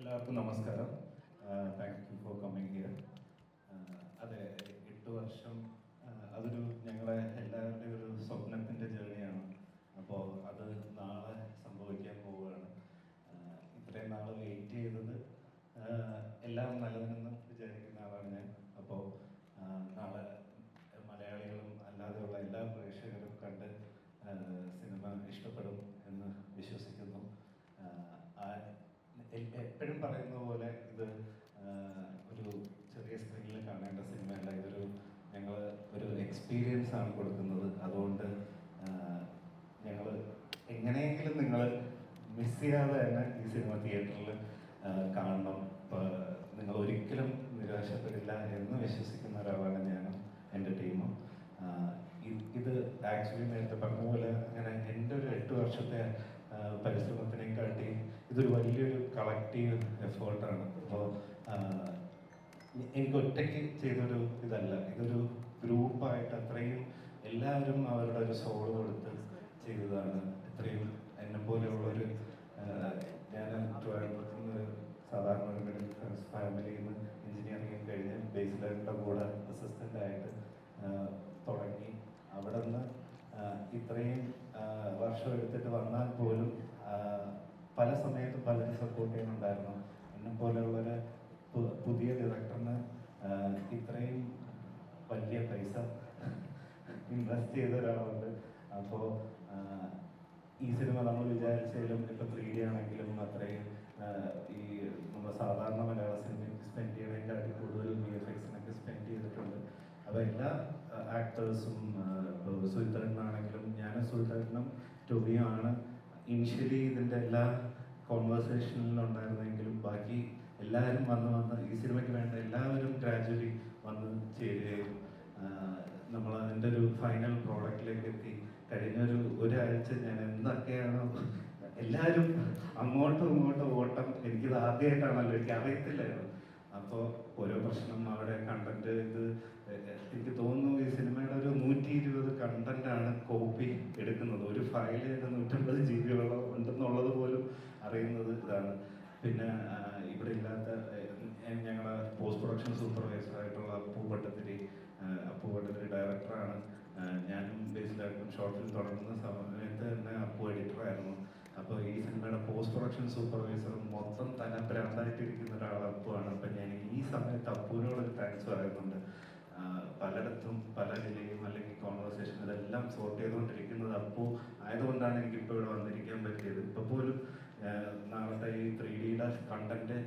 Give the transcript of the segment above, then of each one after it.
എല്ലാവർക്കും നമസ്കാരം. Thank you for coming here. അതെ, 8 വർഷം അതൊരു ഞങ്ങളെ എല്ലാവരുടെയും ഒരു സ്വപ്നത്തിൻ്റെ ജേണിയാണ്. അപ്പോൾ അത് നാളെ സംഭവിക്കാൻ പോവുകയാണ്. ഇത്രയും നാൾ വെയിറ്റ് ചെയ്തത് എല്ലാം നല്ലതിനെന്ന് വിചാരിക്കുന്ന ആളാണ് ഞാൻ. അപ്പോൾ നാളെ മലയാളികളും അല്ലാതെയുള്ള എല്ലാ പ്രേക്ഷകരും കണ്ട് സിനിമ ഇഷ്ടപ്പെടും എന്ന് വിശ്വസിക്കുന്നു. എപ്പോഴും പറയുന്ന പോലെ ഇത് ഒരു ചെറിയ സ്ക്രീനിൽ കാണേണ്ട സിനിമയല്ല, ഇതൊരു ഞങ്ങൾ ഒരു എക്സ്പീരിയൻസ് ആണ് കൊടുക്കുന്നത്. അതുകൊണ്ട് ഞങ്ങൾ എങ്ങനെയെങ്കിലും നിങ്ങൾ മിസ് ചെയ്യാതെ തന്നെ ഈ സിനിമ തിയേറ്ററിൽ കാണണം. നിങ്ങൾ ഒരിക്കലും നിരാശപ്പെടില്ല എന്ന് വിശ്വസിക്കുന്ന ഒരാളാണ് ഞാനും എൻ്റെ ടീമും. ഇത് ആക്ച്വലി നേരത്തെ പറഞ്ഞ പോലെ അങ്ങനെ എൻ്റെ ഒരു 8 വർഷത്തെ പരിശ്രമത്തിനെക്കാട്ടി ഇതൊരു വലിയൊരു കളക്റ്റീവ് എഫേർട്ടാണ്. അപ്പോൾ എനിക്ക് ഒറ്റയ്ക്ക് ചെയ്തൊരു ഇതല്ല, ഇതൊരു ഗ്രൂപ്പായിട്ട് അത്രയും എല്ലാവരും അവരുടെ ഒരു സോൾ കൊടുത്ത് ചെയ്തതാണ്. ഇത്രയും എന്നെ പോലെയുള്ളൊരു ഞാൻ ട്രിവാൻഡ്രത്തുനിന്ന് സാധാരണ ഒരു മിഡിൽ ക്ലാസ് ഫാമിലിയിൽ നിന്ന് എഞ്ചിനീയറിംഗ് കഴിഞ്ഞ് ബേസിലായിട്ടുടെ കൂടെ അസിസ്റ്റൻ്റായിട്ട് തുടങ്ങി. അവിടെ നിന്ന് ഇത്രയും വർഷം എടുത്തിട്ട് വന്നാൽ പോലും പല സമയത്തും പലരും സപ്പോർട്ട് ചെയ്യുന്നുണ്ടായിരുന്നു. എന്നെ പോലെയുള്ളൊരു പുതിയ ഡയറക്ടറിന് ഇത്രയും വലിയ പൈസ ഇൻവെസ്റ്റ് ചെയ്ത ഒരാളുണ്ട്. അപ്പോൾ ഈ സിനിമ നമ്മൾ വിചാരിച്ചാലും ഇപ്പോൾ 3D ആണെങ്കിലും അത്രയും ഈ നമ്മൾ സാധാരണ മലയാള സിനിമയ്ക്ക് സ്പെൻഡ് ചെയ്യണേക്കാട്ടി കൂടുതൽ VFX-നൊക്കെ സ്പെൻഡ് ചെയ്തിട്ടുണ്ട്. അപ്പോൾ എല്ലാ ആക്ടേഴ്സും സുൽത്താനാണെങ്കിലും ഞാനും സുൽത്താനും ടൊവിയും ആണ് ഇനിഷ്യലി ഇതിൻ്റെ എല്ലാ കോൺവെർസേഷനിലുണ്ടായിരുന്നെങ്കിലും ബാക്കി എല്ലാവരും വന്ന് ഈ സിനിമയ്ക്ക് വേണ്ട എല്ലാവരും ഗ്രാജുവലി വന്ന് ചേരുകയും നമ്മൾ അതിൻ്റെ ഒരു ഫൈനൽ പ്രോഡക്റ്റിലേക്ക് എത്തി. കഴിഞ്ഞൊരു ഒരാഴ്ച ഞാൻ എന്തൊക്കെയാണ് എല്ലാവരും അങ്ങോട്ടും ഇങ്ങോട്ടും ഓട്ടം. എനിക്കിത് ആദ്യമായിട്ടാണല്ലോ, എനിക്ക് അറിയത്തില്ലായിരുന്നു. അപ്പോൾ ഓരോ പ്രശ്നം അവിടെ കണ്ടന്റ് ഇത് എനിക്ക് തോന്നുന്നു ഈ സിനിമയുടെ ഒരു 120 കണ്ടന്റാണ് കോപ്പി എടുക്കുന്നത്. ഒരു ഫയൽ 150 GB ഉണ്ടെന്നുള്ളത് പോലും അറിയുന്നത് ഇതാണ്. പിന്നെ ഇവിടെ ഇല്ലാത്ത ഞങ്ങളുടെ പോസ്റ്റ് പ്രൊഡക്ഷൻ സൂപ്പർവൈസറായിട്ടുള്ള അപ്പു ഭട്ടത്തിരി ഡയറക്ടറാണ്. ഞാനും ബേസിലായിട്ടും ഷോർട്ട് ഫിലിം തുടങ്ങുന്ന സമയത്ത് തന്നെ അപ്പു എഡിറ്ററായിരുന്നു. അപ്പോൾ ഈ സിനിമയുടെ പോസ്റ്റ് പ്രൊഡക്ഷൻ സൂപ്പർവൈസർ മൊത്തം ഭ്രാന്തായിട്ടിരിക്കുന്ന ഒരാൾ അപ്പുവാണ്. അപ്പം ഞാൻ ഈ സമയത്ത് അപ്പുവിനോടൊരു താങ്ക്സ് പറയുന്നുണ്ട്. പലയിടത്തും പല ഡിലേയും അല്ലെങ്കിൽ കോൺവെർസേഷൻ ഇതെല്ലാം സോർട്ട് ചെയ്തുകൊണ്ടിരിക്കുന്നത് അപ്പു ആയതുകൊണ്ടാണ് എനിക്കിപ്പോൾ ഇവിടെ വന്നിരിക്കാൻ പറ്റിയത്. ഇപ്പോൾ പോലും നാളത്തെ ഈ 3Dയുടെ കണ്ടന്റ്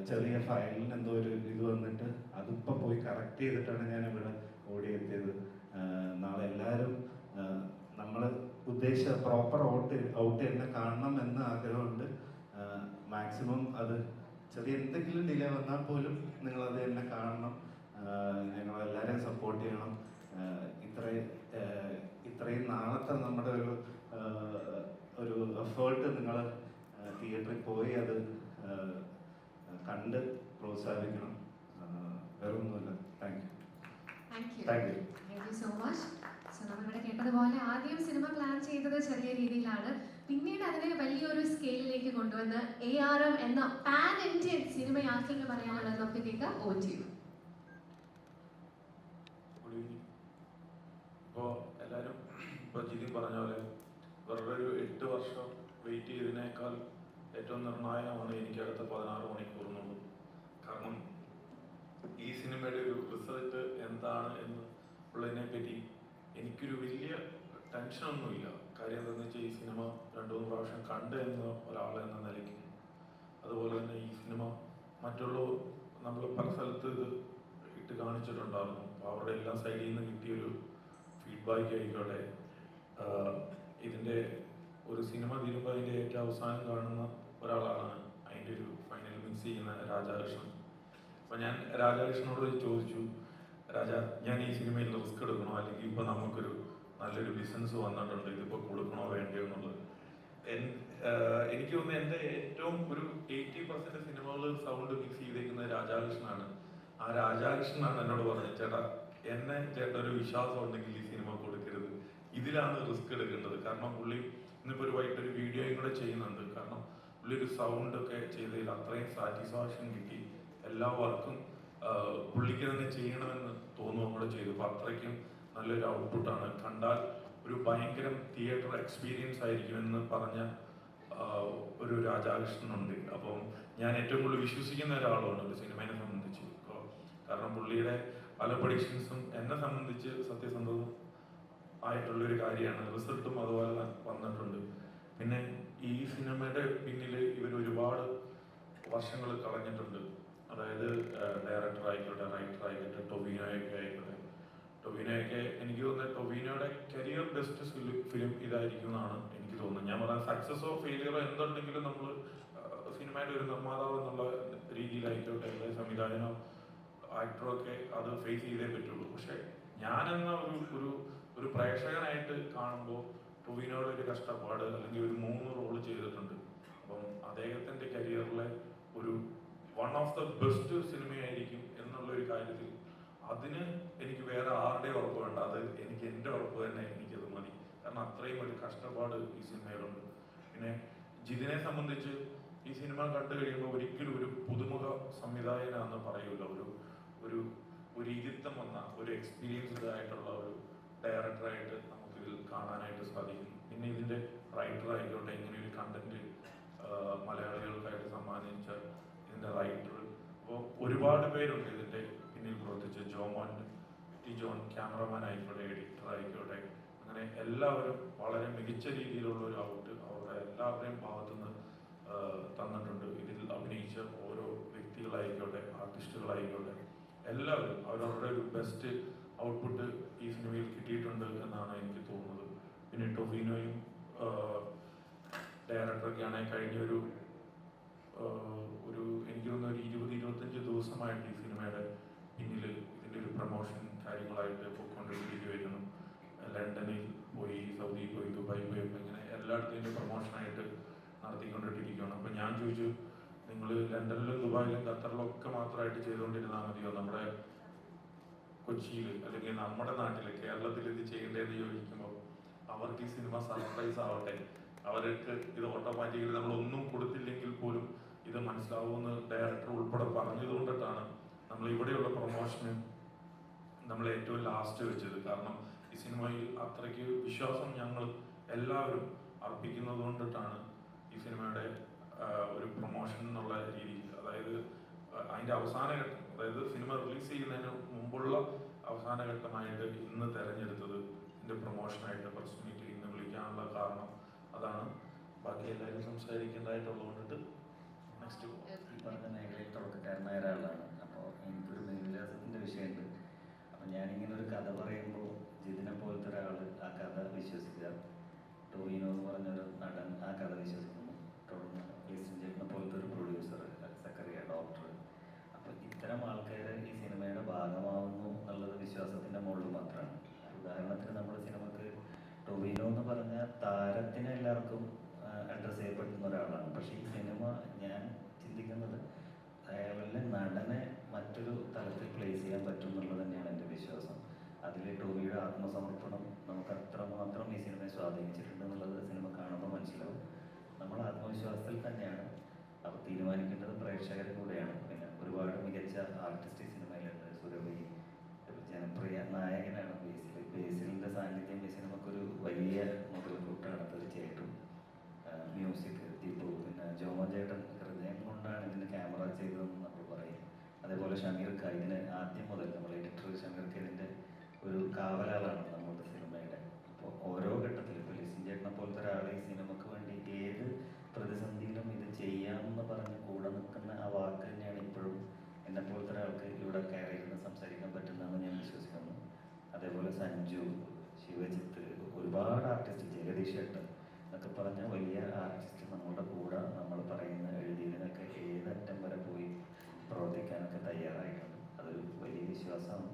ചെറിയ ഫയലിന് എന്തോ ഒരു ഇത് വന്നിട്ട് അതിപ്പോൾ പോയി കറക്റ്റ് ചെയ്തിട്ടാണ് ഞാൻ ഇവിടെ ഓടിയെത്തിയത്. നാളെ എല്ലാവരും നമ്മൾ ഉദ്ദേശിച്ച പ്രോപ്പർ ഔട്ട് തന്നെ കാണണം എന്ന ആഗ്രഹമുണ്ട്. മാക്സിമം അത് ചെറിയ എന്തെങ്കിലും ഡിലേ വന്നാൽ പോലും നിങ്ങളത് തന്നെ കാണണം. ഞങ്ങളെല്ലാവരെയും സപ്പോർട്ട് ചെയ്യണം. ഇത്രയും നാളത്തെ നമ്മുടെ ഒരു എഫേർട്ട് നിങ്ങൾ തിയേറ്ററിൽ പോയി അത് കണ്ട് പ്രോത്സാഹിപ്പിക്കണം. വേറെ ഒന്നുമില്ല. Thank you so much. So നമ്മളിവിടെ കേട്ടതുപോലെ ആദ്യം സിനിമ പ്ലാൻ ചെയ്തത് ചെറിയ രീതിയിലാണ്, പിന്നീട് അതിനെ വലിയൊരു സ്കെയിലിലേക്ക് കൊണ്ടുവന്ന് ARM എന്ന പാൻ ഇന്ത്യൻ സിനിമയാക്കി എന്ന് പറയാനുള്ളത് നമുക്ക് കേൾക്കാം. ഇപ്പോൾ എല്ലാവരും ഇപ്പോൾ ജിതിൻ പറഞ്ഞ പോലെ വെറുതെ ഒരു 8 വർഷം വെയിറ്റ് ചെയ്തതിനേക്കാൾ ഏറ്റവും നിർണായകമാണ് എനിക്ക് അടുത്ത 16 മണിക്കൂറിനുള്ളത്. കാരണം ഈ സിനിമയുടെ ഒരു റിസൾട്ട് എന്താണ് എന്ന് ഉള്ളതിനെ പറ്റി എനിക്കൊരു വലിയ ടെൻഷനൊന്നുമില്ല. കാര്യം എന്താണെന്ന് വെച്ചാൽ ഈ സിനിമ 2-3 പ്രാവശ്യം കണ്ട് എന്ന ഒരാളെന്ന നിലയ്ക്ക്, അതുപോലെ തന്നെ ഈ സിനിമ മറ്റുള്ള നമ്മൾ പല സ്ഥലത്ത് ഇത് ഇട്ട് കാണിച്ചിട്ടുണ്ടായിരുന്നു. അപ്പോൾ അവരുടെ എല്ലാ സൈഡിൽ നിന്ന് കിട്ടിയൊരു ഫീഡ്ബാക്ക് ആയിക്കോട്ടെ, ഇതിൻ്റെ ഒരു സിനിമ തീരുമ്പോൾ അതിൻ്റെ ഏറ്റവും അവസാനം കാണുന്ന ഒരാളാണ് അതിൻ്റെ ഒരു ഫൈനൽ മിക്സ് ചെയ്യുന്ന രാജാകൃഷ്ണൻ. അപ്പം ഞാൻ രാജാകൃഷ്ണനോട് ചോദിച്ചു, രാജാ, ഞാൻ ഈ സിനിമയിൽ റിസ്ക് എടുക്കണോ, അല്ലെങ്കിൽ ഇപ്പോൾ നമുക്കൊരു നല്ലൊരു ബിസിനസ് വന്നിട്ടുണ്ട്, ഇതിപ്പോൾ കൊടുക്കണോ വേണ്ടയോ എന്നുള്ളത്. എനിക്ക് തോന്നുന്നു എൻ്റെ ഏറ്റവും ഒരു 80% സിനിമകൾ സൗണ്ട് മിക്സ് ചെയ്തേക്കുന്നത് രാജാകൃഷ്ണനാണ്. ആ രാജാകൃഷ്ണനാണ് എന്നോട് പറഞ്ഞത്, ചേട്ടാ ഒരു വിശ്വാസം ഉണ്ടെങ്കിൽ ഈ സിനിമ കൊടുക്കരുത്, ഇതിലാണ് റിസ്ക് എടുക്കേണ്ടത്. കാരണം പുള്ളി ഇന്നിപ്പോൾ ഒരു വൈകിട്ടൊരു വീഡിയോയും കൂടെ ചെയ്യുന്നുണ്ട്. കാരണം പുള്ളി ഒരു സൗണ്ട് ഒക്കെ ചെയ്തതിൽ അത്രയും സാറ്റിസ്ഫാക്ഷൻ കിട്ടി. എല്ലാ വർക്കും പുള്ളിക്ക് തന്നെ ചെയ്യണമെന്ന് തോന്നുകയും കൂടെ ചെയ്തു. അപ്പോൾ അത്രയ്ക്കും നല്ലൊരു ഔട്ട്പുട്ടാണ്. കണ്ടാൽ ഒരു ഭയങ്കര തിയേറ്റർ എക്സ്പീരിയൻസ് ആയിരിക്കുമെന്ന് പറഞ്ഞ ഒരു രാധാകൃഷ്ണനുണ്ട്. അപ്പം ഞാൻ ഏറ്റവും കൂടുതൽ വിശ്വസിക്കുന്ന ഒരാളുമാണ് ഒരു സിനിമയെ സംബന്ധിച്ച്. കാരണം പുള്ളിയുടെ പല പ്രഡിക്ഷൻസും എന്നെ സംബന്ധിച്ച് സത്യസന്ധവും ആയിട്ടുള്ളൊരു കാര്യമാണ്. റിസൾട്ടും അതുപോലെ വന്നിട്ടുണ്ട്. പിന്നെ ഈ സിനിമയുടെ പിന്നിൽ ഇവർ ഒരുപാട് വർഷങ്ങൾ കളഞ്ഞിട്ടുണ്ട്. അതായത് ഡയറക്ടർ ആയിക്കോട്ടെ, റൈറ്റർ ആയിക്കോട്ടെ, ടൊവിനോയൊക്കെ ആയിക്കോട്ടെ. ടൊവിനോയൊക്കെ എനിക്ക് തോന്നുന്നത് ടൊവിനോയുടെ കരിയർ ബെസ്റ്റ് ഫിലിം ഇതായിരിക്കും എന്നാണ് എനിക്ക് തോന്നുന്നത്. ഞാൻ പറയാം, സക്സസോ ഫെയിലിയറോ എന്തുണ്ടെങ്കിലും നമ്മൾ സിനിമയുടെ ഒരു നിർമ്മാതാവ് എന്നുള്ള രീതിയിലായിക്കോട്ടെ, അല്ലെങ്കിൽ സംവിധായകനോ ആക്ടറോ ഒക്കെ അത് ഫേസ് ചെയ്തേ പറ്റുള്ളൂ. പക്ഷെ ഞാനെന്ന ഒരു പ്രേക്ഷകനായിട്ട് കാണുമ്പോൾ ടൊവിനോയുടെ ഒരു കഷ്ടപ്പാട്, അല്ലെങ്കിൽ ഒരു 3 റോള് ചെയ്തിട്ടുണ്ട്. അപ്പം അദ്ദേഹത്തിന്റെ കരിയറിലെ ഒരു വൺ ഓഫ് ദ ബെസ്റ്റ് സിനിമയായിരിക്കും എന്നുള്ളൊരു കാര്യത്തിൽ അതിന് എനിക്ക് വേറെ ആരുടെ ഉറപ്പ് വേണ്ട. അത് എനിക്ക് എൻ്റെ ഉറപ്പ് തന്നെ എനിക്കത് മതി. കാരണം അത്രയും ഒരു കഷ്ടപ്പാട് ഈ സിനിമയിലുണ്ട്. പിന്നെ ജിതിനെ സംബന്ധിച്ച് ഈ സിനിമ കണ്ടു കഴിയുമ്പോൾ ഒരിക്കലും ഒരു പുതുമുഖ സംവിധായകനാണെന്ന് പറയൂല. ഒരു ഇരുത്തം വന്ന ഒരു എക്സ്പീരിയൻസ്ഡ് ആയിട്ടുള്ള ഒരു ഡയറക്ടറായിട്ട് നമുക്കിതിൽ കാണാനായിട്ട് സാധിക്കും. പിന്നെ ഇതിന്റെ റൈറ്റർ ആയിക്കോട്ടെ, ഇങ്ങനെ ഒരു കണ്ടന്റ് മലയാളികൾക്കായിട്ട് സമ്മാനിച്ച ഇതിന്റെ റൈറ്റർ, അപ്പോൾ ഒരുപാട് പേരുണ്ട് ഇതിന്റെ പിന്നിൽ പ്രവർത്തിച്ച. ജോൺ ക്യാമറമാൻ ആയിക്കോട്ടെ, എഡിറ്റർ ആയിക്കോട്ടെ, അങ്ങനെ എല്ലാവരും വളരെ മികച്ച രീതിയിലുള്ള ഒരു ഔട്ട് അവരുടെ എല്ലാവരുടെയും ഭാഗത്തുനിന്ന് തന്നിട്ടുണ്ട്. ഇതിൽ അഭിനയിച്ച ഓരോ വ്യക്തികളായിക്കോട്ടെ, ആർട്ടിസ്റ്റുകളായിക്കോട്ടെ, എല്ലാവരും അവരവരുടെ ഒരു ബെസ്റ്റ് ഔട്ട്പുട്ട് ഈ സിനിമയിൽ കിട്ടിയിട്ടുണ്ട് എന്നാണ് എനിക്ക് തോന്നുന്നത്. പിന്നെ ടൊവിനോയും ഡയറക്ടറൊക്കെയാണ് കഴിഞ്ഞൊരു എനിക്ക് തോന്നുന്ന ഒരു 20-25 ദിവസമായിട്ട് ഈ സിനിമയുടെ പിന്നിൽ ഇതിൻ്റെ ഒരു പ്രൊമോഷൻ കാര്യങ്ങളായിട്ട് പോയിക്കൊണ്ടിരിക്കുകയായിരുന്നു. ലണ്ടനിൽ പോയി, സൗദിയിൽ പോയി, ദുബായിൽ പോയി, അപ്പം ഇങ്ങനെ എല്ലായിടത്തും പ്രൊമോഷനായിട്ട് നടത്തിക്കൊണ്ടിരിക്കുകയാണ്. അപ്പം ഞാൻ ചോദിച്ചു, നിങ്ങൾ ലണ്ടനിലും ദുബായിലും ഖത്തറിലും ഒക്കെ മാത്രമായിട്ട് ചെയ്തുകൊണ്ടിരുന്നാൽ മതിയോ, നമ്മുടെ കൊച്ചിയിൽ അല്ലെങ്കിൽ നമ്മുടെ നാട്ടിൽ കേരളത്തിൽ ഇത് ചെയ്യേണ്ടതെന്ന് ചോദിക്കുമ്പോൾ അവർക്ക് ഈ സിനിമ സർപ്രൈസ് ആവട്ടെ, അവർക്ക് ഇത് ഓട്ടോമാറ്റിക്കലി നമ്മളൊന്നും കൊടുത്തില്ലെങ്കിൽ പോലും ഇത് മനസ്സിലാവുമെന്ന് ഡയറക്ടർ ഉൾപ്പെടെ പറഞ്ഞതുകൊണ്ടിട്ടാണ് നമ്മൾ ഇവിടെയുള്ള പ്രൊമോഷന് നമ്മൾ ഏറ്റവും ലാസ്റ്റ് വെച്ചത്. കാരണം ഈ സിനിമയിൽ അത്രയ്ക്ക് വിശ്വാസം ഞങ്ങൾ എല്ലാവരും അർപ്പിക്കുന്നത് കൊണ്ടിട്ടാണ് ഈ സിനിമയുടെ ഒരു പ്രൊമോഷൻ എന്നുള്ള രീതിയിൽ, അതായത് അതിന്റെ അവസാന ഘട്ടം, അതായത് സിനിമ റിലീസ് ചെയ്യുന്നതിന് മുമ്പുള്ള അവസാന ഘട്ടമായിട്ട് ഇന്ന് തെരഞ്ഞെടുത്തത് ഇതിന്റെ പ്രൊമോഷനായിട്ട് പ്രസ് മീറ്റ് ഇന്ന് വിളിക്കാനുള്ള കാരണം അതാണ്. ബാക്കി എല്ലാവരും സംസാരിക്കേണ്ടതായിട്ടുള്ളതുകൊണ്ടിട്ട് നെക്സ്റ്റ് ഈ പറഞ്ഞ മേഖലയിൽ തുടക്കക്കാരനായ ഒരാളാണ്. അപ്പോൾ എനിക്കൊരു മേൽവിലാസത്തിന്റെ വിഷയമുണ്ട്. അപ്പം ഞാനിങ്ങനെ ഒരു കഥ പറയുമ്പോൾ ജിതിനെ പോലത്തെ ഒരാൾ ആ കഥ വിശ്വസിക്കുക, ടൊവിനോ എന്ന് പറഞ്ഞൊരു നടൻ ആ കഥ വിശ്വസിക്കുന്നു, തുടർന്ന് ചേട്ടനെ പോലത്തെ ഒരു പ്രൊഡ്യൂസർ, സക്കറിയ, ഡോക്ടർ. അപ്പം ഇത്തരം ആൾക്കാർ ഈ സിനിമയുടെ ഭാഗമാവുന്നു എന്നുള്ളത് വിശ്വാസത്തിന്റെ മുകളിൽ മാത്രമാണ്. ഉദാഹരണത്തിന് നമ്മുടെ സിനിമക്ക് ടൊവിനോ എന്ന് പറഞ്ഞ താരത്തിനെ എല്ലാവർക്കും അഡ്രസ് ചെയ്യപ്പെടുന്ന ഒരാളാണ്. പക്ഷെ ഈ സിനിമ ഞാൻ ചിന്തിക്കുന്നത് അയാളുടെ നടനെ മറ്റൊരു തലത്തിൽ പ്ലേസ് ചെയ്യാൻ പറ്റും എന്നുള്ളത് തന്നെയാണ് എൻ്റെ വിശ്വാസം. അതിൽ ടോവിയുടെ ആത്മസമർപ്പണം നമുക്ക് അത്രമാത്രം ഈ സിനിമയെ സ്വാധീനിച്ചിട്ടുണ്ട് എന്നുള്ളത് സിനിമ കാണുമ്പോൾ മനസ്സിലാവും. നമ്മൾ ആത്മവിശ്വാസത്തിൽ തന്നെയാണ്. അപ്പോൾ തീരുമാനിക്കേണ്ടത് പ്രേക്ഷകരുടെ കൂടെയാണ്. പിന്നെ ഒരുപാട് മികച്ച ആർട്ടിസ്റ്റ് ഈ സിനിമയിലുണ്ട്. സുരഭി ഒരു ജനപ്രിയ നായകനാണ്. ബേസിലിൻ്റെ സാന്നിധ്യം ഈ സിനിമക്കൊരു വലിയ മുതൽക്കൂട്ടാണ് തീർച്ചയായിട്ടും. മ്യൂസിക് ദീപു, പിന്നെ ജോമോൻ ചേട്ടൻ ഹൃദയം കൊണ്ടാണ് ഇതിന് ക്യാമറ ചെയ്തതെന്ന് നമ്മൾ പറയും. അതേപോലെ ഷമീർ ഖാൻ, ഇതിന് ആദ്യം മുതൽ നമ്മൾ എഡിറ്റർ ഷമീർ ഖാൻ ഇതിൻ്റെ ഒരു കാവലാളാണ് നമ്മുടെ സിനിമയുടെ. അപ്പോൾ ഓരോ ഘട്ടത്തിലും ഇപ്പോൾ ലിസിൻ ചേട്ടനെ പോലത്തെ ഒരാളെ ഈ സിനിമക്ക് വേണ്ടി ഏത് പ്രതിസന്ധിയിലും ഇത് ചെയ്യാമെന്ന് പറഞ്ഞ് കൂടെ നിൽക്കുന്ന ആ വാക്ക് തന്നെയാണ് ഇപ്പോഴും എന്നെ പോലത്തെ ഒരാൾക്ക് ഇവിടെ കയറിയിരുന്ന് സംസാരിക്കാൻ പറ്റുന്നതെന്ന് ഞാൻ വിശ്വസിക്കുന്നു. അതേപോലെ സഞ്ജു, ശിവജിത്ത്, ഒരുപാട് ആർട്ടിസ്റ്റ്, ജഗദീഷ് ചേട്ടൻ എന്നൊക്കെ പറഞ്ഞ വലിയ ആർട്ടിസ്റ്റ് നമ്മളുടെ കൂടെ നമ്മൾ പറയുന്ന എഴുതിയതിനൊക്കെ ഏതറ്റം വരെ പോയി പ്രവർത്തിക്കാനൊക്കെ തയ്യാറായിട്ടുണ്ട്. അതൊരു വലിയ വിശ്വാസമാണ്.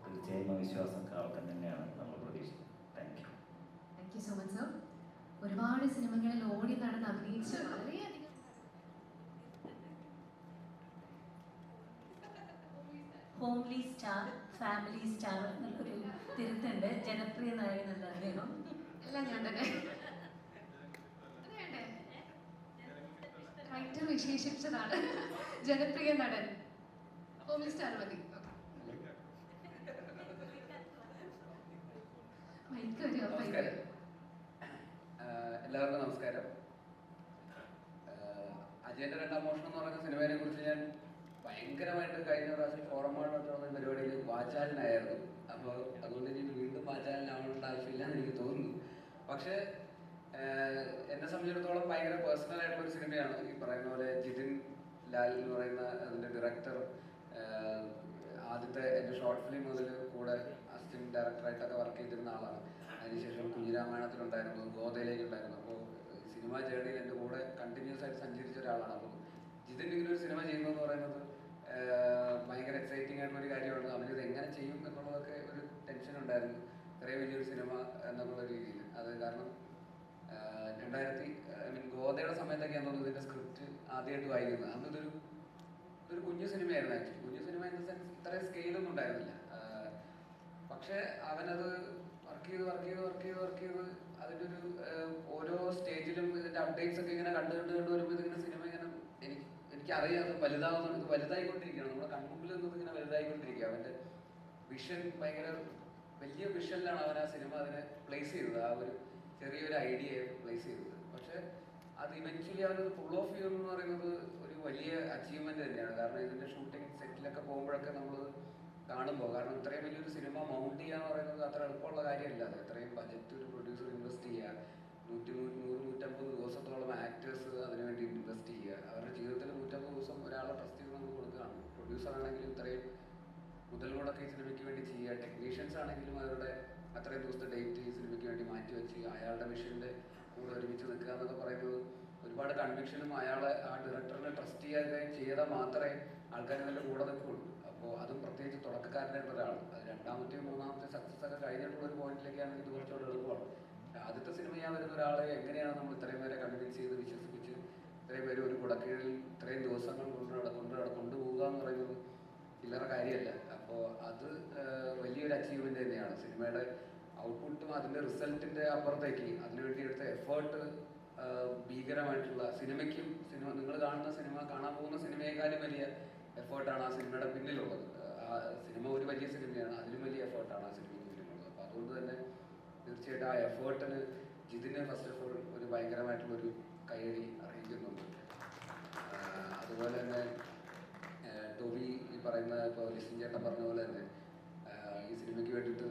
തീർച്ചയായും ആ വിശ്വാസം കാൽക്കാൻ തന്നെയാണ് നമ്മൾ പ്രതീക്ഷിക്കുന്നത്. Thank you so much sir. ഒരുപാട് സിനിമകളിൽ ഓടി നടന്ന് അഭിനയിച്ച് വളരെയധികം ഹോംലി സ്റ്റാർ, ഫാമിലി സ്റ്റാർ എന്നുള്ളൊരു തിരുത്തുണ്ട്. ജനപ്രിയ നായകനല്ല അദ്ദേഹം. എല്ലാം ഞാൻ തന്നെ. റൈറ്റർ വിശേഷിപ്പിച്ചതാണ് ജനപ്രിയ നടൻ. ഹോംലി സ്റ്റാർ മതി. മൈക്ക് വരിക. നമസ്കാരം. എല്ലാവർക്കും നമസ്കാരം. അജയന്റെ രണ്ടാം മോഷണം എന്ന് പറയുന്ന സിനിമയെ കുറിച്ച് ഞാൻ ഭയങ്കരമായിട്ട് കഴിഞ്ഞ പ്രാവശ്യം ഫോറമായിട്ടുള്ള പരിപാടിയിൽ വാചാലനായിരുന്നു. അപ്പോൾ അതുകൊണ്ട് ഇനി വീണ്ടും വാചാലനാവേണ്ട ആവശ്യമില്ല എന്ന് എനിക്ക് തോന്നുന്നു. പക്ഷേ എന്നെ സംബന്ധിച്ചിടത്തോളം ഭയങ്കര പേഴ്സണൽ ആയിട്ടുള്ള ഒരു സിനിമയാണ്. ഈ പറയുന്ന പോലെ ജിതിൻ ലാൽ എന്ന് പറയുന്ന അതിന്റെ ഡയറക്ടർ ആദ്യത്തെ എൻ്റെ ഷോർട്ട് ഫിലിം മുതൽ കൂടെ അസിസ്റ്റന്റ് ഡയറക്ടറായിട്ടൊക്കെ വർക്ക് ചെയ്തിരുന്ന ആളാണ്. അതിനുശേഷം കുഞ്ഞിരാമായണത്തിലുണ്ടായിരുന്നു, ഗോതയിലേക്കുണ്ടായിരുന്നു. അപ്പോൾ സിനിമ ജേർണിയിൽ എൻ്റെ കൂടെ കണ്ടിന്യൂസ് ആയിട്ട് സഞ്ചരിച്ച ഒരാളാണ്. അപ്പോൾ ജിതിൻ ഇങ്ങനെ ഒരു സിനിമ ചെയ്യുന്നതെന്ന് പറയുന്നത് ഭയങ്കര എക്സൈറ്റിംഗ് ആയിട്ടുള്ള ഒരു കാര്യമാണ്. അവനിത് എങ്ങനെ ചെയ്യും എന്നുള്ളതൊക്കെ ഒരു ടെൻഷൻ ഉണ്ടായിരുന്നു, ഇത്രയും വലിയൊരു സിനിമ എന്നുള്ള രീതിയിൽ. അത് കാരണം ഗോതയുടെ സമയത്തൊക്കെയാണ് തോന്നുന്നത് ഇതിൻ്റെ സ്ക്രിപ്റ്റ് ആദ്യമായിട്ട് വായിക്കുന്നത്. അന്ന് ഇതൊരു കുഞ്ഞു സിനിമയായിരുന്നു. ആക്ച്വലി കുഞ്ഞു സിനിമ ഇൻ ദ സെൻസ് ഇത്രയും സ്കെയിലൊന്നും ഉണ്ടായിരുന്നില്ല. പക്ഷെ അവനത് വർക്ക് ചെയ്ത് അതിൻ്റെ ഒരു ഓരോ സ്റ്റേജിലും ഇതിൻ്റെ അപ്ഡേറ്റ്സ് ഒക്കെ ഇങ്ങനെ കണ്ടു വരുമ്പോൾ ഇതിങ്ങനെ സിനിമ ഇങ്ങനെ എനിക്കറിയാം അത് വലുതായിക്കൊണ്ടിരിക്കുകയാണ്. നമ്മുടെ കൺമുമ്പിൽ നിന്നത് ഇങ്ങനെ വലുതായിക്കൊണ്ടിരിക്കുക. അവൻ്റെ വിഷൻ ഭയങ്കര വലിയ വിഷനിലാണ് അവൻ ആ സിനിമ അതിനെ പ്ലേസ് ചെയ്തത്, ആ ഒരു ചെറിയൊരു ഐഡിയയെ പ്ലേസ് ചെയ്തത്. പക്ഷെ അത് ഇവൻച്വലി അവനത് ഫുൾ ഓഫ് ചെയ്യുക എന്ന് പറയുന്നത് ഒരു വലിയ അച്ചീവ്മെന്റ് തന്നെയാണ്. കാരണം ഇതിന്റെ ഷൂട്ടിംഗ് സെറ്റിലൊക്കെ പോകുമ്പോഴൊക്കെ നമ്മൾ കാണുമ്പോൾ, കാരണം ഇത്രയും വലിയൊരു സിനിമ മൗണ്ട് ചെയ്യുക എന്ന് പറയുന്നത് അത്ര എളുപ്പമുള്ള കാര്യമല്ല. അത് ഇത്രയും ബജറ്റ് ഒരു പ്രൊഡ്യൂസർ ഇൻവെസ്റ്റ് ചെയ്യുക, 100-150 ദിവസത്തോളം ആക്ടേഴ്സ് അതിനുവേണ്ടി ഇൻവെസ്റ്റ് ചെയ്യുക, അവരുടെ ജീവിതത്തിൽ 150 ദിവസം ഒരാളെ ട്രസ്റ്റ് ചെയ്ത് നമ്മൾ കൊടുക്കുകയാണ്. പ്രൊഡ്യൂസർ ആണെങ്കിലും ഇത്രയും മുതൽ മുടക്കി സിനിമയ്ക്ക് വേണ്ടി ചെയ്യുക, ടെക്നീഷ്യൻസ് ആണെങ്കിലും അവരുടെ അത്രയും ദിവസത്തെ ഡേറ്റ് ഈ സിനിമയ്ക്ക് വേണ്ടി മാറ്റി വെച്ച് അയാളുടെ വിഷൻ്റെ കൂടെ ഒരുമിച്ച് നിൽക്കുക എന്നൊക്കെ പറയുന്നത് ഒരുപാട് കൺവിക്ഷനും അയാളെ ആ ഡയറക്ടറിനെ ട്രസ്റ്റ് ചെയ്താൽ മാത്രമേ ആൾക്കാർ നല്ല കൂടെ നിൽക്കുള്ളൂ. അപ്പോൾ അതും പ്രത്യേകിച്ച് തുടക്കക്കാരനായിട്ടുള്ള ഒരാൾ. അത് രണ്ടാമത്തെയും മൂന്നാമത്തെ സക്സസ് ഒക്കെ കഴിഞ്ഞിട്ടുള്ള ഒരു പോയിന്റിലേക്കാണെങ്കിൽ ഇത് കുറച്ചുകൂടെ എളുപ്പമാണ്. ആദ്യത്തെ സിനിമ ചെയ്യാൻ വരുന്ന ഒരാളെ എങ്ങനെയാണ് നമ്മൾ ഇത്രയും പേരെ കൺവിൻസ് ചെയ്ത് വിശ്വസിപ്പിച്ച് ഇത്രയും പേര് ഒരു കുടക്കീഴിൽ ഇത്രയും ദിവസങ്ങൾ കൊണ്ടുപോകുക എന്ന് പറയുന്നത് ചില്ലറ കാര്യമല്ല. അപ്പോൾ അത് വലിയൊരു അച്ചീവ്മെന്റ് തന്നെയാണ്. സിനിമയുടെ ഔട്ട്പുട്ടും അതിന്റെ റിസൾട്ടിന്റെ അപ്പുറത്തേക്ക് അതിനുവേണ്ടി എടുത്ത എഫേർട്ട് ഭീകരമായിട്ടുള്ള നിങ്ങൾ കാണാൻ പോകുന്ന സിനിമയെക്കാളും വലിയ എഫേർട്ടാണ് ആ സിനിമയുടെ പിന്നിലുള്ളത്. ആ സിനിമ ഒരു വലിയ സിനിമയാണ്, അതിലും വലിയ എഫേർട്ടാണ് ആ സിനിമയ്ക്ക് പിന്നിലുള്ളത്. അപ്പോൾ അതുകൊണ്ട് തന്നെ തീർച്ചയായിട്ടും ആ എഫേർട്ടിന് ജിതിന് ഫസ്റ്റ് ഓഫ് ഓൾ ഒരു ഭയങ്കരമായിട്ടുള്ളൊരു കയ്യടി അറിയിക്കുന്നുണ്ട്. അതുപോലെ തന്നെ ടോബി ഈ പറയുന്ന ഇപ്പോൾ ലിസിൻ ചേട്ടൻ പറഞ്ഞ പോലെ തന്നെ ഈ സിനിമയ്ക്ക് വേണ്ടിയിട്ട്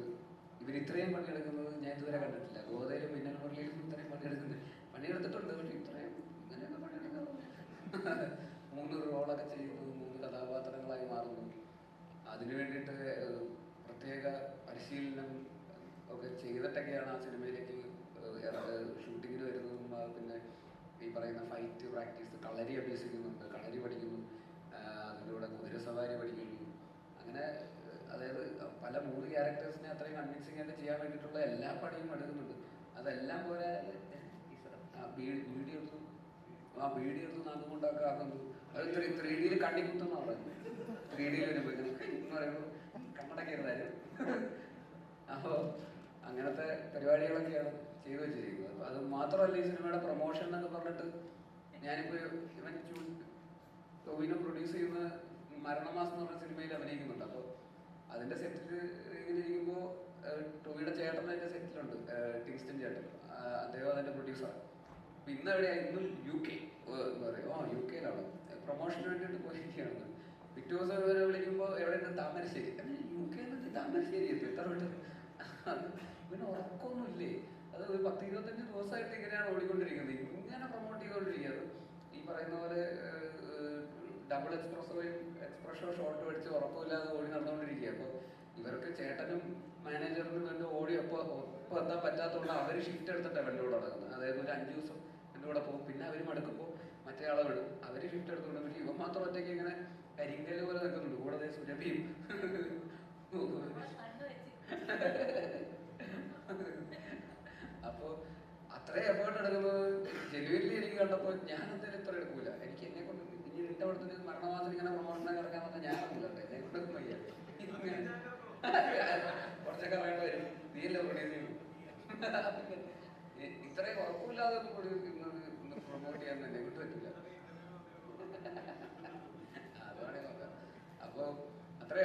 ഇവർ ഇത്രയും പണിയെടുക്കുന്നത് ഞാൻ ഇതുവരെ കണ്ടിട്ടില്ല. ഗോതയിലും മിന്നൽ മുരളിയിലും ഇത്രയും പണിയെടുത്തിട്ടുണ്ട്. പക്ഷേ ഇത്രയും ഇങ്ങനെയൊക്കെ പണിയെടുക്കുന്നത് 3 റോളൊക്കെ ചെയ്യുന്നു, 3 കഥാപാത്രങ്ങളായി മാറുന്നു. അതിനു വേണ്ടിയിട്ട് പ്രത്യേക പരിശീലനം ഒക്കെ ചെയ്തിട്ടൊക്കെയാണ് ആ സിനിമയിലേക്ക് ഷൂട്ടിങ്ങിന് വരുന്നതും. പിന്നെ ഈ പറയുന്ന ഫൈറ്റ് പ്രാക്ടീസ്, കളരി അഭ്യസിക്കുന്നുണ്ട്, കളരി പഠിക്കുന്നു, അതിൻ്റെ കൂടെ കുതിരസവാരി പഠിക്കുന്നു. അങ്ങനെ അതായത് പല 3 ക്യാരക്ടേഴ്സിനെ അത്രയും കൺവിൻസിംഗ് ആയിട്ട് ചെയ്യാൻ വേണ്ടിയിട്ടുള്ള എല്ലാ പണിയും എടുക്കുന്നുണ്ട്. അതെല്ലാം പോലെ വീഡിയോ എടുത്ത് നാന്നുകൊണ്ടൊക്കെ ആക്കുന്നു. അത് 3Dയിൽ കണ്ണിക്കുത്തെന്ന് പറയുന്നത്. 3Dയിൽ വരുമ്പോൾ എന്ന് പറയുമ്പോൾ കണ്ണടക്കരുതായിരുന്നു. അപ്പോൾ അങ്ങനത്തെ പരിപാടികളൊക്കെയാണ് ചെയ്തു വെച്ചിരിക്കുന്നത്. അപ്പോൾ അത് മാത്രമല്ല, ഈ സിനിമയുടെ പ്രൊമോഷൻ എന്നൊക്കെ പറഞ്ഞിട്ട് ഞാനിപ്പോൾ ഇവൻ ടോവിനോ പ്രൊഡ്യൂസ് ചെയ്യുന്ന മരണമാസം എന്ന് പറഞ്ഞ സിനിമയിൽ അഭിനയിക്കുന്നുണ്ട്. അപ്പോൾ അതിന്റെ സെറ്റിൽ ഇങ്ങനെ ഇരിക്കുമ്പോൾ ടോവിയുടെ ചേട്ടൻ അതിന്റെ സെറ്റിലുണ്ട്, ടിങ്സ്റ്റൺ ചേട്ടൻ. അദ്ദേഹം അതിന്റെ പ്രൊഡ്യൂസർ. അപ്പൊ ഇന്ന് എവിടെയാണ്? ഇന്നും UK എന്ന് പറയും. UK-യിലാണ് പ്രൊമോഷന് വേണ്ടിയിട്ട് പോയിരിക്കുകയാണ്. പിറ്റേ ദിവസം ഇവരെ വിളിക്കുമ്പോൾ എവിടെയാണ്? താമരശ്ശേരി. UK താമരശ്ശേരി എത്തി. എത്ര വിട്ട് ഇവന് ഉറക്കമൊന്നുമില്ലേ? അത് ഒരു 10-25 ദിവസമായിട്ട് ഇങ്ങനെയാണ് ഓടിക്കൊണ്ടിരിക്കുന്നത്. ഇങ്ങനെ പ്രൊമോട്ട് ചെയ്തുകൊണ്ടിരിക്കുന്നത്. ഈ പറയുന്ന പോലെ ഡബിൾ എക്സ്പ്രഷോ ഷോട്ട് അടിച്ച് ഉറക്കമില്ലാതെ ഓടി നടന്നുകൊണ്ടിരിക്കുക. അപ്പോൾ ഇവർക്ക് ചേട്ടനും മാനേജറിനും വേണ്ടി ഓടി ഒപ്പം എത്താൻ പറ്റാത്തതുകൊണ്ട് അവർ ഷിഫ്റ്റ് എടുത്തിട്ടാണ് എൻ്റെ കൂടെ നടക്കുന്നത്. അതായത് ഒരു 5 ദിവസം എൻ്റെ കൂടെ പോകും, പിന്നെ അവർ മടുക്കുമ്പോൾ മറ്റേ ആളെ വിടും, അവർ ഷിഫ്റ്റ് എടുത്തുകൊണ്ട്. പക്ഷേ ഇവൻ മാത്രം ഒറ്റയ്ക്ക് ഇങ്ങനെ കരിങ്കല്ല് പോലെ നിൽക്കുന്നുണ്ട്. കൂടെ സുരഭിയും. അപ്പോൾ അത്രയും എഫേർട്ട് എടുക്കുന്നത് ജനുവരിലി എനിക്ക് കണ്ടപ്പോൾ ഞാൻ എന്തായാലും ഇത്ര എടുക്കൂല. എനിക്ക് എന്നെ കൊണ്ട് ഇനി എന്റെ അവിടെ തന്നെ മരണമാസം ഇങ്ങനെ പ്രൊമോഷനൊക്കെ ഇറക്കാൻ പറഞ്ഞാൽ ഞാനൊന്നുമില്ല. എന്നെ കൊണ്ടൊന്നും വയ്യ. കുറച്ചൊക്കെ അറിയേണ്ടി വരും. നീയല്ലേ പ്രൊഡ്യൂസ് ചെയ്യും. ഇത്രയും ഉറപ്പില്ലാതെ പ്രൊമോട്ട് ചെയ്യാൻ എന്നെ കൊണ്ട് പറ്റില്ല.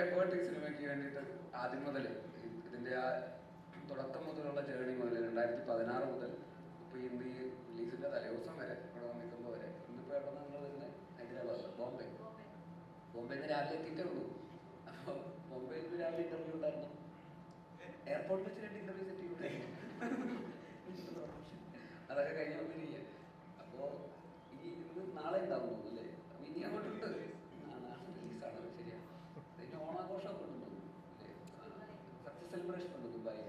എഫേർട്ട് ഈ സിനിമയ്ക്ക് വേണ്ടിയിട്ട് ആദ്യം മുതൽ ഇതിന്റെ ആ തുടക്കം മുതലുള്ള ജേർണി മുതൽ 2016 മുതൽ ഇപ്പൊ ഇന്ന് ഈ റിലീസിന്റെ തലേദിവസം വരെ ഇവിടെ നിൽക്കുമ്പോൾ വരെ ഇന്നിപ്പോ എവിടെ നമ്മൾ വരുന്നത് ഹൈദരാബാദ് ബോംബെ രാവിലെ എത്തിയിട്ടേ ഉള്ളൂ. അപ്പൊ ബോംബെയിൽ രാവിലെ ഇന്റർവ്യൂ ഉണ്ടായിരുന്നു, എയർപോർട്ടിൽ വെച്ച് 2 ഇന്റർവ്യൂ സെറ്റ് ചെയ്തിട്ടുണ്ടായിരുന്നു. അതൊക്കെ കഴിഞ്ഞ വന്നിരിക്കുക. അപ്പോ ഇനി ഇന്ന് നാളെ ഉണ്ടാവും അല്ലേ? അപ്പൊ ഇനി അങ്ങോട്ടുണ്ട് റിലീസാണ്. ശരിയാ, ഇതിന്റെ ഓണാഘോഷമൊക്കെ ഉണ്ട് അല്ലേ? സക്സസ് സെലിബ്രേഷൻ ഉണ്ട് ദുബായിൽ.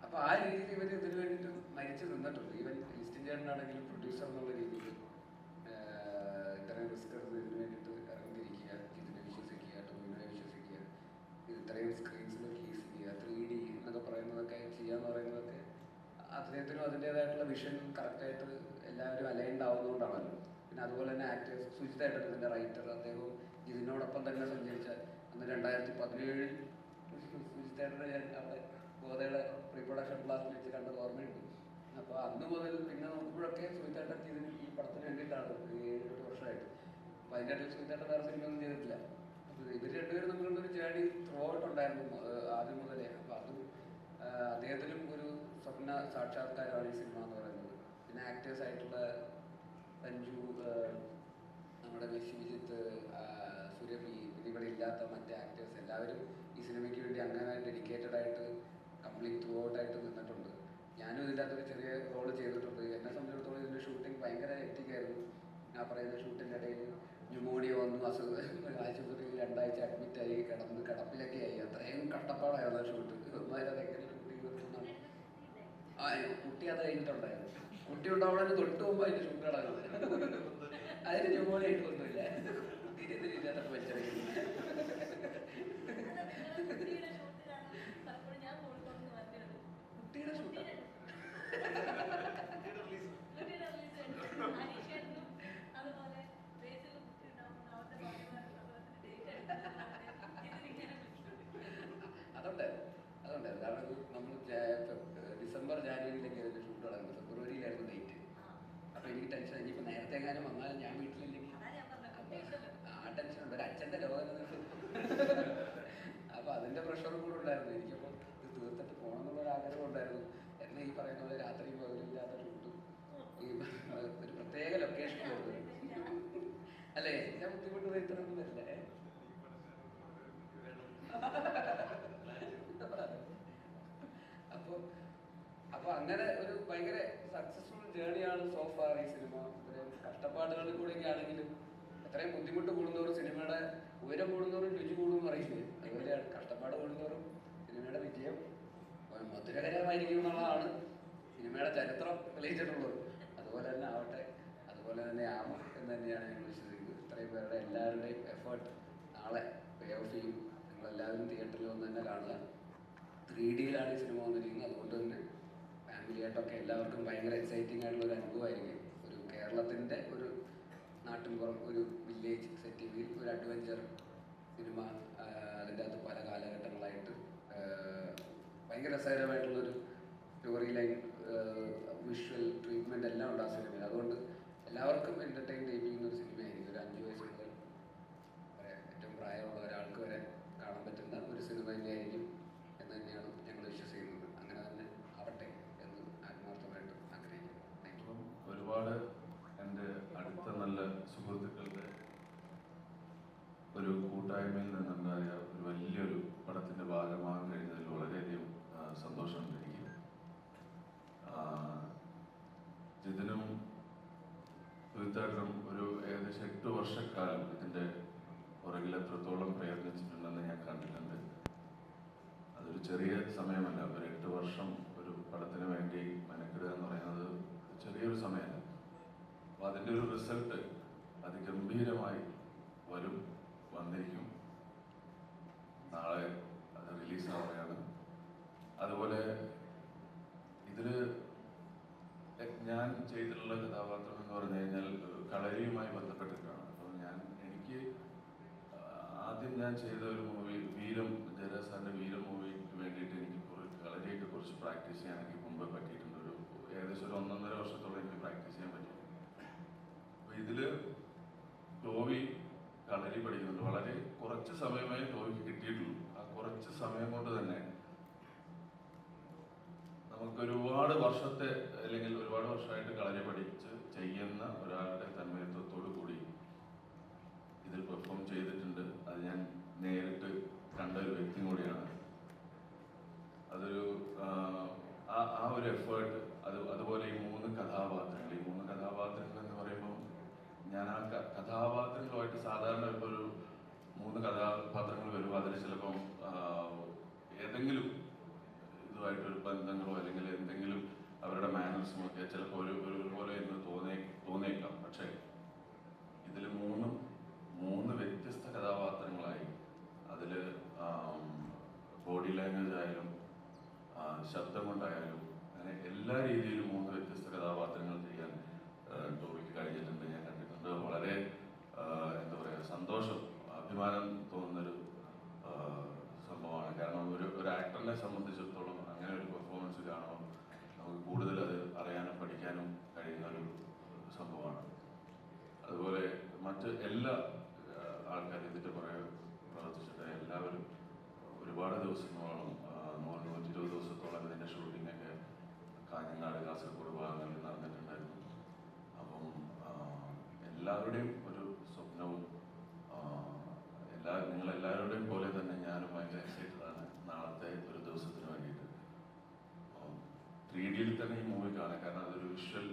അപ്പൊ ആ രീതിയിൽ ഇവർ ഇതിനു വേണ്ടിയിട്ട് മരിച്ചു നിന്നിട്ടുണ്ട്. ഈവൻ ലിസ്റ്റിൻ ചേട്ടനാണെങ്കിലും പ്രൊഡ്യൂസർ എന്നുള്ള രീതിയിൽ ഇത്രയും റിസ്ക് എടുത്ത് ഇതിനു വേണ്ടിയിട്ട് ഇറങ്ങിയിരിക്കുക, ഇതിനെ വിശ്വസിക്കുക, ടോമിനെ വിശ്വസിക്കുക, ഇത്രയും സ്ക്രീൻസിൽ റിലീസ് ചെയ്യുക, 3D എന്നൊക്കെ പറയുന്നതൊക്കെ ചെയ്യാന്ന് പറയുന്നതൊക്കെ അദ്ദേഹത്തിനും അതിൻ്റെതായിട്ടുള്ള വിഷൻ കറക്റ്റായിട്ട് എല്ലാവരും അലൈൻഡ് ആവുന്നതുകൊണ്ടാണല്ലോ. പിന്നെ അതുപോലെ തന്നെ ആക്ടേഴ്സ്, സുജിത്തായിട്ട് ഇതിന്റെ റൈറ്റർ, അദ്ദേഹവും ഇതിനോടൊപ്പം തന്നെ സഞ്ചരിച്ച അന്ന് 2017 സുജിത്തായിട്ട് ഞാൻ അവിടെ ഗോതയുടെ പ്രീ പ്രൊഡക്ഷൻ ക്ലാസ്സിൽ വെച്ച് കണ്ടത് ഓർമ്മയുണ്ട്. അപ്പോൾ അന്ന് മുതൽ പിന്നെ നോക്കുമ്പോഴൊക്കെ സുജിത്തായിട്ട് ഇതിന് ഈ പടത്തിന് വേണ്ടിയിട്ടാണ് 7-8 വർഷമായിട്ട്. അപ്പോൾ അതിൻ്റെ ഇടയിൽ സുജിത്തായിട്ട് വേറെ സിനിമയൊന്നും ചെയ്തിട്ടില്ല. അപ്പോൾ ഇവർ രണ്ടുപേരും തമ്മിലുള്ളൊരു ജേർണി ത്രൂ ഔട്ട് ഉണ്ടായിരുന്നു ആദ്യം മുതലേ. അപ്പോൾ അതും അദ്ദേഹത്തിനും ഒരു സ്വപ്ന സാക്ഷാത്കാരമാണ് ഈ സിനിമ എന്ന് പറയുന്നത്. പിന്നെ ആക്ടേഴ്സ് ആയിട്ടുള്ള സഞ്ജു, നമ്മുടെ വിജിത്ത്, സുരഭി, പിന്നെ ഇവിടെ ഇല്ലാത്ത മറ്റേ ആക്ടേഴ്സ് എല്ലാവരും ഈ സിനിമയ്ക്ക് വേണ്ടി അങ്ങനെ ഡെഡിക്കേറ്റഡ് ആയിട്ട് കംപ്ലീറ്റ് ത്രൂ ഔട്ട് ആയിട്ട് നിന്നിട്ടുണ്ട്. ഞാനും ഇതിൻ്റെ അകത്തൊരു ചെറിയ റോള് ചെയ്തിട്ടുണ്ട്. എന്നെ സംബന്ധിച്ചിടത്തോളം ഇതിൻ്റെ ഷൂട്ടിംഗ് ഭയങ്കര എത്തിക്കായിരുന്നു. ഞാൻ പറയുന്ന ഷൂട്ടിൻ്റെ ഇടയിൽ ന്യൂമോണിയ വന്നു, ആശുപത്രിയിൽ 2 ആഴ്ച അഡ്മിറ്റായി, കിടപ്പിലൊക്കെ ആയി. അത്രയും കഷ്ടപ്പാടായിരുന്നു ആ ഷൂട്ട്. അതെങ്ങനെ ഷൂട്ട് ചെയ്തിട്ടുണ്ടെന്നാണ്. കുട്ടി അത് കഴിഞ്ഞിട്ടുണ്ടായിരുന്നു. കുട്ടി ഉണ്ടാവണതിന് തൊട്ട് മുമ്പ് അതിൻ്റെ ഷൂട്ട് നടക്കുന്നത്. അതിന് ന്യൂമോണിയ ആയിട്ടൊന്നുമില്ല, തിരിഞ്ഞില്ലാത്തൊക്കെ വെച്ചിരിക്കുന്നു. കുട്ടിയുടെ ഷൂട്ട് അതുണ്ടായിരുന്നു. കാരണം നമ്മൾ ഡിസംബർ ജാനുവരിയിലേക്ക് അതിന്റെ ഷൂട്ട് നടക്കുന്നത്. ഫെബ്രുവരിയിലായിരുന്നു ഡേറ്റ്. അപ്പൊ എനിക്ക് ടെൻഷൻ, ഇനിയിപ്പോ നേരത്തെ എങ്ങാനും വന്നാലും ഞാൻ വീട്ടിലില്ലെങ്കിൽ ആ ടെൻഷൻ ഉണ്ട്. ഒരു അച്ഛന്റെ രോഗം. അപ്പൊ അതിന്റെ പ്രഷറും കൂടെ ഉണ്ടായിരുന്നു എനിക്കപ്പോൾ. ഇത് തീർത്തിട്ട് പോകണം എന്നുള്ളൊരു ആഗ്രഹം ഉണ്ടായിരുന്നു. എന്നെ ഈ പറയുന്ന പോലെ രാത്രി പകലില്ലാത്ത ഷൂട്ടും ഈ ഒരു പ്രത്യേക ലൊക്കേഷൻ കൊടുത്തു അല്ലേ? ഞാൻ ബുദ്ധിമുട്ട് ഇത്രയൊന്നും വരില്ലേ? അപ്പൊ അങ്ങനെ ഒരു ഭയങ്കര സക്സസ്ഫുൾ ജേർണിയാണ് സോ ഫാർ ഈ സിനിമ. കഷ്ടപ്പാടുകളിൽ കൂടെയൊക്കെ ആണെങ്കിലും എത്രയും ബുദ്ധിമുട്ട് കൂടുന്നവരും സിനിമയുടെ ഉയരം കൂടുന്നവരും രുചി കൂടും പറയുന്നത് അതുപോലെയാണ്. കഷ്ടപ്പാട് കൂടുന്നവരും സിനിമയുടെ വിജയം മധുരകരമായിരിക്കും എന്നുള്ളതാണ് സിനിമയുടെ ചരിത്രം തെളിയിച്ചിട്ടുള്ളത്. അതുപോലെ തന്നെ ആവട്ടെ, അതുപോലെ തന്നെ ആവും എന്ന് തന്നെയാണ് ഞങ്ങൾ വിശ്വസിക്കുന്നത്. ഇത്രയും പേരുടെ എല്ലാവരുടെയും എഫേർട്ട് നാളെ പേ ഓഫ് ചെയ്യും. നിങ്ങളെല്ലാവരും തിയേറ്ററിൽ വന്ന് തന്നെ കാണുക. 3Dയിലാണ് ഈ സിനിമ വന്നിരിക്കുന്നത്. അതുകൊണ്ട് തന്നെ ഫാമിലിയായിട്ടൊക്കെ എല്ലാവർക്കും ഭയങ്കര എക്സൈറ്റിംഗ് ആയിട്ടുള്ള ഒരു അനുഭവമായിരിക്കും. ഒരു കേരളത്തിൻ്റെ ഒരു നാട്ടിൻപുറം, ഒരു വില്ലേജ് സെറ്റിങ്ങിൽ ഒരു അഡ്വഞ്ചർ സിനിമ. അതിൻ്റെ അകത്ത് പല കാലഘട്ടങ്ങളായിട്ട് ഭയങ്കര രസകരമായിട്ടുള്ളൊരു സ്റ്റോറി ലൈൻ, വിഷ്വൽ ട്രീറ്റ്മെൻറ്റ് എല്ലാം ഉണ്ട് ആ സിനിമയിൽ. അതുകൊണ്ട് എല്ലാവർക്കും എൻ്റർടൈൻ ചെയ്യിപ്പിക്കുന്ന ഒരു സിനിമയായിരിക്കും. ഒരു 5 വയസ്സ് മുതൽ ഏറ്റവും പ്രായമുള്ള ഒരാൾക്ക് വരെ കാണാൻ പറ്റുന്ന ഒരു സിനിമ തന്നെയായിരിക്കും എന്ന് തന്നെയാണ് ഞങ്ങൾ വിശ്വസിക്കുന്നത്. അങ്ങനെ തന്നെ ആവട്ടെ എന്ന് ആത്മാർത്ഥമായിട്ട് ആഗ്രഹിക്കുന്നു. Thank you. ഒരുപാട് എൻ്റെ അടുത്ത നല്ല സുഹൃത്തുക്കളുടെ ഒരു കൂട്ടായ്മയിൽ നിന്നുണ്ടായ ഒരു വലിയൊരു പടത്തിൻ്റെ ഭാഗമാകാൻ കഴിഞ്ഞതിൽ വളരെയധികം സന്തോഷമുണ്ട് എനിക്ക്. ജിതിനും സുജിത്തേട്ടനും ഒരു ഏകദേശം 8 വർഷക്കാലം ഇതിൻ്റെ പുറകിൽ എത്രത്തോളം പ്രയത്നിച്ചിട്ടുണ്ടെന്ന് ഞാൻ കണ്ടിട്ടുണ്ട്. അതൊരു ചെറിയ സമയമല്ല. ഒരു 8 വർഷം ഒരു പടത്തിന് വേണ്ടി മെനക്കെടുക എന്ന് പറയുന്നത് ചെറിയൊരു സമയമല്ല. അപ്പോൾ അതിൻ്റെ ഒരു റിസൾട്ട് അതിഗംഭീരമായി വന്നിരിക്കും. നാളെ അത് റിലീസാവുകയാണ്. അതുപോലെ ഇതിൽ ഞാൻ ചെയ്തിട്ടുള്ള കഥാപാത്രം എന്ന് പറഞ്ഞു കഴിഞ്ഞാൽ കളരിയുമായി ബന്ധപ്പെട്ടിട്ടാണ്. അപ്പോൾ എനിക്ക് ആദ്യം ഞാൻ ചെയ്ത ഒരു മൂവി ജയരാജ് വീരം മൂവിക്ക് വേണ്ടിയിട്ട് എനിക്ക് കളരിയൊക്കെ കുറച്ച് പ്രാക്ടീസ് ചെയ്യാൻ എനിക്ക് മുമ്പ് പറ്റിയിട്ടുണ്ട്. ഏകദേശം ഒരു 1.5 വർഷത്തോളം എനിക്ക് പ്രാക്ടീസ് ചെയ്യാൻ പറ്റി. അപ്പോൾ ഇതിൽ കുറച്ച് സമയമേ ടോവിക്ക് കിട്ടിയിട്ടുള്ളൂ. ആ കുറച്ച് സമയം കൊണ്ട് തന്നെ നമുക്ക് ഒരുപാട് വർഷത്തെ അല്ലെങ്കിൽ ഒരുപാട് വർഷമായിട്ട് കളരി പഠിച്ച് ചെയ്യുന്ന ഒരാളുടെ തന്മയത്വത്തോടു കൂടി ഇതിൽ പെർഫോം ചെയ്തിട്ടുണ്ട്. അത് ഞാൻ നേരിട്ട് കണ്ട ഒരു വ്യക്തി കൂടിയാണ്. അതൊരു ആ ഒരു എഫേർട്ട്, അതുപോലെ ഈ മൂന്ന് കഥാപാത്രങ്ങൾ എന്ന് പറയുമ്പോൾ ഞാൻ ആ കഥാപാത്രങ്ങളുമായിട്ട് സാധാരണ ഇപ്പോൾ ഒരു 3 കഥാപാത്രങ്ങൾ വരുമ്പോൾ അതിൽ ചിലപ്പം ഏതെങ്കിലും ഇതുമായിട്ടൊരു ബന്ധങ്ങളോ അല്ലെങ്കിൽ എന്തെങ്കിലും അവരുടെ മാനേഴ്സും ഒക്കെ ചിലപ്പോൾ ഒരുപോലെ എന്ന് തോന്നിയേക്കാം. പക്ഷേ ഇതിൽ മൂന്ന് വ്യത്യസ്ത കഥാപാത്രങ്ങളായി അതിൽ ബോഡി ലാംഗ്വേജ് ആയാലും ശബ്ദം കൊണ്ടായാലും അങ്ങനെ എല്ലാ രീതിയിലും 3 വ്യത്യസ്ത കഥാപാത്രങ്ങൾ ചെയ്യാൻ ടോവിക്ക് കഴിഞ്ഞിട്ടുണ്ട്. ഞാൻ കണ്ടിട്ടുണ്ട്. വളരെ എന്താ പറയുക, സന്തോഷം, അഭിമാനം തോന്നുന്നൊരു സംഭവമാണ്. കാരണം ഒരു ആക്ടറിനെ സംബന്ധിച്ചിടത്തോളം അങ്ങനെ ഒരു പെർഫോമൻസ് കാണുമ്പോൾ നമുക്ക് കൂടുതൽ അത് അറിയാനും പഠിക്കാനും കഴിയുന്ന ഒരു സംഭവമാണ്. അതുപോലെ മറ്റ് എല്ലാ ആൾക്കാരും ഇതിൻ്റെ പുറകെ പ്രവർത്തിച്ചിട്ട് എല്ലാവരും ഒരുപാട് ദിവസങ്ങളോളം 120 ദിവസത്തോളം ഇതിൻ്റെ ഷൂട്ടിങ്ങൊക്കെ കാഞ്ഞങ്ങാട്, കാസർഗോഡ് ഭാഗങ്ങളിൽ നടന്നിട്ടുണ്ടായിരുന്നു. അപ്പം എല്ലാവരുടെയും ഒരു സ്വപ്നവും നിങ്ങളെല്ലാവരുടെയും പോലെ തന്നെ ഞാനും ഭയങ്കര എക്സൈറ്റഡ് ആണ് നാളത്തെ ഒരു ദിവസത്തിന് വേണ്ടിയിട്ട്. 3Dയിൽ തന്നെ ഈ മൂവി കാണാൻ, കാരണം അതൊരു വിഷ്വൽ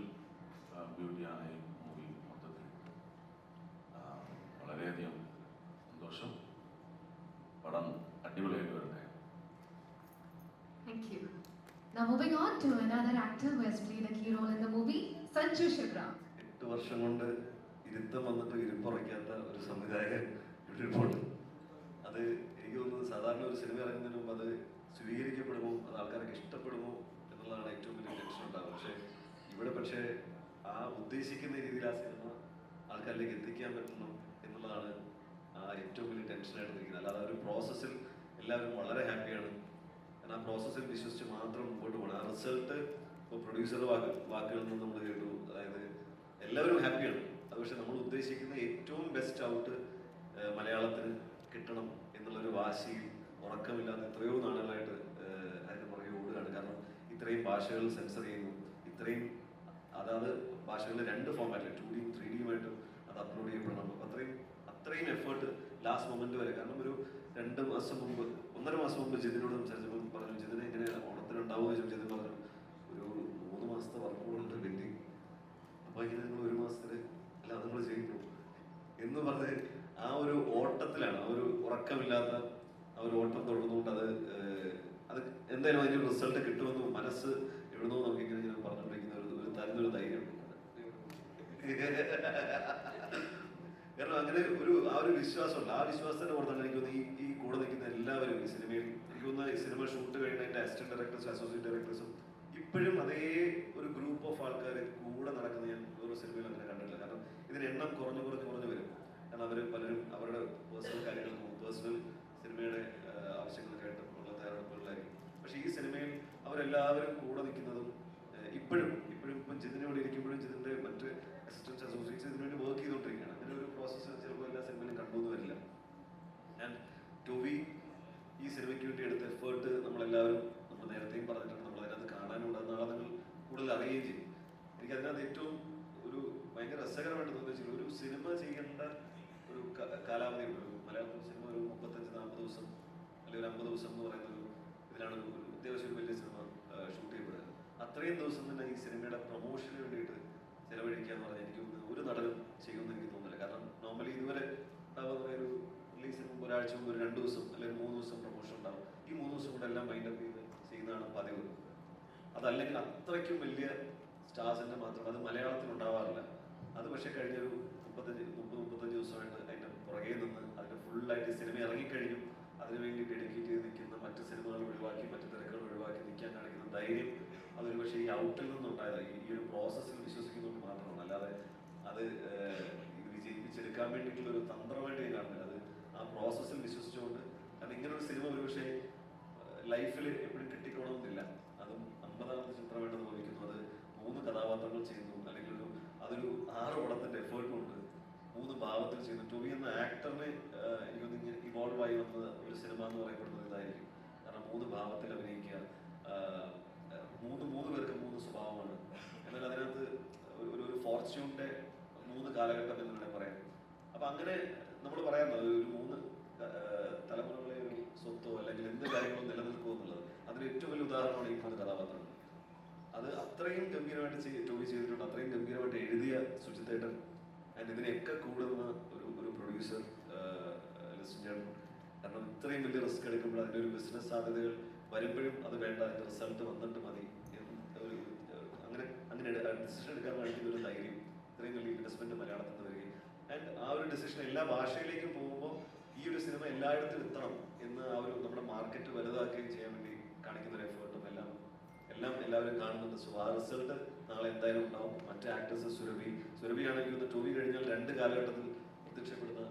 ബ്യൂട്ടിയാണ് ഈ മൂവി മൊത്തത്തിൽ. വളരെയധികം സന്തോഷം. പടം അടിപൊളിയായിട്ട് വരട്ടെ. Thank you. Now moving on to another actor who has played a key role in the movie, Sanju Shivram. 8 വർഷം കൊണ്ട് ഇരുത്തം വന്നിട്ട് ഇരുപ്പുറയ്ക്കാത്ത ഒരു സംവിധായകൻ ഇവിടെയുണ്ട്. അത് എനിക്ക് തോന്നുന്നത് സാധാരണ ഒരു സിനിമ ഇറങ്ങുന്നതിന് മുമ്പ് അത് സ്വീകരിക്കപ്പെടുമോ, അത് ആൾക്കാർക്ക് ഇഷ്ടപ്പെടുമോ എന്നുള്ളതാണ് ഏറ്റവും വലിയ ടെൻഷൻ ഉണ്ടാകും. പക്ഷേ ആ ഉദ്ദേശിക്കുന്ന രീതിയിൽ ആ സിനിമ ആൾക്കാരിലേക്ക് എത്തിക്കാൻ പറ്റണം എന്നുള്ളതാണ് ആ ഏറ്റവും വലിയ ടെൻഷനായിട്ട് നിൽക്കുന്നത്. അല്ലാതെ ഒരു പ്രോസസ്സിൽ എല്ലാവരും വളരെ ഹാപ്പിയാണ്. ആ പ്രോസസ്സിൽ വിശ്വസിച്ച് മാത്രം മുമ്പോട്ട് പോകണം. ആ റിസൾട്ട് ഇപ്പോൾ പ്രൊഡ്യൂസറുടെ വാക്കുകളിൽ നിന്ന് നമ്മൾ കേട്ടു. അതായത് എല്ലാവരും ഹാപ്പിയാണ്. അത് പക്ഷെ നമ്മൾ ഉദ്ദേശിക്കുന്ന ഏറ്റവും ബെസ്റ്റ് ഔട്ട് മലയാളത്തിന് കിട്ടണം എന്നുള്ളൊരു വാശിയിൽ ഉറക്കമില്ലാതെ എത്രയോ നാളുകളായിട്ട് അതിന് പുറകെ ഓടുകയാണ്. കാരണം ഇത്രയും ഭാഷകൾ സെൻസർ ചെയ്യുന്നു, ഇത്രയും അതാത് ഭാഷകളിൽ 2 ഫോർമാറ്റിൽ 2Dയും 3Dയുമായിട്ട് അത് അപ്ലോഡ് ചെയ്യപ്പെടണം. അത്രയും എഫേർട്ട് ലാസ്റ്റ് മൊമെന്റ് വരെ. കാരണം ഒരു 1.5 മാസം മുമ്പ് ജിതിനോട് സംസാരിച്ചപ്പോൾ പറഞ്ഞു, ജിതിനെ ഇങ്ങനെ ഓണത്തിനുണ്ടാവുമെന്ന് ചോദിച്ചു. ജിതിൻ പറഞ്ഞു ഒരു 3 മാസത്തെ വർക്കുകളുണ്ട് പെൻഡിങ്. അപ്പോൾ ഇങ്ങനെ നിങ്ങൾ 1 മാസത്തിൽ അല്ല നിങ്ങൾ ചെയ്യുന്നു എന്ന് പറഞ്ഞ് ആ ഒരു ഓട്ടത്തിലാണ്, ആ ഒരു ഉറക്കമില്ലാത്ത ആ ഒരു ഓട്ടം തുടർന്നുകൊണ്ട് അത് എന്തായാലും അതിൻ്റെ റിസൾട്ട് കിട്ടുമെന്ന് മനസ്സ് എവിടുന്നോ നമുക്ക് ഇങ്ങനെ പറഞ്ഞുകൊണ്ടിരിക്കുന്ന ഒരു തരുന്നൊരു ധൈര്യമുണ്ട്. കാരണം അങ്ങനെ ആ ഒരു വിശ്വാസമുണ്ട്. ആ വിശ്വാസത്തിന്റെ പുറത്താണ് എനിക്ക് തോന്നുന്നു ഈ കൂടെ നിൽക്കുന്ന എല്ലാവരും ഈ സിനിമയിൽ, എനിക്ക് തോന്നുന്ന ഈ സിനിമ ഷൂട്ട് കഴിഞ്ഞതിന്റെ അസിസ്റ്റന്റ് ഡയറക്ടേഴ്സും അസോസിയേറ്റ് ഡയറക്ടേഴ്സും ഇപ്പോഴും അതേ ഒരു ഗ്രൂപ്പ് ഓഫ് ആൾക്കാർ കൂടെ നടക്കുന്ന ഞാൻ ഓരോ സിനിമയിൽ അങ്ങനെ കണ്ടിട്ടില്ല. കാരണം ഇതിന് എണ്ണം കുറഞ്ഞു വരും. കാരണം അവർ പലരും അവരുടെ പേഴ്സണൽ കാര്യങ്ങൾക്കും പേഴ്സണൽ സിനിമയുടെ ആവശ്യങ്ങൾക്കായിട്ടും ഉള്ള തയ്യാറെടുപ്പുകളിലായിരിക്കും. പക്ഷേ ഈ സിനിമയിൽ അവരെല്ലാവരും കൂടെ നിൽക്കുന്നതും ഇപ്പോഴും ഇപ്പം ജിതിനോട് ഇരിക്കുമ്പോഴും ജിതിന്റെ മറ്റ് അസിസ്റ്റൻസ് അസോസിയേറ്റ്സ് ഇതിനു വേണ്ടി വർക്ക് ചെയ്തുകൊണ്ടിരിക്കുകയാണ്. അങ്ങനെ ഒരു പ്രോസസ്സ് ചിലപ്പോൾ എല്ലാ സിനിമയിലും കണ്ടുവന്ന് വരില്ല. ഞാൻ ടോവി ഈ സിനിമയ്ക്ക് വേണ്ടി എടുത്ത എഫേർട്ട് നമ്മളെല്ലാവരും നമ്മൾ നേരത്തെയും പറഞ്ഞിട്ടുണ്ട്. നമ്മൾ അതിനകത്ത് കാണാനുണ്ട്. നാളെ നിങ്ങൾ കൂടുതൽ അറിയുകയും ചെയ്യും. എനിക്ക് അതിനകത്ത് ഏറ്റവും ഒരു ഭയങ്കര രസകരമായിട്ട് തോന്നിയ ഒരു സിനിമ ചെയ്യേണ്ട ഒരു കാലാവധി ഉണ്ട്. മലയാളത്തിൽ സിനിമ ഒരു 35-40 ദിവസം അല്ലെങ്കിൽ ഒരു 50 ദിവസം എന്ന് പറയുന്ന ഇതിലാണ് ഒരു അത്യാവശ്യം ഒരു വലിയ സിനിമ ഷൂട്ട് ചെയ്യപ്പെടുക. അത്രയും ദിവസം തന്നെ ഈ സിനിമയുടെ പ്രൊമോഷന് വേണ്ടിയിട്ട് ചെലവഴിക്കുക എന്ന് പറഞ്ഞാൽ എനിക്ക് ഒരു നടനും ചെയ്യുമെന്ന് എനിക്ക് തോന്നുന്നില്ല. കാരണം നോർമലി ഇതുവരെ ഉണ്ടാവുന്ന ഒരു റിലീസിന് മുമ്പ് ഒരാഴ്ച മുമ്പ് ഒരു 2 ദിവസം അല്ലെങ്കിൽ 3 ദിവസം പ്രൊമോഷൻ ഉണ്ടാവും. ഈ 3 ദിവസം കൂടെ എല്ലാം മൈൻഡപ്പ് ചെയ്ത് ചെയ്യുന്നതാണ് പതിവ്. അതല്ലെങ്കിൽ അത്രയ്ക്കും വലിയ സ്റ്റാർസിന്റെ മാത്രം അത് മലയാളത്തിൽ ഉണ്ടാവാറില്ല. അത് പക്ഷേ കഴിഞ്ഞൊരു 30-35 ദിവസമായിട്ട് അതിന്റെ പുറകെ നിന്ന് അതിന്റെ ഫുള്ളായിട്ട് സിനിമ ഇറങ്ങിക്കഴിഞ്ഞു അതിനുവേണ്ടി ഡെഡിക്കേറ്റ് ചെയ്ത് നിൽക്കുന്ന, മറ്റ് സിനിമകൾ ഒഴിവാക്കി മറ്റു തിരക്കുകൾ ഒഴിവാക്കി നിൽക്കാൻ കാണിക്കുന്ന ധൈര്യം അതൊരു പക്ഷേ ഈ ഔട്ടിൽ നിന്നുണ്ടായത് ഈ ഒരു പ്രോസസ്സിൽ വിശ്വസിക്കുന്നതുകൊണ്ട് മാത്രമാണ്. അല്ലാതെ അത് വിജയിപ്പിച്ചെടുക്കാൻ വേണ്ടിയിട്ടുള്ള ഒരു തന്ത്രമായിട്ട് ഞാൻ കാണുന്നില്ല. അത് ആ പ്രോസസ്സിൽ വിശ്വസിച്ചുകൊണ്ട്, കാരണം ഇങ്ങനൊരു സിനിമ ഒരു പക്ഷേ ലൈഫിൽ എപ്പോഴും കിട്ടിക്കോണമെന്നില്ല. അതും 50ാമത്തെ ചിത്രമായിട്ട് തോന്നിക്കുന്നു. അത് 3 കഥാപാത്രങ്ങൾ ചെയ്യുന്നു, അല്ലെങ്കിൽ അതൊരു 6 പടത്തിന്റെ എഫേർട്ടും ഉണ്ട്. 3 ഭാവത്തിൽ ചെയ്യുന്നു. ടോവി എന്ന ആക്ടറിനെ എനിക്ക് ഈ ഇവോൾവ് ആയി വന്ന ഒരു സിനിമ എന്ന് പറയപ്പെടുന്നത് ഇതായിരിക്കും. കാരണം 3 ഭാവത്തിൽ അഭിനയിക്കുക, മൂന്ന് പേർക്ക് 3 സ്വഭാവമാണ്. എന്നാൽ അതിനകത്ത് ഒരു ഫോർച്യൂണിന്റെ 3 കാലഘട്ടം എന്ന് വേണേൽ പറയാം. അപ്പൊ അങ്ങനെ നമ്മൾ പറയാറുണ്ട് ഒരു 3 തലമുറകളെ ഒരു സ്വത്തോ അല്ലെങ്കിൽ എന്ത് കാര്യങ്ങളോ നിലനിൽക്കുമോ എന്നുള്ളത്. അതിന് ഏറ്റവും വലിയ ഉദാഹരണമാണ് ഈ 3 കഥാപാത്രങ്ങൾ. അത് അത്രയും ഗംഭീരമായിട്ട് ടോബി ചെയ്തിട്ടുണ്ട്, അത്രയും ഗംഭീരമായിട്ട് എഴുതിയ സുജിത്തേട്ടൻ, ആൻഡ് ഇതിനെയൊക്കെ കൂടുന്ന ഒരു പ്രൊഡ്യൂസർ ലിസ്റ്റൻ ചേട്ടൻ. കാരണം ഇത്രയും വലിയ റിസ്ക് എടുക്കുമ്പോൾ അതിൻ്റെ ഒരു ബിസിനസ് സാധ്യതകൾ വരുമ്പോഴും അത് വേണ്ട, അതിൻ്റെ റിസൾട്ട് വന്നിട്ട് മതി ഒരു അങ്ങനെ ഡിസിഷൻ എടുക്കാൻ കാണിക്കുന്ന ഒരു ധൈര്യം, ഇത്രയും വലിയ ഇൻവെസ്റ്റ്മെന്റ് മലയാളത്തിൽ നിന്ന് വരികയും ആൻഡ് ആ ഒരു ഡിസിഷൻ എല്ലാ ഭാഷയിലേക്കും പോകുമ്പോൾ ഈ ഒരു സിനിമ എല്ലായിടത്തും എത്തണം എന്ന് ആ ഒരു നമ്മുടെ മാർക്കറ്റ് വലുതാക്കുകയും ചെയ്യാൻ വേണ്ടി കാണിക്കുന്ന ഒരു എഫേർട്ടും എല്ലാം എല്ലാവരും കാണുന്നുണ്ട്. സോ ആ റിസൾട്ട് നാളെ എന്തായാലും ഉണ്ടാവും. മറ്റേ ആക്ടേഴ്സ് സുരഭി ആണെങ്കിൽ ഒന്ന് ടോബി കഴിഞ്ഞാൽ 2 കാലഘട്ടത്തിൽ പ്രത്യക്ഷപ്പെടുന്ന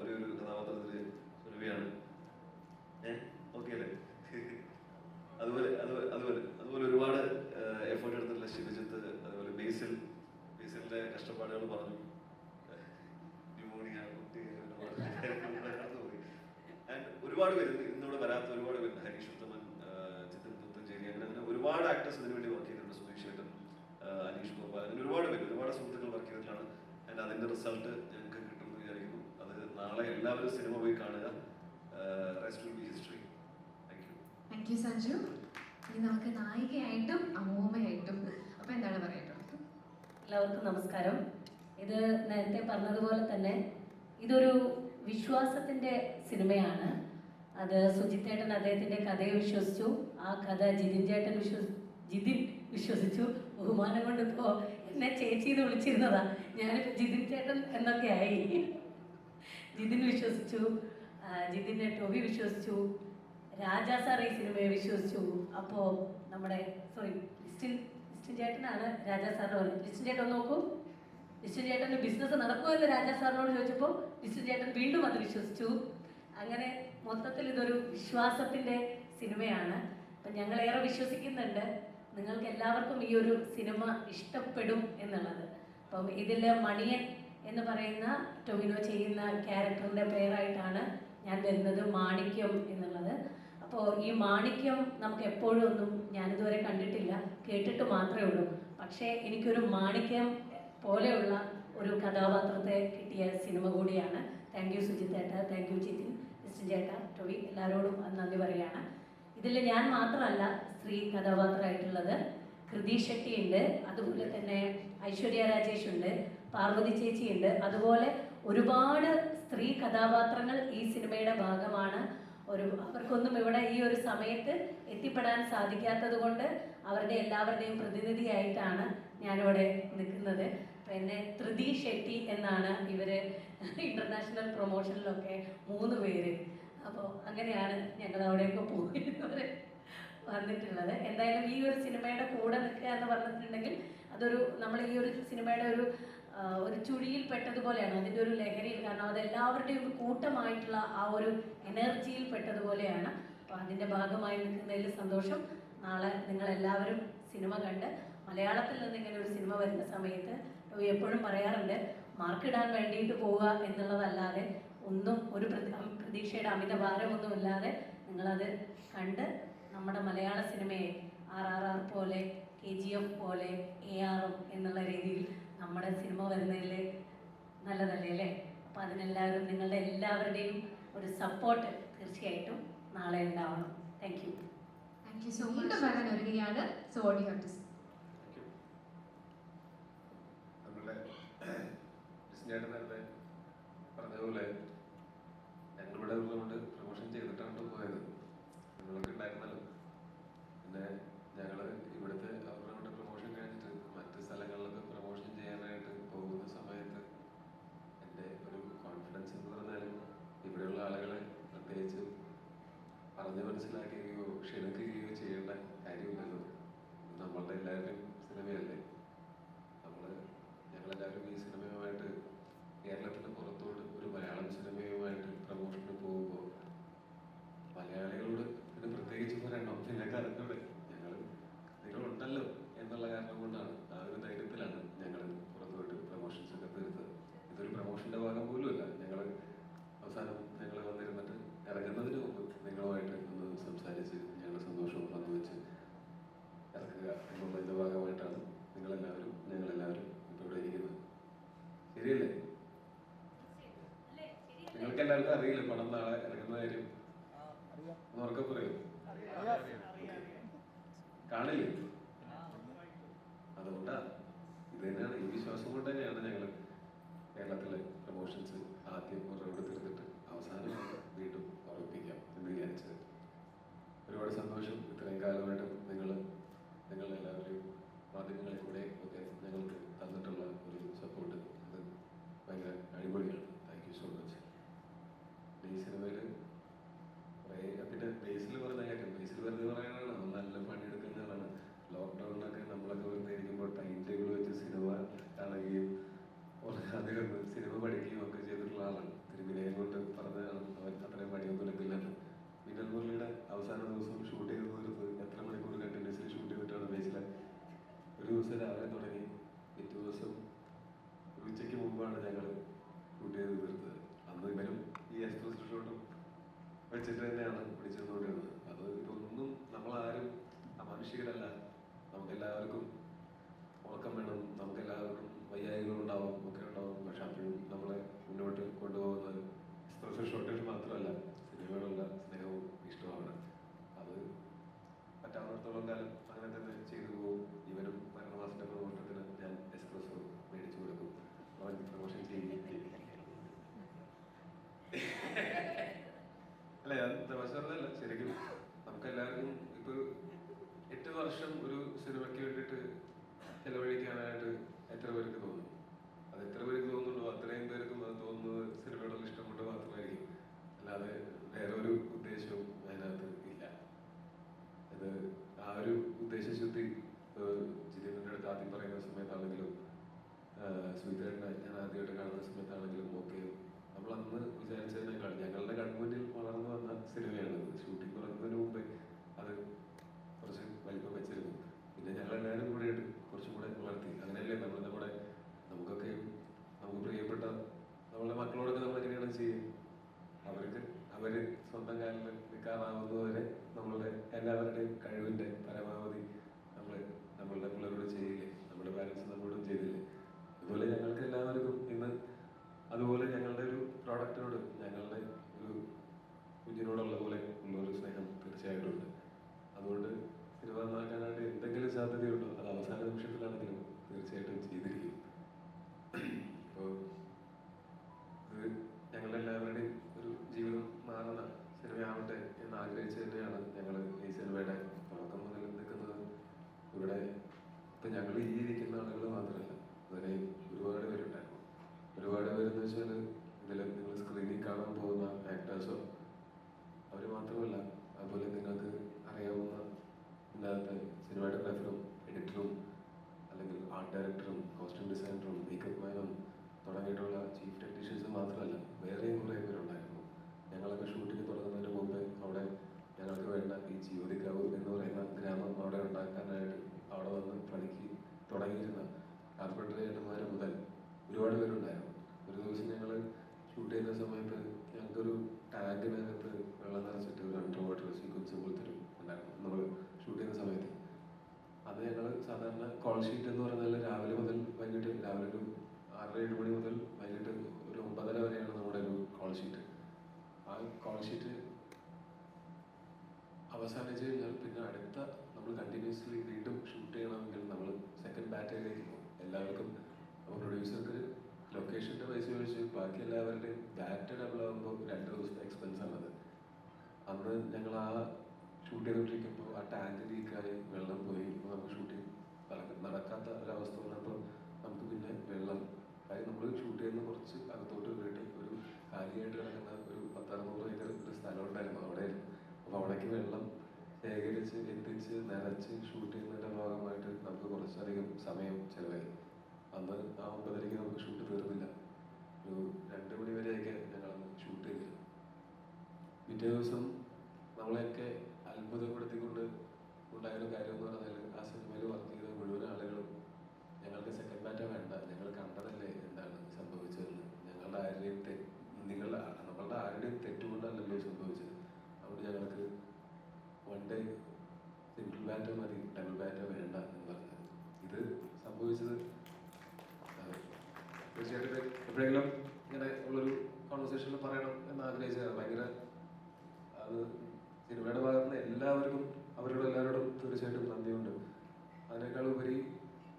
ഒരു കഥാപാത്രത്തിൽ സുരഭിയാണ്. ഓക്കെ അല്ലേ? അതുപോലെ ഒരുപാട് എഫേർട്ട് എടുത്തിട്ടുള്ള ശിവജിത്ത്, അതുപോലെ ബേസിലിന്റെ കഷ്ടപ്പാടുകൾ പറഞ്ഞു. ന്യൂമോണിയ ഒരുപാട് പേര് ഇന്നിവിടെ വരാത്ത ഒരുപാട് പേര്, ഹരീഷ് ഉത്തമൻ, ജിതിൻ പുത്തഞ്ചേരി, അങ്ങനെ ഒരുപാട് ആക്ടേഴ്സ് ഇതിനു വേണ്ടി വർക്ക് ചെയ്തിട്ടുണ്ട്. സുമേഷ് ചേട്ടൻ, അനീഷ് ഗോപാൽ, അങ്ങനെ ഒരുപാട് സുഹൃത്തുക്കൾ വർക്ക് ചെയ്തിട്ടാണ്. ആൻഡ് അതിന്റെ റിസൾട്ട് ഞങ്ങൾക്ക് കിട്ടുമെന്ന് വിചാരിക്കുന്നു. അത് നാളെ എല്ലാവരും സിനിമ പോയി കാണുക. Rest will be history. Thank you Sanju. ഇനി നമുക്ക് നായികയായിട്ടും അമ്മൂമ്മയായിട്ടും അപ്പൊ എന്താണ് പറയാനുള്ളത്? എല്ലാവർക്കും നമസ്കാരം. ഇത് നേരത്തെ പറഞ്ഞതുപോലെ തന്നെ ഇതൊരു വിശ്വാസത്തിന്റെ സിനിമയാണ്. അത് സുജിത്തേട്ടൻ അദ്ദേഹത്തിന്റെ കഥയെ വിശ്വസിച്ചു, ആ കഥ ജിതിൻ വിശ്വസിച്ചു. ബഹുമാനം കൊണ്ട് ഇപ്പോ എന്നെ ചേച്ചി എന്ന് വിളിച്ചിരുന്നതാ, ഞാനിപ്പോ ജിതിൻ ചേട്ടൻ എന്നൊക്കെ ആയി. ജിതിൻ വിശ്വസിച്ചു, ജിതിനെ ടോബി വിശ്വസിച്ചു, രാജാ സാർ ഈ സിനിമയെ വിശ്വസിച്ചു. അപ്പോ നമ്മുടെ ലിസ്റ്റിൻ ചേട്ടനാണ് രാജാ സാറിനോട് പറഞ്ഞത്, ലിസ്റ്റിൻ ചേട്ടൻ ഒന്ന് നോക്കൂ, ലിസ്റ്റിൻ ചേട്ടൻ്റെ ബിസിനസ് നടക്കുമോ എന്ന് രാജാ സാറിനോട് ചോദിച്ചപ്പോൾ ലിസ്റ്റിൻ ചേട്ടൻ വീണ്ടും അത് വിശ്വസിച്ചു. അങ്ങനെ മൊത്തത്തിൽ ഇതൊരു വിശ്വാസത്തിന്റെ സിനിമയാണ്. അപ്പം ഞങ്ങളേറെ വിശ്വസിക്കുന്നുണ്ട് നിങ്ങൾക്ക് എല്ലാവർക്കും ഈ ഒരു സിനിമ ഇഷ്ടപ്പെടും എന്നുള്ളത്. അപ്പം ഇതിൽ മണിയൻ എന്ന് പറയുന്ന ടൊവിനോ ചെയ്യുന്ന ക്യാരക്ടറിന്റെ പേരായിട്ടാണ് ഞാൻ വരുന്നത്, മാണിക്യം എന്നുള്ളത്. അപ്പോൾ ഈ മാണിക്യം നമുക്ക് എപ്പോഴും ഒന്നും ഞാനിതുവരെ കണ്ടിട്ടില്ല, കേട്ടിട്ട് മാത്രമേ ഉള്ളൂ. പക്ഷേ എനിക്കൊരു മാണിക്യം പോലെയുള്ള ഒരു കഥാപാത്രത്തെ കിട്ടിയ സിനിമ കൂടിയാണ്. താങ്ക് യു സുജിത്തേട്ട, താങ്ക് യു ജിതിൻ, ലിസ്റ്റിൻ ചേട്ട, ടോബി, എല്ലാവരോടും നന്ദി പറയുകയാണ്. ഇതിൽ ഞാൻ മാത്രമല്ല സ്ത്രീ കഥാപാത്രമായിട്ടുള്ളത്, കൃതി ഷെട്ടി ഉണ്ട്, അതുപോലെ തന്നെ ഐശ്വര്യ രാജേഷ് ഉണ്ട്, പാർവതി ചേച്ചി ഉണ്ട്. അതുപോലെ ഒരുപാട് സ്ത്രീ കഥാപാത്രങ്ങൾ ഈ സിനിമയുടെ ഭാഗമാണ്. അവർക്കൊന്നും ഇവിടെ ഈ ഒരു സമയത്ത് എത്തിപ്പെടാൻ സാധിക്കാത്തത് കൊണ്ട് അവരുടെ എല്ലാവരുടെയും പ്രതിനിധിയായിട്ടാണ് ഞാനിവിടെ നിൽക്കുന്നത്. പിന്നെ ധൃതി ഷെട്ടി എന്നാണ് ഇവര് ഇന്റർനാഷണൽ പ്രൊമോഷനിലൊക്കെ 3 പേര്. അപ്പോൾ അങ്ങനെയാണ് ഞങ്ങൾ അവിടെയൊക്കെ പോയിരുന്നവര് വന്നിട്ടുള്ളത്. എന്തായാലും ഈ ഒരു സിനിമയുടെ കൂടെ നിൽക്കുക എന്ന് പറഞ്ഞിട്ടുണ്ടെങ്കിൽ അതൊരു നമ്മൾ ഈ ഒരു സിനിമയുടെ ഒരു ചുഴിയിൽ പെട്ടതുപോലെയാണ്, അതിൻ്റെ ഒരു ലഹരിയിൽ. കാരണം അത് എല്ലാവരുടെയും ഒരു കൂട്ടമായിട്ടുള്ള ആ ഒരു എനർജിയിൽ പെട്ടതുപോലെയാണ്. അപ്പോൾ അതിൻ്റെ ഭാഗമായി നിൽക്കുന്നതിൽ സന്തോഷം. നാളെ നിങ്ങളെല്ലാവരും സിനിമ കണ്ട് മലയാളത്തിൽ നിന്ന് ഇങ്ങനെ ഒരു സിനിമ വരുന്ന സമയത്ത് എപ്പോഴും പറയാറുണ്ട്, മാർക്കിടാൻ വേണ്ടിയിട്ട് പോവുക എന്നുള്ളതല്ലാതെ ഒന്നും ഒരു പ്രതീക്ഷയുടെ അമിത ഭാരമൊന്നുമില്ലാതെ നിങ്ങളത് കണ്ട് നമ്മുടെ മലയാള സിനിമയെ RRR പോലെ KGF പോലെ ARM എന്നുള്ള രീതിയിൽ നമ്മുടെ സിനിമ വരുന്നതിൽ നല്ലതല്ലേ അല്ലേ? അപ്പോൾ അതിനെല്ലാവരും നിങ്ങളുടെ എല്ലാവരുടെയും ഒരു സപ്പോർട്ട് തീർച്ചയായിട്ടും നാളെ ഉണ്ടാവണം. Thank you. Thank you so much. വരാൻ ഒരുങ്ങുകയാണ്. So what you have to say? നമ്മുടെ ചേട്ടൻ നേരത്തെ പറഞ്ഞതുപോലെ ഞങ്ങളിവിടെ ഉള്ളതുകൊണ്ട് പ്രൊമോഷൻ ചെയ്തിട്ടാണ് പോയത്. നിങ്ങളൊക്കെ ഉണ്ടായിരുന്നല്ലോ. പിന്നെ ഞങ്ങൾ ഇവിടുത്തെ അവരുടെ പ്രൊമോഷൻ കഴിഞ്ഞിട്ട് മറ്റ് സ്ഥലങ്ങളിലൊക്കെ പ്രൊമോഷൻ ചെയ്യാനായിട്ട് പോകുന്ന സമയത്ത് എൻ്റെ ഒരു കോൺഫിഡൻസ് എന്ന് പറഞ്ഞാലും ഇവിടെയുള്ള ആളുകളെ പ്രത്യേകിച്ച് പറഞ്ഞ് മനസ്സിലാക്കുകയോ ക്ഷണിക്കുകയോ ചെയ്യേണ്ട കാര്യമില്ലല്ലോ. നമ്മളുടെ അറിയില്ല പടം നാളെ ഇറങ്ങുന്ന കാര്യം ഒന്ന് ഉറക്കെ പറയൂ. കാണില്ലേ? അതുകൊണ്ടാ ഇത് തന്നെയാണ്, ഈ വിശ്വാസം കൊണ്ട് തന്നെയാണ് ഞങ്ങൾ കേരളത്തിലെ പ്രൊമോഷൻസ് ആദ്യം ഒരു റൗണ്ട് തീർത്തിട്ട് അവസാനം വീണ്ടും ഉറപ്പിക്കാം എന്ന് വിചാരിച്ചത്. ഒരുപാട് സന്തോഷം. ഇത്രയും കാലമായിട്ടും നിങ്ങളെല്ലാവരും മാധ്യമങ്ങളിൽ കൂടെ ഒക്കെ ഞങ്ങൾക്ക് തന്നിട്ടുള്ള ഒരു സപ്പോർട്ട് അത് ഭയങ്കര അടിപൊളിയാണ്. Thank you so much. ഈ സിനിമയിൽ പിന്നെ ബേസിൽ പറഞ്ഞ കാര്യം, ബേസിൽ വെറുതെ പറയാനാണ്, നമ്മൾ നല്ല പണിയെടുക്കുന്നതാണ്. ലോക്ക്ഡൗണിലൊക്കെ നമ്മളൊക്കെ വെറുതെ ഇരിക്കുമ്പോൾ ടൈം ടേബിൾ വെച്ച് സിനിമ കാണുകയും അദ്ദേഹം സിനിമ പഠിക്കുകയും ഒക്കെ ചെയ്തിട്ടുള്ള ആളാണ്. തിരുമിനയെ കൊണ്ട് പറഞ്ഞതാണ് അവൻ അത്രയും പണിയൊന്നും എടുക്കില്ലെന്ന്. മിന്നൽ മുരളിയുടെ അവസാന ദിവസം ഷൂട്ട് ചെയ്ത് തീർത്ത് എത്ര മണിക്കൂർ കണ്ടിന്യൂസ്ലി ഷൂട്ട് ചെയ്തിട്ടാണ് ബേസിലെ ഒരു ദിവസം രാവിലെ തുടങ്ങി പിറ്റേ ദിവസം ഉച്ചയ്ക്ക് മുമ്പാണ് ഞങ്ങൾ ഷൂട്ട് ചെയ്ത് തീർത്തത്. അന്ന് ഇവരും ഈ എക്സ്പ്രസ് ഷോട്ടും വെച്ചിട്ട് തന്നെയാണ് പിടിച്ചിരുന്നുകൊണ്ടിരുന്നത്. അത് ഇതൊന്നും നമ്മളാരും അമാനുഷികരല്ല. നമുക്കെല്ലാവർക്കും ഉറക്കം വേണം, നമുക്കെല്ലാവർക്കും വയ്യായികളുണ്ടാവും, ഒക്കെ ഉണ്ടാവും. പക്ഷെ അപ്പോഴും നമ്മളെ മുന്നോട്ട് കൊണ്ടുപോകുന്നത് എക്സ്പ്രസ് ഷോട്ടിൽ മാത്രമല്ല, സിനിമയോടുള്ള സ്നേഹവും ഇഷ്ടമാണ്. അത് പറ്റാവുന്നിടത്തോളം കാലം അങ്ങനെ തന്നെ ചെയ്തു പോകും. ഇവരും മരണമാസത്തിന്റെ പ്രമോഷണത്തിന് ഞാൻ എക്സ്പ്രസ് മേടിച്ചു കൊടുക്കും. അവൻ പ്രമോഷൻ ചെയ്യും. അല്ല, ഞാൻ തമാശല്ല, ശരിക്കും നമുക്കെല്ലാവർക്കും ഇപ്പൊ 8 വർഷം ഒരു സിനിമയ്ക്ക് വേണ്ടിയിട്ട് ചെലവഴിക്കാനായിട്ട് എത്ര പേർക്ക് തോന്നും? അത് എത്ര പേർക്ക് തോന്നുന്നുണ്ടോ അത്രയും പേർക്കും അത് തോന്നുന്നത് സിനിമയോടുള്ള ഇഷ്ടം കൊണ്ട് മാത്രമായിരിക്കും. അല്ലാതെ വേറൊരു ഉദ്ദേശവും അതിനകത്ത് ഇല്ല. അത് ആ ഒരു ഉദ്ദേശശുദ്ധി ജിതിന്റെ അടുത്ത് ആദ്യം പറയുന്ന സമയത്താണെങ്കിലും സുഹിതേട്ടനെ ഞാൻ ആദ്യമായിട്ട് കാണുന്ന സമയത്താണെങ്കിലും ഒക്കെ നമ്മൾ അന്ന് വിചാരിച്ചതിനേക്കാൾ ഞങ്ങളുടെ കൺമുന്നിൽ വളർന്നു വന്ന സിനിമയാണത്. ഷൂട്ടിംഗ് തുടങ്ങുന്നതിന് മുമ്പേ അത് കുറച്ച് വലിപ്പം വെച്ചിരുന്നു. പിന്നെ ഞങ്ങളെല്ലാവരും കൂടെ കുറച്ചും കൂടെ വളർത്തി. അങ്ങനെയല്ലേ നമുക്കൊക്കെ നമുക്ക് പ്രിയപ്പെട്ട നമ്മളുടെ മക്കളോടൊക്കെ നമ്മൾ എങ്ങനെയാണ് ചെയ്യുക? അവര് സ്വന്തം കാലിൽ നിൽക്കാനാവുന്നവരെ നമ്മളുടെ എല്ലാവരുടെയും കഴിവിന്റെ പരമാവധി നമ്മളുടെ പിള്ളേരോട് ചെയ്യില്ലേ? നമ്മുടെ പാരൻസ് നമ്മളോടും ചെയ്തില്ലേ? അതുപോലെ ഞങ്ങൾക്ക് എല്ലാവർക്കും ഇന്ന് അതുപോലെ ഞങ്ങളുടെ ഒരു പ്രോഡക്റ്റിനോട്, ഞങ്ങളുടെ ഒരു കുഞ്ഞിനോടുള്ള പോലെ ഉള്ള ഒരു സ്നേഹം തീർച്ചയായിട്ടും ഉണ്ട്. അതുകൊണ്ട് സിനിമ നന്നാക്കാനായിട്ട് എന്തെങ്കിലും സാധ്യതയുണ്ടോ അത് അവസാന നിമിഷത്തിലാണെങ്കിലും തീർച്ചയായിട്ടും ചെയ്തിരിക്കും. ഇപ്പോൾ ഇത് ഞങ്ങളുടെ എല്ലാവരുടെയും ഒരു ജീവിതം മാറുന്ന സിനിമയാവട്ടെ എന്ന് ആഗ്രഹിച്ചു തന്നെയാണ് ഞങ്ങൾ ഈ സിനിമയുടെ തുടക്കം മുതൽ നിൽക്കുന്നത്. ഇവിടെ ഇപ്പം ഞങ്ങൾ ഈ ഇരിക്കുന്ന ആളുകൾ മാത്രമല്ല, ഇവരെ ഒരുപാട് പേരുണ്ടായിരുന്നു. ഒരുപാട് പേരെന്ന് വെച്ചാൽ ഇതിൽ നിങ്ങൾ സ്ക്രീനിൽ കാണാൻ പോകുന്ന ആക്ടേഴ്സോ അവർ മാത്രമല്ല, അതുപോലെ നിങ്ങൾക്ക് അറിയാവുന്ന ഇതിനകത്ത് സിനിമാറ്റോഗ്രാഫറും എഡിറ്ററും അല്ലെങ്കിൽ ആർട്ട് ഡയറക്ടറും കോസ്റ്റ്യൂം ഡിസൈനറും മേക്കപ്പ് മാനും തുടങ്ങിയിട്ടുള്ള ചീഫ് ടെക്നീഷ്യൻസ് മാത്രമല്ല, വേറെയും കുറേ പേരുണ്ടായിരുന്നു. ഞങ്ങളൊക്കെ ഷൂട്ടിംഗ് തുടങ്ങുന്നതിന് മുമ്പ് അവിടെ ഞങ്ങൾക്ക് വേണ്ട ഈ ജീവിതക്കാവ് എന്ന് പറയുന്ന ഗ്രാമം അവിടെ ഉണ്ടാക്കാനായിട്ട് അവിടെ വന്ന് പണിക്ക് തുടങ്ങിയിരുന്ന കാർപ്പൻറ്ററി ഏട്ടന്മാർ മുതൽ ഒരുപാട് പേരുണ്ടായിരുന്നു. ഒരു ദിവസം ഞങ്ങൾ ഷൂട്ട് ചെയ്യുന്ന സമയത്ത് ഞങ്ങൾക്കൊരു ടാങ്കിനകത്ത് വെള്ളം നിറച്ചിട്ട് ഒരു അണ്ടർ വാട്ടർ സീക്വൻസ് പോലത്തെ ഉണ്ടായിരുന്നു നമ്മൾ ഷൂട്ട് ചെയ്യുന്ന സമയത്ത്. അത് ഞങ്ങൾ സാധാരണ കോൾ ഷീറ്റ് എന്ന് പറഞ്ഞാൽ രാവിലെ മുതൽ വൈകിട്ട്, രാവിലെ ഒരു 6-7 മണി മുതൽ വൈകിട്ട് ഒരു 9:30 വരെയാണ് നമ്മുടെ ഒരു കോൾ ഷീറ്റ്. ആ കോൾ ഷീറ്റ് അവസാനിച്ച് കഴിഞ്ഞാൽ പിന്നെ അടുത്ത നമ്മൾ കണ്ടിന്യൂസ്ലി വീണ്ടും ഷൂട്ട് ചെയ്യണമെങ്കിൽ നമ്മൾ സെക്കൻഡ് ബാറ്റയിലേക്ക് പോകും. എല്ലാവർക്കും അപ്പോൾ പ്രൊഡ്യൂസർക്ക് ലൊക്കേഷൻ്റെ പൈസ ചോദിച്ച് ബാക്കി എല്ലാവരുടെയും ബാറ്റ് ഡബിൾ ആകുമ്പോൾ 2 ദിവസത്തെ എക്സ്പെൻസ് ആണത്. അന്ന് ഞങ്ങൾ ആ ഷൂട്ട് ചെയ്തുകൊണ്ടിരിക്കുമ്പോൾ ആ ടാങ്ക് ലീക്കായി വെള്ളം പോയി. ഇപ്പോൾ നമുക്ക് ഷൂട്ടിങ് നടക്കാത്ത ഒരവസ്ഥ വന്നപ്പോൾ നമുക്ക് പിന്നെ വെള്ളം നമ്മൾ ഷൂട്ട് ചെയ്യുന്ന കുറച്ച് അകത്തോട്ട് പോയിട്ട് ഒരു കാലിയായിട്ട് കിടക്കുന്ന ഒരു 10-600 ഏക്കർ ഒരു സ്ഥലം ഉണ്ടായിരുന്നു അവിടെ. അപ്പോൾ അവിടേക്ക് വെള്ളം ശേഖരിച്ച് എത്തിച്ച് നിറച്ച് ഷൂട്ട് ചെയ്യുന്നതിൻ്റെ ഭാഗമായിട്ട് നമുക്ക് കുറച്ചധികം സമയം ചിലവായി. അന്ന് ആ 9:30 നമുക്ക് ഷൂട്ട് തീർന്നില്ല. ഒരു 2 മണി വരെയൊക്കെ ഞങ്ങളന്ന് ഷൂട്ട് ചെയ്തിരുന്നു. പിറ്റേ ദിവസം നമ്മളെയൊക്കെ അത്ഭുതപ്പെടുത്തിക്കൊണ്ട് ഉണ്ടായൊരു കാര്യം എന്ന് പറഞ്ഞാൽ ആ സിനിമയിൽ വർക്ക് ചെയ്ത മുഴുവൻ ആളുകളും ഞങ്ങൾക്ക് സെക്കൻഡ് ബാറ്റ വേണ്ട, ഞങ്ങൾ കണ്ടതല്ലേ എന്താണ് സംഭവിച്ചതെന്ന്, നമ്മളുടെ ആരുടെയും തെറ്റുകൊണ്ടല്ലല്ലോ സംഭവിച്ചത്, അതുകൊണ്ട് ഞങ്ങൾക്ക് 1 ഡേ സിംഗിൾ ബാറ്റ മതി, ഡബിൾ ബാറ്റ വേണ്ട എന്ന് പറഞ്ഞത്. ഇത് സംഭവിച്ചത് തീർച്ചയായിട്ടും എപ്പോഴെങ്കിലും ഇങ്ങനെ ഉള്ളൊരു കോൺവെർസേഷനിൽ പറയണം എന്ന് ആഗ്രഹിച്ചത് ഭയങ്കര അത് സിനിമയുടെ ഭാഗത്ത് നിന്ന് എല്ലാവർക്കും അവരോട് എല്ലാവരോടും തീർച്ചയായിട്ടും നന്ദിയുണ്ട്. അതിനേക്കാൾ ഉപരി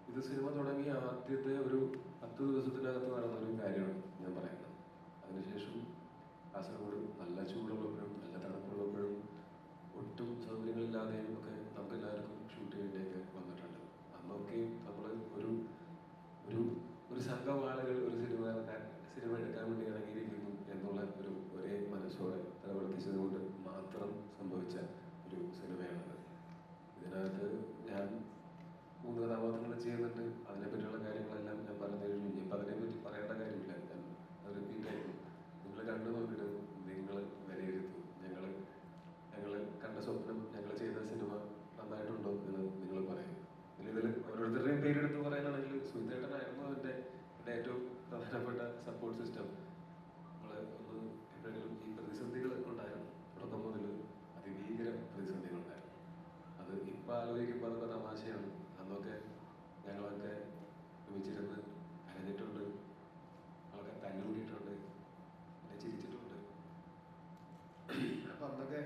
ഇത് സിനിമ തുടങ്ങി ആദ്യത്തെ ഒരു 10 ദിവസത്തിനകത്ത് നടന്നൊരു കാര്യമാണ് ഞാൻ പറയുന്നത്. അതിനുശേഷം കാസർഗോഡ് നല്ല ചൂടുള്ളപ്പോഴും നല്ല തണുപ്പുള്ളപ്പോഴും ഒട്ടും സൗകര്യങ്ങളില്ലാതെയും ഒക്കെ നമുക്ക് എല്ലാവർക്കും ഷൂട്ട് ചെയ്യേണ്ടിയൊക്കെ വന്നിട്ടുണ്ട്. അന്നൊക്കെ നമ്മൾ ഒരു ഒരു ഒരു സംഘം ആളുകൾ ഒരു സിനിമ എടുക്കാൻ വേണ്ടി ഇറങ്ങിയിരിക്കുന്നു എന്നുള്ള ഒരേ മനസ്സോടെ പ്രവർത്തിച്ചത് കൊണ്ട് മാത്രം സംഭവിച്ച ഒരു സിനിമയാണത്. ഇതിനകത്ത് ഞാൻ 3 കഥാപാത്രങ്ങൾ ചെയ്യുന്നുണ്ട്. അതിനെപ്പറ്റിയുള്ള കാര്യങ്ങളെല്ലാം ഞാൻ പറഞ്ഞു കഴിഞ്ഞു. ഇനിയിപ്പോൾ അതിനെപ്പറ്റി പറയേണ്ട കാര്യമില്ല. ഞാൻ അത് റിപ്പീറ്റ് ആയിരുന്നു. നിങ്ങൾ കണ്ടു നോക്കിയിട്ട് നിങ്ങൾ വിലയിരുത്തും. ഞങ്ങൾ കണ്ട സ്വപ്നം, ഞങ്ങൾ ചെയ്ത സിനിമ നന്നായിട്ടുണ്ടോ എന്ന് നിങ്ങൾ പറയും. ഇതിൽ ഓരോരുത്തരുടെയും പേരെടുത്ത് പറയാനാണെങ്കിൽ സുഹിതേട്ടനായിരുന്നു എൻ്റെ ഏറ്റവും പ്രധാനപ്പെട്ട സപ്പോർട്ട് സിസ്റ്റം. നമ്മൾ ഒന്ന് എപ്പോഴെങ്കിലും ഈ പ്രതിസന്ധികൾ ഉണ്ടായിരുന്നു. തുടക്കം മുതൽ അതിഭീകര പ്രതിസന്ധികൾ ഉണ്ടായിരുന്നു. അത് ഇപ്പം ആലോചിക്കുമ്പോൾ അതൊക്കെ തമാശയാണ്. അന്നൊക്കെ ഞങ്ങളൊക്കെ ഒരുമിച്ചിരുന്ന് കരഞ്ഞിട്ടുണ്ട്, ഞങ്ങളൊക്കെ തല്ലുകൂടിയിട്ടുണ്ട്, പിന്നെ ചിരിച്ചിട്ടുണ്ട്. അപ്പം അന്നൊക്കെ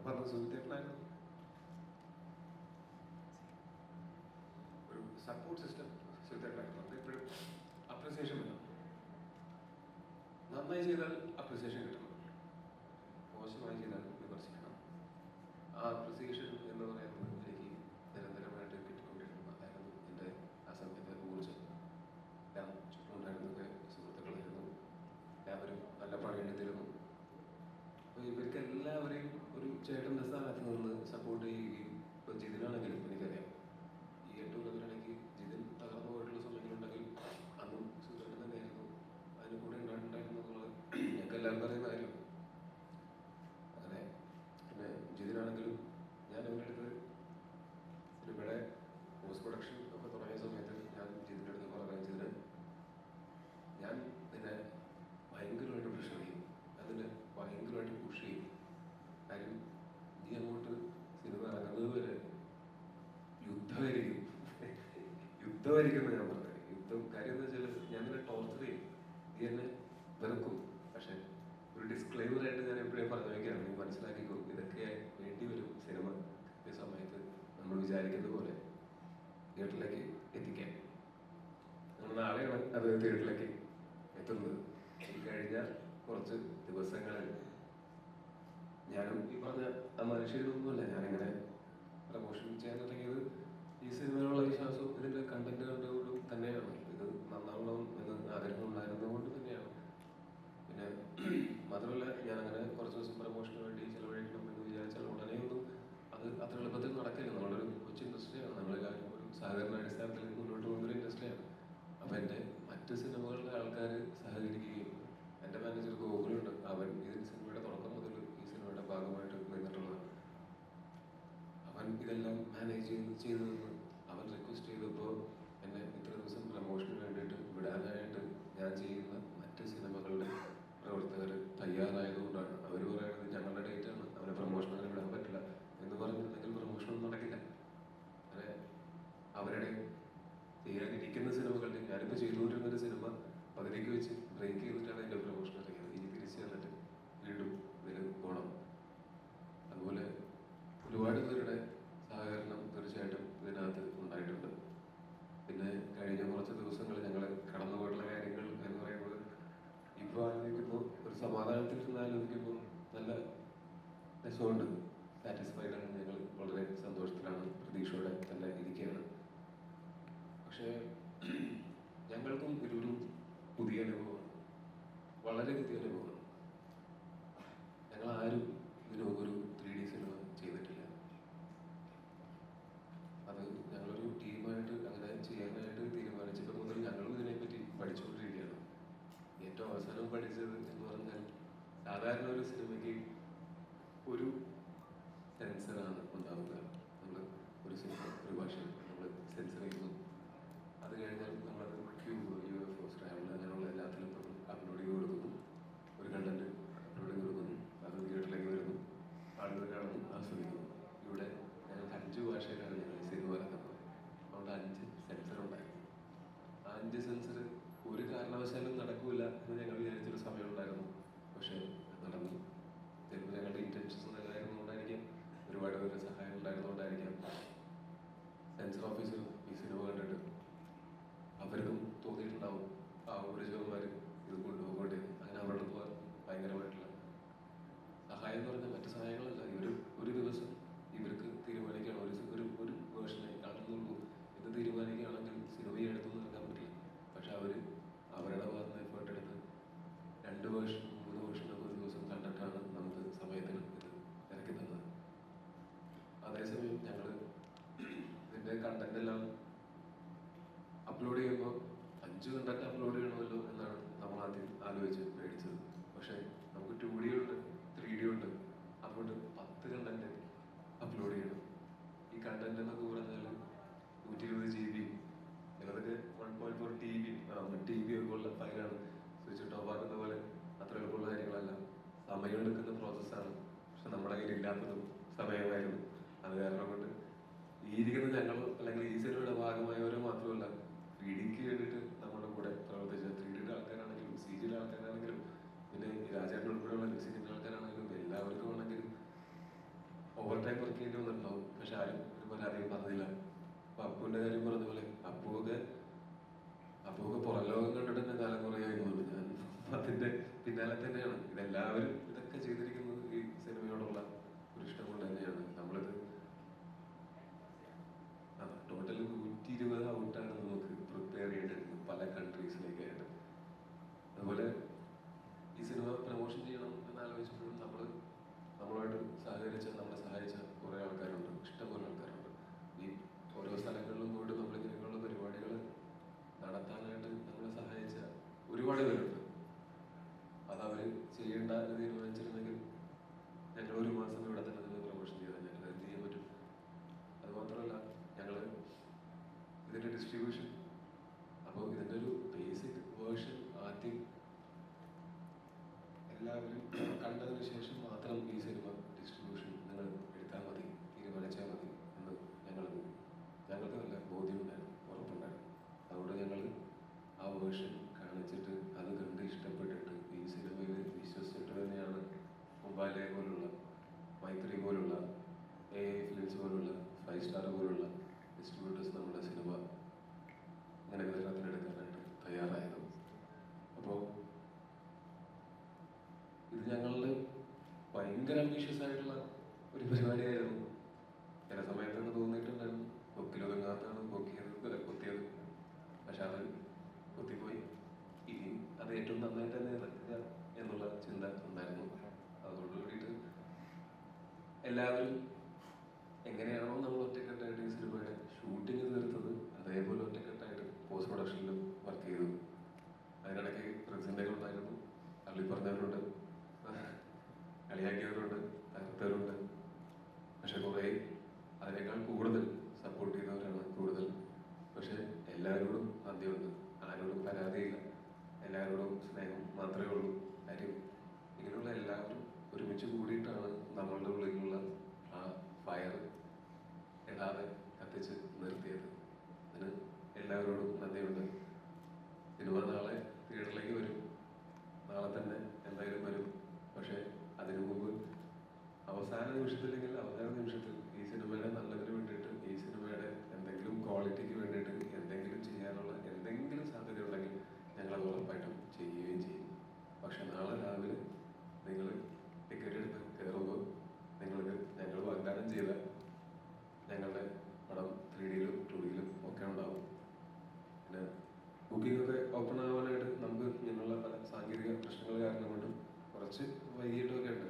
അന്ന് സുഹിതേട്ടനായിരുന്നു ഒരു സപ്പോർട്ട് സിസ്റ്റം. സുഹിതേട്ടനായിരുന്നു. അത് ഇപ്പോഴും അപ്രിസിയേഷൻ വേണം. നന്നായി ചെയ്താൽ അപ്രിസിയേഷൻ കിട്ടണം, മോശമായി ചെയ്താൽ വിമർശിക്കണം. ആ അപ്രിസിയേഷൻ എന്ന് പറയുന്നത് എനിക്ക് നിരന്തരമായിട്ട് കിട്ടിക്കൊണ്ടിരുന്നതായിരുന്നു. എൻ്റെ ആ സമയത്തെ ഊർജ്ജം. ഞാൻ ചുറ്റുമുണ്ടായിരുന്നൊക്കെ സുഹൃത്തുക്കളായിരുന്നു. എല്ലാവരും നല്ല പണിയെടുത്തിരുന്നു. അപ്പോൾ ഇവർക്ക് എല്ലാവരെയും ഒരു ചേട്ടൻ്റെ സ്ഥാനത്ത് നിന്ന് സപ്പോർട്ട് ചെയ്യുകയും ഇപ്പോൾ ജിതിനാണെങ്കിലും എനിക്കറിയാം ഈ 8 കൊല്ലത്തിനിടയ്ക്ക് ജിതിൻ തകർന്നു പോയിട്ടുള്ള സമയങ്ങളുണ്ടെങ്കിൽ അന്നും സുഹൃത്തുക്കൾ തന്നെയായിരുന്നു അതിന് കൂടെ ഉണ്ടായിട്ടുണ്ടായിരുന്നു എന്നുള്ളത് ഞങ്ങൾക്ക് എല്ലാവർക്കും അറിയുന്ന കാര്യമാണ്. അങ്ങനെ പിന്നെ ജിതിനാണെങ്കിലും ഞാൻ അവരുടെ അടുത്ത് സിനിമയുടെ പോസ്റ്റ് പ്രൊഡക്ഷൻ ഒക്കെ തുടങ്ങിയ സമയത്ത് ഞാൻ ജിതിൻ്റെ അടുത്ത് പറഞ്ഞ ജിതിന് ഞാൻ നിന്നെ ഭയങ്കരമായിട്ട് പ്രഷർ ചെയ്യും, അതിനെ ഭയങ്കരമായിട്ട് പുഷ് ചെയ്യും. കാര്യം നീ അങ്ങോട്ട് സിനിമ ഇറങ്ങുന്നത് വരെ യുദ്ധമായിരിക്കും യുദ്ധമായിരിക്കും ഞാൻ പറഞ്ഞത്. യുദ്ധം കാര്യം എന്താ വെച്ചാൽ ഞാൻ നിന്നെ ടോർച്ചർ ചെയ്യും, നീ എന്നെ വെറുക്കും. പക്ഷെ ഒരു ഡിസ്ക്ലെയിമറായിട്ട് ഞാൻ എപ്പോഴും പറഞ്ഞു വയ്ക്കുകയാണ്, നീ മനസ്സിലാക്കിക്കോ, ഇതൊക്കെ വേണ്ടി വരും സിനിമ ഈ സമയത്ത് നമ്മൾ വിചാരിക്കുന്ന പോലെ തിയേറ്ററിലേക്ക് എത്തിക്കാൻ. നമ്മൾ നാളെയാണ് അത് തിയേറ്ററിലേക്ക് എത്തുന്നത്. ഈ കഴിഞ്ഞ കുറച്ച് ദിവസങ്ങളിൽ ഞാനും ഈ പറഞ്ഞ ആ മനുഷ്യരൊന്നുമല്ല ഞാനിങ്ങനെ പ്രമോഷൻ ചെയ്യാൻ തുടങ്ങിയത് ഈ സിനിമയിലുള്ള വിശ്വാസവും ഇതിൻ്റെ കണ്ടന്റ് കണ്ടുകൊണ്ടും തന്നെയാണ്. ഇത് നന്നാവണം എന്ന് ആഗ്രഹം ഉണ്ടായിരുന്നത് കൊണ്ട് തന്നെയാണ്. പിന്നെ മാത്രമല്ല ഞാനങ്ങനെ കുറച്ച് ദിവസം പ്രമോഷന് വേണ്ടി ചിലവഴിക്കണം എന്ന് വിചാരിച്ചാൽ ഉടനെയൊന്നും അത് അത്ര എളുപ്പത്തിൽ നടക്കില്ല. നമ്മളൊരു കൊച്ചു ഇൻഡസ്ട്രിയാണ്, നമ്മളെല്ലാവരും ഒരു സഹകരണ അടിസ്ഥാനത്തിൽ മുന്നോട്ട് പോകുന്നൊരു ഇൻഡസ്ട്രിയാണ്. അപ്പോൾ എൻ്റെ മറ്റ് സിനിമകളിലെ ആൾക്കാർ സഹകരിക്കുകയും എൻ്റെ മാനേജർ ഗോകുലുണ്ട്, അവൻ ഇതിന് സിനിമയുടെ തുടക്കം മുതൽ ഈ സിനിമയുടെ ഭാഗമായിട്ട് നിന്നിട്ടുള്ളതാണ്. അവൻ ഇതെല്ലാം മാനേജ് ചെയ്തു നിന്ന് അവൻ റിക്വസ്റ്റ് ചെയ്തപ്പോൾ എന്നെ ഇത്ര ദിവസം പ്രമോഷന് വേണ്ടിയിട്ട് വിടാനായിട്ട് ഞാൻ ചെയ്യുന്ന മറ്റ് സിനിമകളുടെ പ്രവർത്തകർ തയ്യാറായതുകൊണ്ടാണ്. അവർ പറയുന്നത് ഞങ്ങളുടെ ഡേറ്റാണ്, അവനെ പ്രമോഷന് വിടാൻ പറ്റില്ല എന്ന് പറഞ്ഞിട്ടുണ്ടെങ്കിൽ പ്രമോഷനൊന്നും നടക്കില്ല. അങ്ങനെ അവരുടെ ചെയ്യാനിരിക്കുന്ന സിനിമകളുടെ ഞാനിപ്പോൾ ചെയ്തുകൊണ്ടിരുന്നൊരു സിനിമ പകുതിക്ക് വെച്ച് ബ്രേക്ക് ചെയ്തിട്ടാണ് എൻ്റെ പ്രമോഷൻ ഇറങ്ങിയത്. ഇനി തിരിച്ച് വന്നിട്ട് വീണ്ടും ഇതിൽ പോകണം. അതുപോലെ ഒരുപാട് പേരുടെ സഹകരണം തീർച്ചയായിട്ടും ഇതിനകത്ത് ഉണ്ടായിട്ടുണ്ട്. പിന്നെ കഴിഞ്ഞ കുറച്ച് ദിവസങ്ങൾ ഞങ്ങൾ കടന്നുപോയിട്ടുള്ള കാര്യങ്ങൾ എന്ന് പറയുന്നത് ഇപ്പോൾ ആലോചിക്കുമ്പോൾ ഒരു സമാധാനത്തിൽ നിന്ന് ആലോചിക്കുമ്പോൾ നല്ല രസമുണ്ട്, സാറ്റിസ്ഫൈഡാണ്. ഞങ്ങൾ വളരെ സന്തോഷത്തിലാണ്, പ്രതീക്ഷയോടെ തന്നെ ഇരിക്കുകയാണ്. പക്ഷേ ഞങ്ങൾക്കും ഇതൊരു പുതിയ അനുഭവമാണ്, വളരെ പുതിയ അനുഭവമാണ്. ഞങ്ങൾ ആരും ഇതിന് ഒരു 3D സിനിമ ചെയ്തിട്ടില്ല. അത് ഞങ്ങളൊരു ടീമായിട്ട് അങ്ങനെ ചെയ്യാനായിട്ട് തീരുമാനിച്ചപ്പോൾ മുതൽ ഞങ്ങളും ഇതിനെപ്പറ്റി പഠിച്ചുകൊണ്ടിരിക്കുകയാണ്. ഏറ്റവും അവസാനം പഠിച്ചത് എന്ന് പറഞ്ഞാൽ സാധാരണ ഒരു സിനിമയ്ക്ക് ഒരു സെൻസറാണ് ഉണ്ടാവുക. നമ്മൾ ഒരു സിനിമ ഒരു ഭാഷയിൽ നമ്മൾ സെൻസർ ചെയ്യുന്നു. അത് കഴിഞ്ഞാൽ നമ്മളത് UFO സ്ക്രാബിൾ അങ്ങനെയുള്ള എല്ലാത്തിലും നമ്മൾ അപ്ലോഡ് ചെയ്ത് കൊടുക്കുന്നു. ഒരു കണ്ടന്റ് അപ്ലോഡ് ചെയ്ത് കൊടുക്കുന്നു, അത് തിയേറ്ററിലേക്ക് വരുന്നു, ആളുകൾ കാണുന്നു, ആസ്വദിക്കുന്നു. ഇവിടെ ഞങ്ങൾക്ക് 5 ഭാഷയിലാണ് ഞങ്ങൾ സിനിമ ഇറക്കുന്നത്. അതുകൊണ്ട് 5 സെൻസർ ഒരുപാട് പേരുടെ സഹായം ഉണ്ടായിരുന്നുകൊണ്ടായിരിക്കാം സെൻസർ ഓഫീസർ ഈ സിനിമ കണ്ടിട്ട് അവർക്കും തോന്നിയിട്ടുണ്ടാവും ആ ഉപരിചോന്മാർ ഇത് കൊണ്ടുപോകട്ടെ, അങ്ങനെ അവരുടെ പോകാൻ ഭയങ്കരമായിട്ടുള്ള സഹായം എന്ന് പറഞ്ഞാൽ മറ്റു സഹായങ്ങളല്ല. ഒരു ദിവസം ഇവർക്ക് തീരുമാനിക്കുകയാണ് ഒരു വേർഷനെ കാണുന്നുള്ളൂ എന്ന് തീരുമാനിക്കുകയാണെങ്കിൽ സിനിമയെ എടുത്തു നൽകാൻ പറ്റില്ല. പക്ഷെ അവരുടെ ഭാഗത്ത് എഫേർട്ട് എടുത്ത് 2 വേർഷൻ 3 വേർഷനൊക്കെ ഒരു ദിവസം കണ്ടിട്ടാണ് നമുക്ക് സമയത്തിന് ഇത് ഇറക്കി തന്നത്. അതേസമയം ഞങ്ങൾ ഇതിൻ്റെ കണ്ടന്റ് എല്ലാം അപ്ലോഡ് ചെയ്യുമ്പോൾ 5 കണ്ടന്റ് അപ്ലോഡ് ചെയ്യണമല്ലോ എന്നാണ് നമ്മൾ ആദ്യം ആലോചിച്ച് മേടിച്ചത്. പക്ഷേ നമുക്ക് 2D ഉണ്ട് 3D ഉണ്ട്, അതുകൊണ്ട് 10 കണ്ടന്റ് അപ്ലോഡ് ചെയ്യണം. ഈ കണ്ടന്റ് എന്നൊക്കെ പറഞ്ഞാൽ 120 GB, ചിലതൊക്കെ 1.4 TB ഒക്കെ ഉള്ള ഫയലാണ്. സ്വിച്ച് ടോപ്പ് ആക്കുന്ന പോലെ അത്ര എളുപ്പമുള്ള കാര്യങ്ങളല്ല, സമയമെടുക്കുന്ന പ്രോസസ്സാണ്. പക്ഷെ നമ്മുടെ കയ്യിൽ ഇല്ലാത്തതും സമയമായിരുന്നു. അത് കാരണം കൊണ്ട് ഈ ഇരിക്കുന്ന ഞങ്ങൾ അല്ലെങ്കിൽ ഈ സിനിമയുടെ ഭാഗമായവരോ മാത്രമല്ല, 3Dക്ക് വേണ്ടിയിട്ട് നമ്മുടെ കൂടെ പ്രവർത്തിച്ച 3Dയുടെ ആൾക്കാരാണെങ്കിലും CGയുടെ ആൾക്കാരാണെങ്കിലും പിന്നെ രാജാന്റെ ഉൾപ്പെടെയുള്ള മ്യൂസിക്കിന്റെ ആൾക്കാരാണെങ്കിലും എല്ലാവർക്കും ആണെങ്കിലും ഓവർ ടൈം വർക്ക് ചെയ്യേണ്ടി വന്നിട്ടുണ്ടാവും. പക്ഷെ ആരും ഒരു പരാതിയും പറഞ്ഞില്ല. അപ്പൊ അപ്പുവിന്റെ കാര്യം പറഞ്ഞ പോലെ അപ്പുവൊക്കെ പുറം ലോകം കണ്ടിട്ട് തന്നെ കാലം കുറയായിരുന്നു. ഞാൻ അതിന്റെ പിന്നാലെ തന്നെയാണ്. ഇതെല്ലാവരും ഇതൊക്കെ ചെയ്തിരിക്കുന്നത് ഈ സിനിമയോടുള്ള ഒരു ഇഷ്ടം കൊണ്ട് തന്നെയാണ്. നമ്മളിത് ടോട്ടൽ 120 ഔട്ടാണ് നമുക്ക് പ്രിപ്പയർ ചെയ്തിരിക്കുന്നത് പല കൺട്രീസിലേക്കായിട്ട്. അതുപോലെ ഈ സിനിമ പ്രൊമോഷൻ ചെയ്യണം എന്ന് ആലോചിച്ചപ്പോഴും നമ്മളുമായിട്ട് നമ്മളെ സഹായിച്ച കുറേ ആൾക്കാരുണ്ട്, ഇഷ്ടംപോലെ ആൾക്കാരുണ്ട്. ഈ ഓരോ സ്ഥലങ്ങളിലും പോയിട്ട് നമ്മളിങ്ങനെയൊക്കെയുള്ള പരിപാടികൾ നടത്താനായിട്ട് നമ്മളെ സഹായിച്ച ഒരുപാട് പേരുണ്ട്. അതവർ ചെയ്യേണ്ട എന്ന് തീരുമാനിച്ചിരുന്നെങ്കിൽ ഞങ്ങൾ 1 മാസം ഇവിടെ തന്നെ നിന്ന് പ്രൊമോഷൻ ചെയ്താൽ ഞങ്ങൾ എന്ത് ചെയ്യാൻ പറ്റും? അതുമാത്രമല്ല ഞങ്ങൾ ഇതിൻ്റെ ഡിസ്ട്രിബ്യൂഷൻ, അപ്പോൾ ഇതിൻ്റെ ഒരു ബേസിക് വേർഷൻ ആദ്യം എല്ലാവരും കണ്ടതിന് ശേഷം മാത്രം ഈ സിനിമ ഡിസ്ട്രിബ്യൂഷൻ നിങ്ങൾ എടുത്താൽ മതി, തീരുമാനിച്ചാൽ മതി എന്ന് ഞങ്ങൾക്ക് നല്ല ബോധ്യമുണ്ടായിരുന്നു, ഉറപ്പുണ്ടായിരുന്നു. അതുകൊണ്ട് ഞങ്ങൾ ആ വേർഷൻ കാണിച്ചിട്ട് അത് കണ്ട് ഇഷ്ടപ്പെട്ടിട്ട് ഈ സിനിമയിൽ വിശ്വസിച്ചിട്ട് തന്നെയാണ് മുംബൈലെ പോലുള്ള മൈത്രി പോലുള്ള AI ഫിലിംസ് പോലുള്ള 5 സ്റ്റാർ പോലുള്ള ഡിസ്ട്രിബ്യൂട്ടേഴ്സ് നമ്മുടെ സിനിമ ഇങ്ങനെ വിതരണത്തിനെടുക്കാനായിട്ട് തയ്യാറായത്. അപ്പോൾ ഇത് ഞങ്ങളുടെ ഭയങ്കര അംബീഷ്യസ് ആയിട്ടുള്ള ഒരു പരിപാടിയായിരുന്നു. ചില സമയത്തൊക്കെ തോന്നിയിട്ടുണ്ടായിരുന്നു കൊക്കിലൊതുങ്ങാത്താണ് കൊത്തിയത്. പക്ഷെ അത് കൊത്തിപ്പോയി. ഇനി അത് ഏറ്റവും നന്നായിട്ട് തന്നെ ഇറക്കുക എന്നുള്ള ചിന്ത ഉണ്ടായിരുന്നു. അതോട് കൂടിയിട്ട് എല്ലാവരും എങ്ങനെയാണോ നമ്മൾ ഒറ്റക്കെട്ടായിട്ട് ഈ സിനിമയുടെ ഷൂട്ടിങ് തീർത്തത് അതേപോലെ ഒറ്റക്കെട്ടായിട്ട് പോസ്റ്റ് പ്രൊഡക്ഷനിലും വർക്ക് ചെയ്തു. അതിനിടയ്ക്ക് പ്രസിഡന്റുകളുണ്ടായിരുന്നു, തള്ളി പറഞ്ഞവരുണ്ട്, കളിയാക്കിയവരുണ്ട്, തകർത്തവരുണ്ട്. പക്ഷെ കുറേ അതിനേക്കാൾ കൂടുതൽ സപ്പോർട്ട് ചെയ്തവരാണ് കൂടുതൽ. പക്ഷെ എല്ലാവരോടും നന്ദിയുണ്ട്, ആരോടും പരാതിയില്ല, എല്ലാവരോടും സ്നേഹം മാത്രമേ ഉള്ളൂ. കാര്യം ഇങ്ങനെയുള്ള എല്ലാവരും ഒരുമിച്ച് കൂടിയിട്ടാണ് നമ്മളുടെ ഉള്ളിലുള്ള ആ ഫയർ ഇടാതെ കത്തിച്ച് നിർത്തിയത്. അതിന് എല്ലാവരോടും നന്ദിയുണ്ട്. സിനിമ നാളെ തിയേറ്ററിലേക്ക് വരും, നാളെ തന്നെ എന്തായാലും വരും. പക്ഷെ അതിനു മുമ്പ് അവസാന നിമിഷത്തിൽ ഈ സിനിമയുടെ നല്ലതിന് വേണ്ടിയിട്ട്, ഈ സിനിമയുടെ എന്തെങ്കിലും ക്വാളിറ്റിക്ക് വേണ്ടിയിട്ട് എന്തെങ്കിലും ചെയ്യാനുള്ള എന്തെങ്കിലും സാധ്യത ഉണ്ടെങ്കിൽ ഞങ്ങളത് ഉറപ്പായിട്ടും ചെയ്യുകയും ചെയ്യും. പക്ഷെ നാളെ രാവിലെ നിങ്ങൾ ടിക്കറ്റ് എടുത്ത് കയറുമ്പോൾ ഞങ്ങൾ വാഗ്ദാനം ചെയ്ത ഞങ്ങളുടെ പടം 3Dയിലും 2Dയിലും ഒക്കെ ഉണ്ടാവും. പിന്നെ ബുക്കിംഗ് ഒക്കെ ഓപ്പൺ ആവാനായിട്ട് നമുക്ക് ഞങ്ങളുടെ പല സാങ്കേതിക പ്രശ്നങ്ങൾ കാരണം കൊണ്ടും കുറച്ച് വൈകിട്ടൊക്കെ ഉണ്ട്.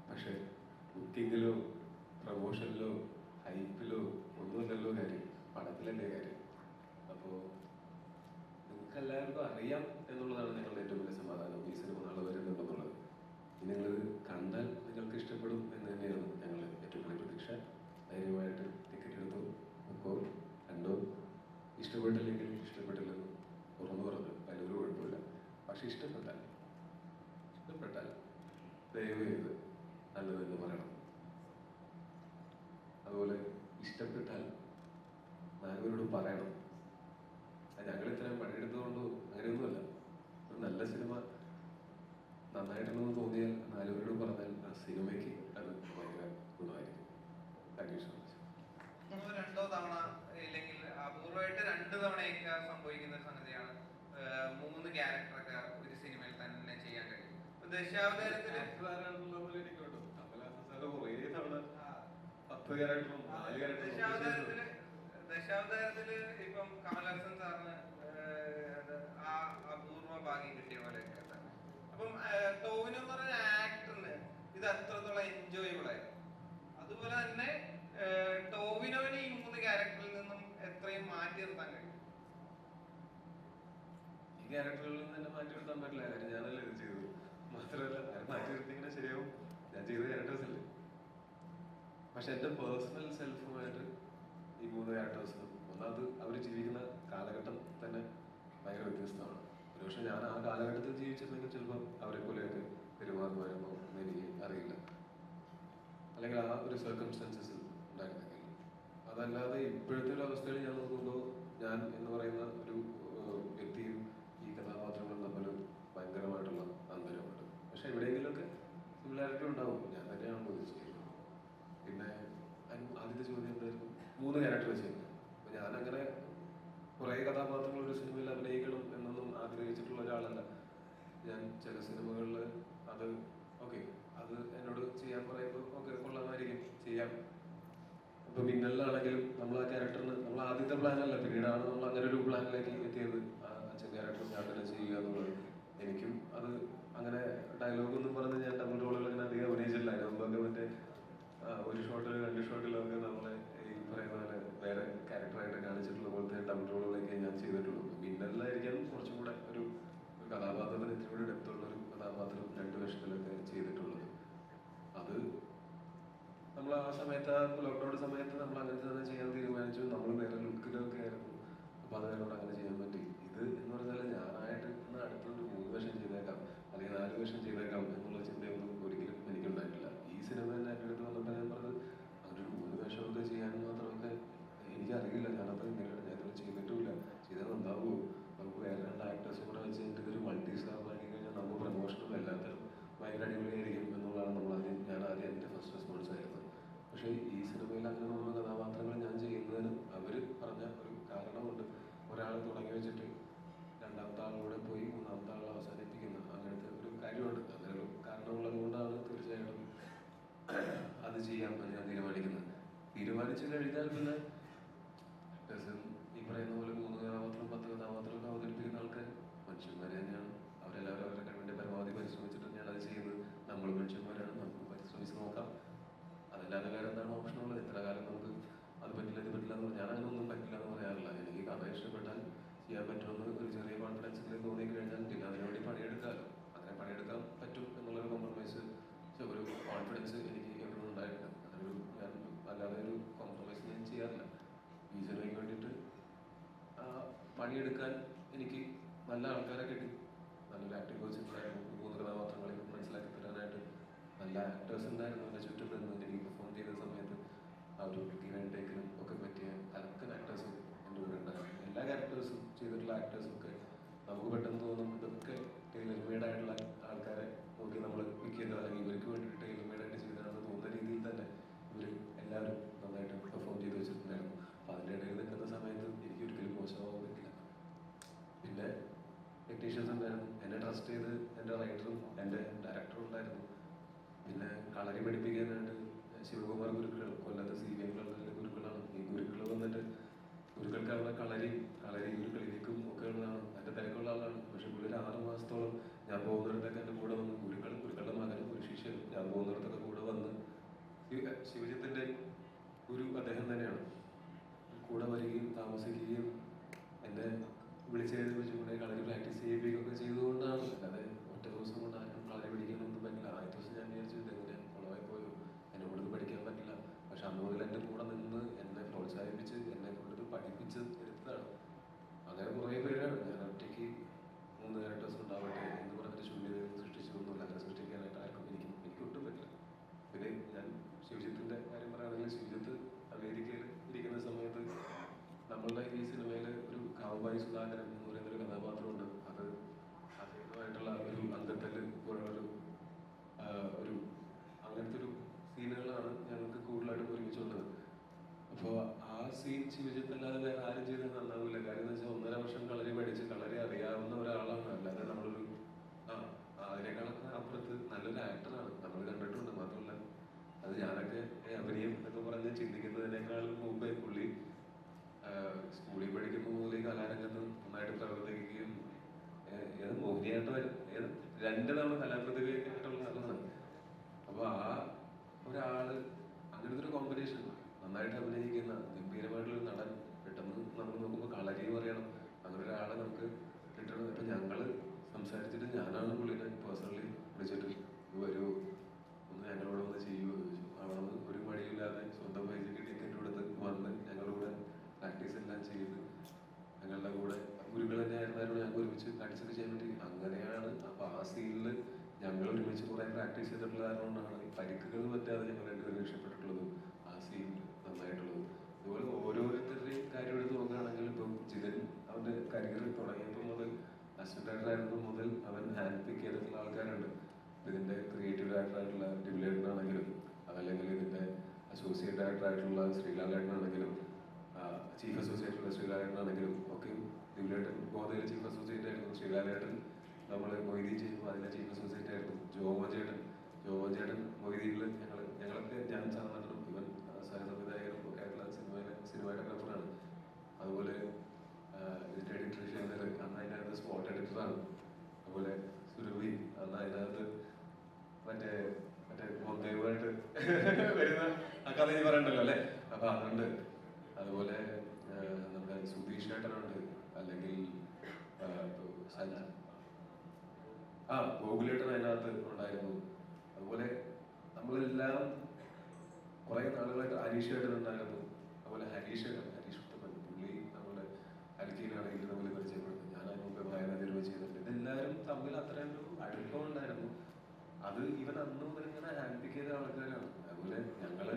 പക്ഷെ ബുക്കിങ്ങിലോ പ്രമോഷനിലോ ഹൈപ്പിലോ ഒന്നുമില്ലല്ലോ കാര്യം, പടത്തിലല്ലേ കാര്യം. അപ്പോൾ നിങ്ങൾക്ക് എല്ലാവർക്കും അറിയാം എന്നുള്ളതാണ് ഞങ്ങളുടെ ഏറ്റവും വലിയ സമാധാനം. ഈ സിനിമ നാളെ വരുന്നുണ്ടെന്നുള്ളത് നിങ്ങളിത് കണ്ടാൽ നിങ്ങൾക്ക് ഇഷ്ടപ്പെടും എന്ന് തന്നെയാണ് ഞങ്ങളുടെ ഏറ്റവും വലിയ പ്രതീക്ഷ. ധൈര്യമായിട്ട് ടിക്കറ്റ് എടുത്തു, അപ്പോൾ കണ്ടോ. ഇഷ്ടപ്പെട്ടില്ലെങ്കിൽ ഇഷ്ടപ്പെട്ടില്ലെന്ന് തുറന്നു പറഞ്ഞു, അതിലൊരു കുഴപ്പമില്ല. പക്ഷെ ഇഷ്ടപ്പെട്ടാൽ ദയവ് ചെയ്ത് നല്ലതെന്ന് പറയണം. അതുപോലെ ഇഷ്ടപ്പെട്ടാൽ നാലുപേരോട് പറയണം. ഞങ്ങൾ ഇത്രയും പണിയെടുത്തുകൊണ്ടോ അങ്ങനെയൊന്നുമല്ല. ഒരു നല്ല സിനിമ നന്നായിട്ടുണ്ടെന്ന് തോന്നിയാൽ നാലുപേരോട് പറഞ്ഞാൽ ആ സിനിമയ്ക്ക് അത് ഭയങ്കര ഗുണമായിരിക്കും. ദശാവതാരത്തില് ദശാവതാരത്തില് ഇപ്പം കമലഹാസൻ സാറിന് ആ അപൂർവ ഭാഗ്യം കിട്ടിയ പോലെയൊക്കെ തന്നെ. അപ്പം ടോവിനോ എന്ന് പറഞ്ഞ ആക്ടറിന് ഇത് അത്രത്തോളം എൻജോയബിൾ ആയിരുന്നു. അതുപോലെ തന്നെ ടോവിനോവിന് ഈ 3 ക്യാരക്ടറിൽ നിന്നും എത്രയും മാറ്റി നിർത്താൻ കഴിയും? ഈ ക്യാരക്ടറുകളിൽ നിന്ന് തന്നെ മാറ്റി നിർത്താൻ പറ്റില്ല. കാര്യം ഞാനല്ലേ ഇത് ചെയ്തത്. മാത്രമല്ല മാറ്റി നിർത്തിങ്ങനെ ശരിയാവും. ഞാൻ ചെയ്ത ക്യാരക്ടേഴ്സ് അല്ലേ. പക്ഷെ എൻ്റെ പേഴ്സണൽ സെൽഫുമായിട്ട് ഈ 3 ക്യാരക്ടേഴ്സിനും ഒന്നാമത് അവർ ജീവിക്കുന്ന കാലഘട്ടം തന്നെ ഭയങ്കര വ്യത്യസ്തമാണ്. ഒരുപക്ഷെ ഞാൻ ആ കാലഘട്ടത്തിൽ ജീവിച്ചിരുന്നെങ്കിൽ ചിലപ്പോൾ അവരെ പോലെയൊക്കെ പെരുമാറുമായിരുന്നോ എന്ന് എനിക്ക് അറിയില്ല. അല്ലെങ്കിൽ ആ ഒരു സർക്കംസ്റ്റൻസസിൽ ഉണ്ടായിരുന്നെങ്കിൽ. അതല്ലാതെ ഇപ്പോഴത്തെ ഒരു അവസ്ഥയിൽ ഞാൻ നോക്കുമ്പോൾ ഞാൻ എന്ന് പറയുന്ന ഒരു വ്യക്തിയും ഈ കഥാപാത്രങ്ങളും തമ്മിൽ ഭയങ്കരമായിട്ടുള്ള അന്തരമുണ്ട്. പക്ഷെ എവിടെയെങ്കിലുമൊക്കെ സിമിലാരിറ്റി ഉണ്ടാവും. ഞാൻ തന്നെയാണ് ഉദ്ദേശിക്കുന്നത്. പിന്നെ ആദ്യത്തെ ചോദ്യം എന്തായിരുന്നു? 3 ക്യാരക്ടർ ചെയ്യുന്നത്. അപ്പൊ ഞാനങ്ങനെ കുറെ കഥാപാത്രങ്ങൾ ഒരു സിനിമയിൽ അഭിനയിക്കണം എന്നൊന്നും ആഗ്രഹിച്ചിട്ടുള്ള ഒരാളല്ല. ഞാൻ ചില സിനിമകളിൽ അത് ഓക്കെ അത് എന്നോട് ചെയ്യാൻ പറയുമ്പോൾ ഓക്കെ കൊള്ളാമായിരിക്കും, ചെയ്യാം. ഇപ്പൊ മിന്നലിലാണെങ്കിലും നമ്മൾ ആ ക്യാരക്ടറിന് നമ്മൾ ആദ്യത്തെ പ്ലാനല്ല, പിന്നീടാണ് നമ്മൾ അങ്ങനെ ഒരു പ്ലാനിലേക്ക് എത്തിയത്. ആ അച്ഛൻ ക്യാരക്ടർ ഞാൻ തന്നെ ചെയ്യുക എന്നുള്ളത്. എനിക്കും അത് അങ്ങനെ ഡയലോഗ് ഒന്നും പറഞ്ഞ് ഞാൻ ഡബിൾ റോളുകൾ അങ്ങനെ അധികം അഭിനയിച്ചില്ല. അതിന് മുമ്പൊക്കെ മറ്റേ ഒരു ഷോട്ടിൽ 2 ഷോട്ടിലൊക്കെ നമ്മളെ ഈ പറയുന്ന പോലെ വേറെ ക്യാരക്ടറായിട്ട് കാണിച്ചിട്ടുള്ള പോലത്തെ ഡബിൾ റോളുകളൊക്കെ ഞാൻ ചെയ്തിട്ടുള്ളൂ. മിന്നലിലായിരിക്കാൻ കുറച്ചും കൂടെ ഒരു കഥാപാത്രത്തിന് ഇത്തിരി കൂടി ഡെപ്തുള്ള ഒരു കഥാപാത്രം 2 വേഷത്തിലൊക്കെ ചെയ്തിട്ടുള്ളത്. അത് നമ്മൾ ആ സമയത്ത് ലോക്ക്ഡൌൺ സമയത്ത് നമ്മൾ അങ്ങനെ തന്നെ ചെയ്യാൻ തീരുമാനിച്ചു. നമ്മൾ വേറെ ലുക്കിലൊക്കെ ആയിരുന്നു. അപ്പൊ അത് എന്നോട് അങ്ങനെ ചെയ്യാൻ പറ്റി. ഇത് എന്ന് പറഞ്ഞാൽ ഞാനായിട്ട് ഇന്ന് അടുത്തൊരു 3 വേഷം ചെയ്തേക്കാം അല്ലെങ്കിൽ 4 വേഷം ചെയ്തേക്കാം എന്നുള്ള ചിന്തയൊന്നും ഒരിക്കലും എനിക്കുണ്ടായിട്ടില്ല. ഈ സിനിമ തന്നെ എൻ്റെ അടുത്ത് വന്നപ്പോൾ ഞാൻ പറഞ്ഞത് അങ്ങനെ ഒരു 3 വേഷമൊക്കെ ചെയ്യാൻ മാത്രമൊക്കെ എനിക്കറിയില്ല. ഞാനത് ഇങ്ങനെയാണ് ഞാൻ ഇതുവരെ ചെയ്തിട്ടുമില്ല. ചെയ്താൽ നന്നാവുമോ? നമുക്ക് വേറെ 2 ആക്ടേഴ്സും കൂടെ വെച്ച് ഇതൊരു മൾട്ടി സ്റ്റാർ ആക്കി കഴിഞ്ഞാൽ നമുക്ക് പ്രമോഷനും എല്ലാത്തിനും ഭയങ്കര അടിപൊളിയായിരിക്കും എന്നുള്ളതാണ് ഞാൻ ആദ്യം എൻ്റെ ഫസ്റ്റ് റെസ്പോൺസ് ആയിരുന്നത്. പക്ഷേ ഈ സിനിമയിൽ അങ്ങനെ 3 കഥാപാത്രങ്ങൾ ഞാൻ ചെയ്യുന്നതിന് അവർ പറഞ്ഞ ഒരു കാരണമുണ്ട്. ഒരാൾ തുടങ്ങി വെച്ചിട്ട് 2ാമത്തെ ആളിലൂടെ പോയി 3ാമത്തെ ആൾ അവസാനിപ്പിക്കുന്ന അങ്ങനത്തെ ഒരു കാര്യമുണ്ട്. അങ്ങനെ ഒരു കാരണമുള്ളത് കൊണ്ടാണ് തീർച്ചയായിട്ടും അത് ചെയ്യാൻ ഞാൻ തീരുമാനിച്ചു കഴിഞ്ഞാൽ പിന്നെ ഈ പറയുന്ന പോലെ 3 കഥാപാത്രം 10 കഥാപാത്രമൊക്കെ അവതരിപ്പിക്കുന്ന ആൾക്കാർ മനുഷ്യന്മാർ തന്നെയാണ്. അവരെല്ലാവരും അവരുടെ കഴിവിൻ്റെ പരമാവധി പരിശ്രമിച്ചിട്ട് തന്നെയാണ് അത് ചെയ്യുന്നത്. നമ്മൾ മനുഷ്യന്മാരാണ്, നമുക്ക് പരിശ്രമിച്ച് നോക്കാം. അതല്ലാതെ വേറെ എന്താണ് ഓപ്ഷനുള്ളത്? എത്ര കാലം നമുക്ക് അത് പറ്റില്ല ഇത് പറ്റില്ല എന്ന് ഞാൻ അങ്ങനെ ഒന്നും പറ്റില്ല എന്ന് പറയാറില്ല. എനിക്ക് കഥ ഇഷ്ടപ്പെട്ടാൽ ചെയ്യാൻ പറ്റുമെന്ന് ഒരു ചെറിയ കോൺഫിഡൻസിൽ തോന്നിക്കഴിഞ്ഞാൽ പിന്നെ അതിനുവേണ്ടി പണിയെടുക്കാമല്ലോ. അങ്ങനെ പണിയെടുക്കാൻ പറ്റും എന്നുള്ളൊരു കോംപ്രമൈസ് ഒരു കോൺഫിഡൻസ് എനിക്ക് എപ്പോഴും ഉണ്ടായിട്ടുണ്ട്. അതൊരു ഞാൻ അല്ലാതെ ഒരു കോംപ്രമൈസ് ഞാൻ ചെയ്യാറില്ല. ഈ സിനിമയ്ക്ക് വേണ്ടിയിട്ട് പണിയെടുക്കാൻ എനിക്ക് നല്ല ആൾക്കാരെ കിട്ടി. നല്ലൊരു ആക്ടിംഗ് കോച്ച് ഉണ്ടായിരുന്നു. 3 കഥാപാത്രങ്ങളെ മനസ്സിലാക്കി തരാനായിട്ട് നല്ല ആക്ടേഴ്സ് ഉണ്ടായിരുന്നു എൻ്റെ ചുറ്റും നിന്ന്. എനിക്ക് പെർഫോം ചെയ്ത സമയത്ത് ആ ഒരു ഗിവ് ടേക്കിനും ഒക്കെ പറ്റിയ കലക്കൻ ആക്ടേഴ്സും എൻ്റെ കൂടെ ഉണ്ടായിരുന്നു. എല്ലാ ക്യാരക്ടേഴ്സും ചെയ്തിട്ടുള്ള ആക്ടേഴ്സും ഒക്കെ നമുക്ക് പെട്ടെന്ന് തോന്നും ഇതൊക്കെ ടൈലർ മെയ്ഡ് ആയിട്ടുള്ള ആൾക്കാരെ നോക്കി നമ്മൾ പിക്ക് ചെയ്തോ അല്ലെങ്കിൽ ഇവർക്ക് വേണ്ടി ടൈലർ മെയ്ഡ് ആയിട്ട് ചെയ്തതാണെന്ന് തോന്നുന്ന രീതിയിൽ തന്നെ ഇവർ എല്ലാവരും നന്നായിട്ട് പെർഫോം ചെയ്ത് വെച്ചിട്ടുണ്ടായിരുന്നു. അപ്പോൾ അതിൻ്റെ ഇടയിൽ നിൽക്കുന്ന സമയത്ത് എനിക്ക് ഒരിക്കലും മോശമാവാൻ പറ്റില്ല. പിന്നെ ടെക്നീഷ്യൻസ് ഉണ്ടായിരുന്നു. എന്നെ ട്രസ്റ്റ് ചെയ്ത് എൻ്റെ റൈറ്ററും എൻ്റെ ഡയറക്ടറും ഉണ്ടായിരുന്നു. പിന്നെ കളരി പഠിപ്പിക്കാനായിട്ട് ശിവകുമാർ ഗുരുക്കൾ കൊല്ലത്ത് CBM കളരിലെ ഗുരുക്കളാണ്. ഈ ഗുരുക്കൾ വന്നിട്ട് ഗുരുക്കൾക്ക് അവിടെ കളരി ഗുരുക്കളിലേക്കും ഒക്കെ ഉള്ളതാണ്. എൻ്റെ തിരക്കുള്ള ആളാണ്. പക്ഷെ പുള്ളി 6 മാസത്തോളം ഞാൻ പോകുന്നിടത്തൊക്കെ എൻ്റെ കൂടെ വന്ന് ഗുരുക്കളുടെ മകനും ഒരു ശിഷ്യനും ഞാൻ പോകുന്നിടത്തൊക്കെ കൂടെ വന്ന് ശിവജിത്തിൻ്റെ ഗുരു അദ്ദേഹം തന്നെയാണ്. കൂടെ വരികയും താമസിക്കുകയും എന്നെ വിളിച്ചെഴുതി വെച്ചുകൊണ്ട് കളരി പ്രാക്ടീസ് ചെയ്യുകയൊക്കെ ചെയ്തുകൊണ്ടാണ്. അല്ലാതെ ഒറ്റ ദിവസം കൊണ്ട് ആരും കളരി പഠിക്കാനൊന്നും പറ്റില്ല. ആദ്യ ദിവസം ഞാൻ വിചാരിച്ചു ഇതെങ്ങനെ കുളമായി പോയോ, എന്നെ കൂടുതൽ പഠിക്കാൻ പറ്റില്ല. പക്ഷെ അന്ന് മുതൽ എൻ്റെ കൂടെ നിന്ന് എന്നെ പ്രോത്സാഹിപ്പിച്ച് എന്നെ കൂടുതൽ പഠിപ്പിച്ച് എടുത്തതാണ്. അങ്ങനെ കുറേ പേരാണ്. ഞാൻ ഒറ്റയ്ക്ക് 3 ക്യാരക്ടേഴ്സ് ഉണ്ടാവട്ടെ എന്ന് പറഞ്ഞിട്ട് ശൂന്യത സൃഷ്ടിച്ചതൊന്നുമില്ല. അങ്ങനെ സൃഷ്ടിക്കാനായിട്ട് ആർക്കും എനിക്ക് ഒട്ടും പറ്റില്ല. പിന്നെ ഞാൻ ശിവജിത്തിൻ്റെ കാര്യം പറയുകയാണെങ്കിൽ ശിവജിത്ത് അമേരിക്കയിൽ ഇരിക്കുന്ന സമയത്ത് നമ്മളുടെ ഈ സിനിമയിൽ ഒരു കാവുബായി സുധാകരൻ എന്ന് പറയുന്നൊരു കഥാപാത്രമുണ്ട്. അത് അദ്ദേഹമായിട്ടുള്ള ഒരു അന്തത്തല് പോലുള്ളൊരു ഒരു അങ്ങനത്തെ ഒരു സീനുകളാണ് ഞങ്ങൾക്ക് കൂടുതലായിട്ട് ഒരുമിച്ചുള്ളത്. അപ്പോൾ ആ സീൻ ശിവജിത്ത് അല്ലാതെ വേറെ ആരും ചെയ്തത് നന്നാവില്ല. കാര്യം എന്ന് വെച്ചാൽ 1.5 വർഷം കളരി പഠിച്ച് കളരി അറിയാവുന്ന ഒരാളാണ്. അല്ലാതെ നമ്മളൊരു അതിനേക്കാളൊക്കെ അപ്പുറത്ത് അഭിനയം എന്നൊക്കെ പറഞ്ഞ് ചിന്തിക്കുന്നതിനേക്കാൾ മുമ്പേ പുള്ളി സ്കൂളിൽ പഠിക്കുമ്പോൾ മുതൽ ഈ കലാരംഗത്ത് നന്നായിട്ട് പ്രവർത്തിക്കുകയും മോഹിനിയാട്ടം 2 തവണ കലാപ്രതിഭയായിട്ടുള്ള ആളാണ്. അപ്പോൾ ആ ഒരാള് അങ്ങനത്തെ ഒരു കോമ്പിനേഷൻ, നന്നായിട്ട് അഭിനയിക്കുന്ന ഗംഭീരമായിട്ടുള്ളൊരു നടൻ, പെട്ടെന്ന് നമ്മൾ നോക്കുമ്പോൾ കളരി പറയണം, അങ്ങനെ ഒരാളെ നമുക്ക് കിട്ടണം. ഇപ്പം ഞങ്ങൾ സംസാരിച്ചിട്ട് ഞാനാണ് പുള്ളിനെ പേഴ്സണലി വിളിച്ചിട്ട് വരൂ, ഒന്ന് ഞങ്ങളോട് ഒന്ന് ചെയ്യുമോ ചോദിച്ചു. അവിടെ നിന്ന് ഒരു മടിയില്ലാതെ സ്വന്തം പൈസയ്ക്ക് ടിക്കറ്റ് കൊടുത്ത് വന്ന് ഞങ്ങളുടെ കൂടെ പ്രാക്ടീസ് എല്ലാം ചെയ്ത് ഞങ്ങളുടെ കൂടെ ഗുരുക്കൾ തന്നെ ആയിരുന്നാലും ഞങ്ങൾ ഒരുമിച്ച് പ്രാക്ടീസ് ചെയ്യാൻ പറ്റി. അങ്ങനെയാണ്. അപ്പോൾ ആ സീനിൽ ഞങ്ങൾ ഒരുമിച്ച് കുറേ പ്രാക്ടീസ് ചെയ്തിട്ടുള്ള കാരണമാണ് പരിക്കുകൾ പറ്റാതെ ഞങ്ങൾ രണ്ടുപേരും രക്ഷപ്പെട്ടിട്ടുള്ളതും ആ സീൻ നന്നായിട്ടുള്ളതും. അതുപോലെ ഓരോരുത്തരുടെയും കാര്യം എടുത്ത് നോക്കുകയാണെങ്കിൽ ഇപ്പം ജിതൻ അവൻ്റെ കരിയർ തുടങ്ങിയപ്പോൾ മുതൽ അസിസ്റ്റന്റ് ഡയറക്ടർ ആയിരുന്നത് മുതൽ അവൻ ഹാൻഡ് പിക്ക് ചെയ്തിട്ടുള്ള ആൾക്കാരുണ്ട്. ഇതിൻ്റെ ക്രിയേറ്റീവ് ഡയറക്ടറായിട്ടുള്ള ഡിവിലേട്ടനാണെങ്കിലും അതല്ലെങ്കിൽ ഇതിൻ്റെ അസോസിയേറ്റ് ഡയറക്ടറായിട്ടുള്ള ശ്രീലാലേട്ടനാണെങ്കിലും ചീഫ് അസോസിയേറ്റുള്ള ശ്രീലാലേട്ടനാണെങ്കിലും ഒക്കെ ഡിവിലേട്ടൻ ഗോതയിൽ ചീഫ് അസോസിയേറ്റ് ആയിരുന്നു. ശ്രീലാലേട്ടൻ നമ്മൾ മൊയ്തീൻ ചെയ്യുമ്പോൾ അതിലെ ചീഫ് അസോസിയേറ്റ് ആയിരുന്നു. ജോമോൻ ചേട്ടൻ മൊയ്തീനിൽ ഞങ്ങളൊക്കെ ഞാൻ സാധാരണ ഇവൻ സംവിധായകരും ഒക്കെ ആയിട്ടുള്ള സിനിമാറ്റോഗ്രാഫറാണ്. അതുപോലെ ഇതിൻ്റെ എഡിറ്റർ ഷെയർ അന്ന് അതിനകത്ത് സ്പോട്ട് എഡിറ്ററാണ്. അതുപോലെ സുരഭി അന്ന് അതിനകത്ത് മറ്റേ മൊന്തയുമായിട്ട് വരുന്ന ആ കഥ നീ പറയണ്ടല്ലോ അല്ലേ, അപ്പൊ അതുണ്ട്. അതുപോലെ നമ്മുടെ സുധീഷ് ചേട്ടനുണ്ട്, അല്ലെങ്കിൽ ഗോകുലേട്ടൻ അതിനകത്ത് ഉണ്ടായിരുന്നു. അതുപോലെ നമ്മളെല്ലാം കുറെ നാളുകളായിട്ട് ഹരീഷ് ചേട്ടൻ ഉണ്ടായിരുന്നു. അതുപോലെ ഹരീഷ് ഉത്തമൻ, പുള്ളി നമ്മുടെ അൽക്കിയിലാണെങ്കിൽ നമ്മൾ പരിചയപ്പെടുന്നു. ഞാൻ അതിന് മുമ്പ് വായന നിർവ്വ ചെയ്തിട്ടുണ്ട്. ഇതെല്ലാവരും തമ്മിൽ അത്രയും ഒരു അടുപ്പം ഉണ്ടായിരുന്നു. അത് ഇവൻ അന്ന് മുതൽ ഇങ്ങനെ ഹാൻഡ് ചെയ്ത ആൾക്കാരാണ്. അതുപോലെ ഞങ്ങൾ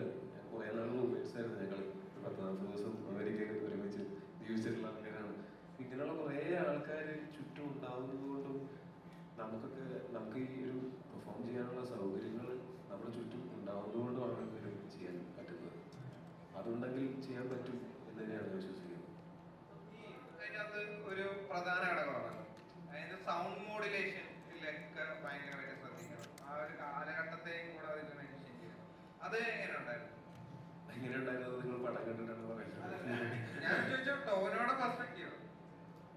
കുറെ നാൾ റൂംമേറ്റ്സ് ആയിരുന്നു. ഞങ്ങൾ 10-40 ദിവസം അമേരിക്കയിൽ ഒരുമിച്ച് ജീവിച്ചിട്ടുള്ള ആൾക്കാരാണ്. ഇങ്ങനെയുള്ള കുറേ ആൾക്കാർ ചുറ്റും ഉണ്ടാവുന്നത് കൊണ്ടും നമുക്ക് ഈ ഒരു പെർഫോം ചെയ്യാനുള്ള സൗകര്യങ്ങൾ നമ്മുടെ ചുറ്റും ഉണ്ടാവുന്നതുകൊണ്ടുമാണ് ഇത് ചെയ്യാൻ പറ്റുന്നത്. അതുണ്ടെങ്കിൽ ചെയ്യാൻ പറ്റും എന്ന് തന്നെയാണ് ഞാൻ വിശ്വസിക്കുന്നത്. അതിനകത്ത് ഒരു പ്രധാന ഘടകമാണ് അതായത് സൗണ്ട് മോഡുലേഷനിലൊക്കെ ഭയങ്കരമായിട്ട് ശ്രദ്ധിക്കണം. ആ ഒരു കാലഘട്ടത്തെയും കൂടെ അതിൽ മെൻഷൻ ചെയ്യണം. അത് എങ്ങനെ ഉണ്ടായിരുന്നു? എങ്ങനെ ഉണ്ടായിരുന്നത് നിങ്ങൾ പടം കണ്ടിട്ടാണ് പറയുന്നത്. ഞാൻ ചോദിച്ചോ ടോനോടെ പെർസ്പെക്റ്റീവ്.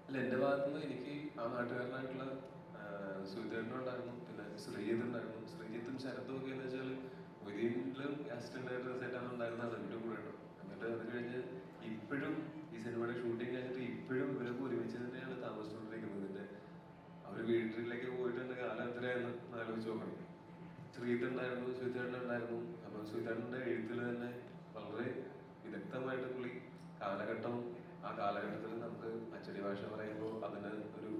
അല്ല, എൻ്റെ ഭാഗത്തുനിന്ന് എനിക്ക് ആ നാട്ടുകാരനായിട്ടുള്ള സുധീരനുണ്ടായിരുന്നു, പിന്നെ ശ്രീജിത്ത് ഉണ്ടായിരുന്നു. ശ്രീജിത്തും ശരത്തും ഒക്കെ എന്ന് വെച്ചാൽ മൊയ്തീനിലും അസിസ്റ്റന്റ് ഡയറക്ടേഴ്സ് ആയിട്ടാണ് ഉണ്ടായിരുന്നത് എൻ്റെ കൂടെ കേട്ടോ. എന്നിട്ട് അത് കഴിഞ്ഞ് ഇപ്പോഴും ഈ സിനിമയുടെ ഷൂട്ടിംഗ് കഴിഞ്ഞിട്ട് ഇപ്പോഴും ഇവരൊക്കെ ഒരുമിച്ച് തന്നെയാണ് താമസിച്ചുകൊണ്ടിരിക്കുന്നത്. ഇതിൻ്റെ അവർ വീട്ടിലേക്ക് പോയിട്ടുണ്ട് കാലം എത്രയാണെന്ന് ആലോചിച്ച് നോക്കണം. ശ്രീജിത്തുണ്ടായിരുന്നു, സുധീരനുണ്ടായിരുന്നു. അപ്പോൾ സുധീരൻ്റെ എഴുത്തിൽ തന്നെ വളരെ വിദഗ്ധമായിട്ട് പുള്ളി ആ കാലഘട്ടത്തിൽ നമുക്ക് അച്ചടി ഭാഷ പറയുമ്പോൾ അതിന് ഒരു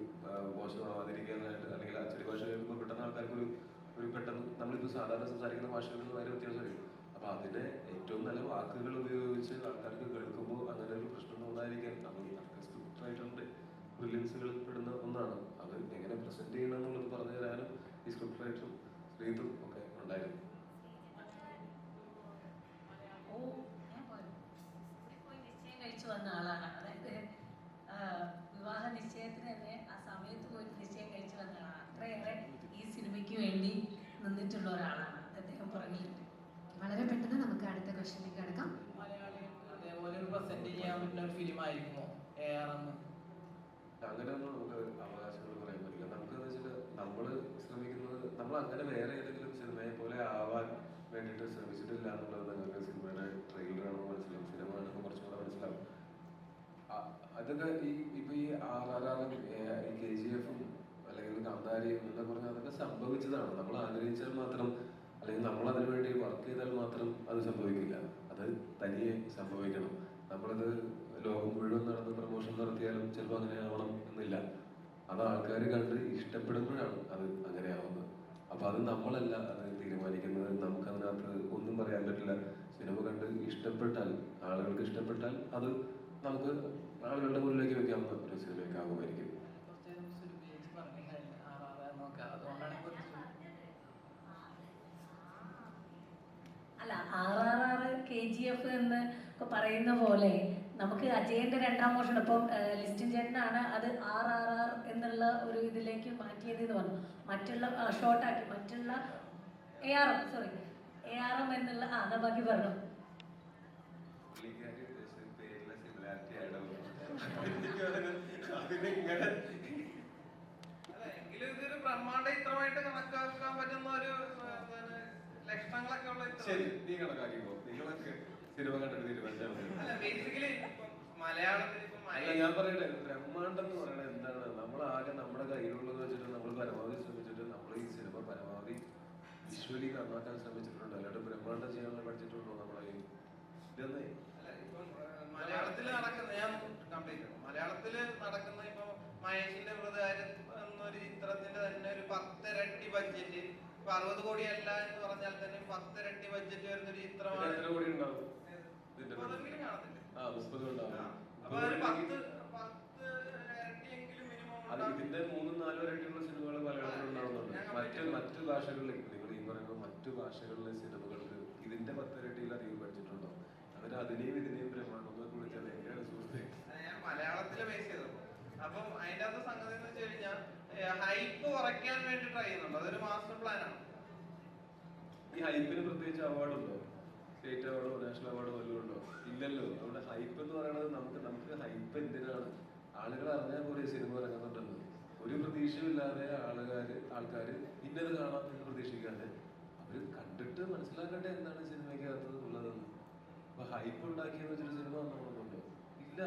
മോശമാവാതിരിക്കാനായിട്ട്, അല്ലെങ്കിൽ അച്ചടി ഭാഷ കേൾക്കുമ്പോൾ പെട്ടെന്ന് ആൾക്കാർക്ക് ഒരു പെട്ടെന്ന് നമ്മളിപ്പോൾ സാധാരണ സംസാരിക്കുന്ന ഭാഷയിൽ നിന്ന് വളരെ വ്യത്യാസമായിരിക്കും. അപ്പോൾ അതിനെ ഏറ്റവും നല്ല വാക്കുകൾ ഉപയോഗിച്ച് ആൾക്കാർക്ക് കേൾക്കുമ്പോൾ അങ്ങനെ ഒരു പ്രശ്നം തോന്നാതിരിക്കാൻ നമ്മൾ സ്ക്രിപ്റ്റ് റൈറ്ററിൻ്റെ ബ്രില്യൻസുകൾ പെടുന്ന ഒന്നാണ്. അത് എങ്ങനെ പ്രസന്റ് ചെയ്യണം എന്നുള്ളത് പറഞ്ഞു തരാനും ഈ സ്ക്രിപ്റ്റ് റൈറ്ററും ശ്രീതും ഒക്കെ ഉണ്ടായിരുന്നു. കഴിച്ചു വന്ന ആളാണ്. അതായത് വിവാഹ നിശ്ചയത്തിന് തന്നെ ആ സമയത്ത് പോയിട്ട് നിശ്ചയം കഴിച്ചു വന്ന ആളാണ്. അത്രയേറെ ഈ സിനിമയ്ക്ക് വേണ്ടി നിന്നിട്ടുള്ള ഒരാളാണ് അദ്ദേഹം പറഞ്ഞിട്ടുണ്ട്. വളരെ പെട്ടെന്ന് നമുക്ക് അടുത്ത ക്വസ്റ്റ്യനിലേക്ക് കടക്കാം. മലയാളികൾ അതേപോലെ ഒരു പ്രസന്റ് ചെയ്യാൻ പറ്റുന്ന ഒരു ഫിലിം ആയിരുന്നു ARM. അങ്ങനെയൊന്നും നമുക്ക് അവകാശങ്ങൾ പറയാൻ പറ്റില്ല. നമുക്കെന്ന് വെച്ചാൽ നമ്മൾ ശ്രമിക്കുന്നത് നമ്മൾ അങ്ങനെ വേറെ ഏതെങ്കിലും സിനിമയെ പോലെ ആവാൻ വേണ്ടിയിട്ട് ശ്രമിച്ചിട്ടില്ല എന്നുള്ളത് നിങ്ങൾക്ക് സിനിമയുടെ ട്രെയിലർ ആണെന്ന് മനസ്സിലാവും, സിനിമ ആണെന്ന് കുറച്ചുകൂടെ മനസ്സിലാവും. അതൊക്കെ ഇപ്പൊ ഈ RRR ഈ KGF അല്ലെങ്കിൽ കാന്താരിയും എന്നൊക്കെ പറഞ്ഞാൽ അതൊക്കെ സംഭവിച്ചതാണ്. നമ്മൾ ആഗ്രഹിച്ചാൽ മാത്രം, അല്ലെങ്കിൽ നമ്മൾ അതിനു വേണ്ടി വർക്ക് ചെയ്താൽ മാത്രം അത് സംഭവിക്കില്ല. അത് തനിയെ സംഭവിക്കണം. നമ്മളത് ലോകം മുഴുവൻ നടന്ന് പ്രമോഷൻ നടത്തിയാലും ചിലപ്പോൾ അങ്ങനെ ആവണം എന്നില്ല. അത് ആൾക്കാർ കണ്ട് ഇഷ്ടപ്പെടുമ്പോഴാണ് അത് അങ്ങനെ ആവുന്നത്. അപ്പൊ അത് നമ്മളല്ല അത് തീരുമാനിക്കുന്നത്. നമുക്കതിനകത്ത് ഒന്നും പറയാൻ പറ്റില്ല. സിനിമ കണ്ട് ഇഷ്ടപ്പെട്ടാൽ, ആളുകൾക്ക് ഇഷ്ടപ്പെട്ടാൽ അത് നമുക്ക് ആളുകളുടെ മുന്നിലേക്ക് വെക്കാവുന്ന ഒരു സിനിമയൊക്കെ ആകുമായിരിക്കും. അല്ല, RRR KGF എന്ന് ഒക്കെ പറയുന്ന പോലെ നമുക്ക് അജയന്റെ 2ാം മോഷണം ഇപ്പം ലിസ്റ്റിൻ ചേട്ടനാണ് അത് RRR എന്നുള്ള ഒരു ഇതിലേക്ക് മാറ്റിയത് എന്ന് പറഞ്ഞു. മറ്റുള്ള ഷോർട്ടാക്കി മറ്റുള്ള ARM ARM എന്നുള്ള അതാ ബാക്കി പറഞ്ഞു. പുള്ളിക്കാരി ഉദ്ദേശിച്ചത് പേരിലെ സിമിലാരിറ്റി ആയിട്ടാണ്. അതിനിങ്ങനെ അല്ല, എങ്കിലും ഇതൊരു ബ്രഹ്മാണ്ട ചിത്രമായിട്ട് കണക്കാക്കാൻ പറ്റുന്ന ഒരു ലക്ഷണങ്ങളൊക്കെ ഉള്ള ശരി, നീ കണക്കാക്കിക്കോ. നിങ്ങളൊക്കെ സിനിമ കണ്ടിട്ട് തീരുമാനിച്ചാൽ മതി. അല്ല, ബേസിക്കലി മലയാളത്തിൽ ഇപ്പം അല്ല, ഞാൻ പറയട്ടെ, ബ്രഹ്മാണ്ടം എന്ന് പറയുന്നത് എന്താണ്? നമ്മളാകെ നമ്മുടെ കയ്യിലുള്ളത് വെച്ചിട്ട് നമ്മൾ പരമാവധി ശ്രമിച്ചിട്ട് നമ്മൾ ഈ സിനിമ പരമാവധി വിഷ്വലി നന്നാക്കാൻ ശ്രമിച്ചിട്ടുണ്ട്. അല്ലാണ്ട് ബ്രഹ്മാണ്ടം ചെയ്യാനുള്ള പഠിച്ചിട്ടുണ്ടോ നമ്മളെ കയ്യിൽ? ഇതൊന്നേ അല്ല, ഇപ്പം മലയാളത്തിൽ നടക്കുന്ന, ഞാൻ കംപ്ലീറ്റ് ചെയ്യണം. മലയാളത്തിൽ നടക്കുന്ന ഇപ്പൊ മഹേഷിന്റെ വ്രതകാരൻ എന്നൊരു ചിത്രത്തിന്റെ തന്നെ ഒരു 10 ഇരട്ടി ബഡ്ജറ്റ്, ഇപ്പൊ 60 കോടി അല്ല എന്ന് പറഞ്ഞാൽ തന്നെ 10 ഇരട്ടി ബഡ്ജറ്റ് വരുന്ന ഒരു ചിത്രമാണ്. എത്ര കോടി ഉണ്ടാവും? അതെങ്കിലും കാണത്തില്ല. 30 ഉണ്ടാവും. അപ്പൊ ഒരു 10 ഇരട്ടിയെങ്കിലും മിനിമം അത് ഇതിന്റെ 3-4 ഇരട്ടിയുള്ള സിനിമകൾ മലയാളത്തിൽ ഉണ്ടാവുന്നുണ്ട്. മറ്റ് ഭാഷകളിൽ നിങ്ങൾ ഈ പറയുന്ന മറ്റു ഭാഷകളിലെ സിനിമകൾക്ക് ഇതിന്റെ 10 ഇരട്ടിയിലധികം ബഡ്ജറ്റുണ്ടോ? അതിനെയും ഇതിനെയും ബ്രഹ്മാണ്ടം കുറിച്ചാൽ എങ്ങനെയാണ് സുഹൃത്തെ? ഞാൻ മലയാളത്തിലെ ബേസ് ചെയ്തത്. അപ്പം അതിന്റെ അകത്ത് സംഗതി എന്ന് വെച്ച് കഴിഞ്ഞാൽ ഹൈപ്പ് കുറയ്ക്കാൻ വേണ്ടി ട്രൈ ചെയ്യുന്നുണ്ട്. അതൊരു മാസ്റ്റർ പ്ലാൻ ആണ്. ഈ ഹൈപ്പിന് പ്രത്യേകിച്ച് അവാർഡുണ്ടോ? സ്റ്റേറ്റ് അവാർഡോ നാഷണൽ അവാർഡോ വല്ലതും ഉണ്ടോ? ഇല്ലല്ലോ. നമ്മുടെ ഹൈപ്പ് എന്ന് പറയുന്നത് നമുക്ക് ഹൈപ്പ് എന്തിനാണ്? ആളുകൾ അറിഞ്ഞാൽ പോലെ സിനിമ ഇറങ്ങുന്നുണ്ടെന്ന് ഒരു പ്രതീക്ഷയില്ലാതെ ആൾക്കാർ ഇന്നത് കാണാമെന്ന് പ്രതീക്ഷിക്കാതെ അവര് കണ്ടിട്ട് മനസ്സിലാക്കട്ടെ എന്താണ് സിനിമയ്ക്കകത്ത് ഉള്ളതെന്ന്. അപ്പൊ ഹൈപ്പ് ഉണ്ടാക്കിയെന്ന് വെച്ചൊരു സിനിമ നന്നാവുന്നുണ്ടോ? ഇല്ല.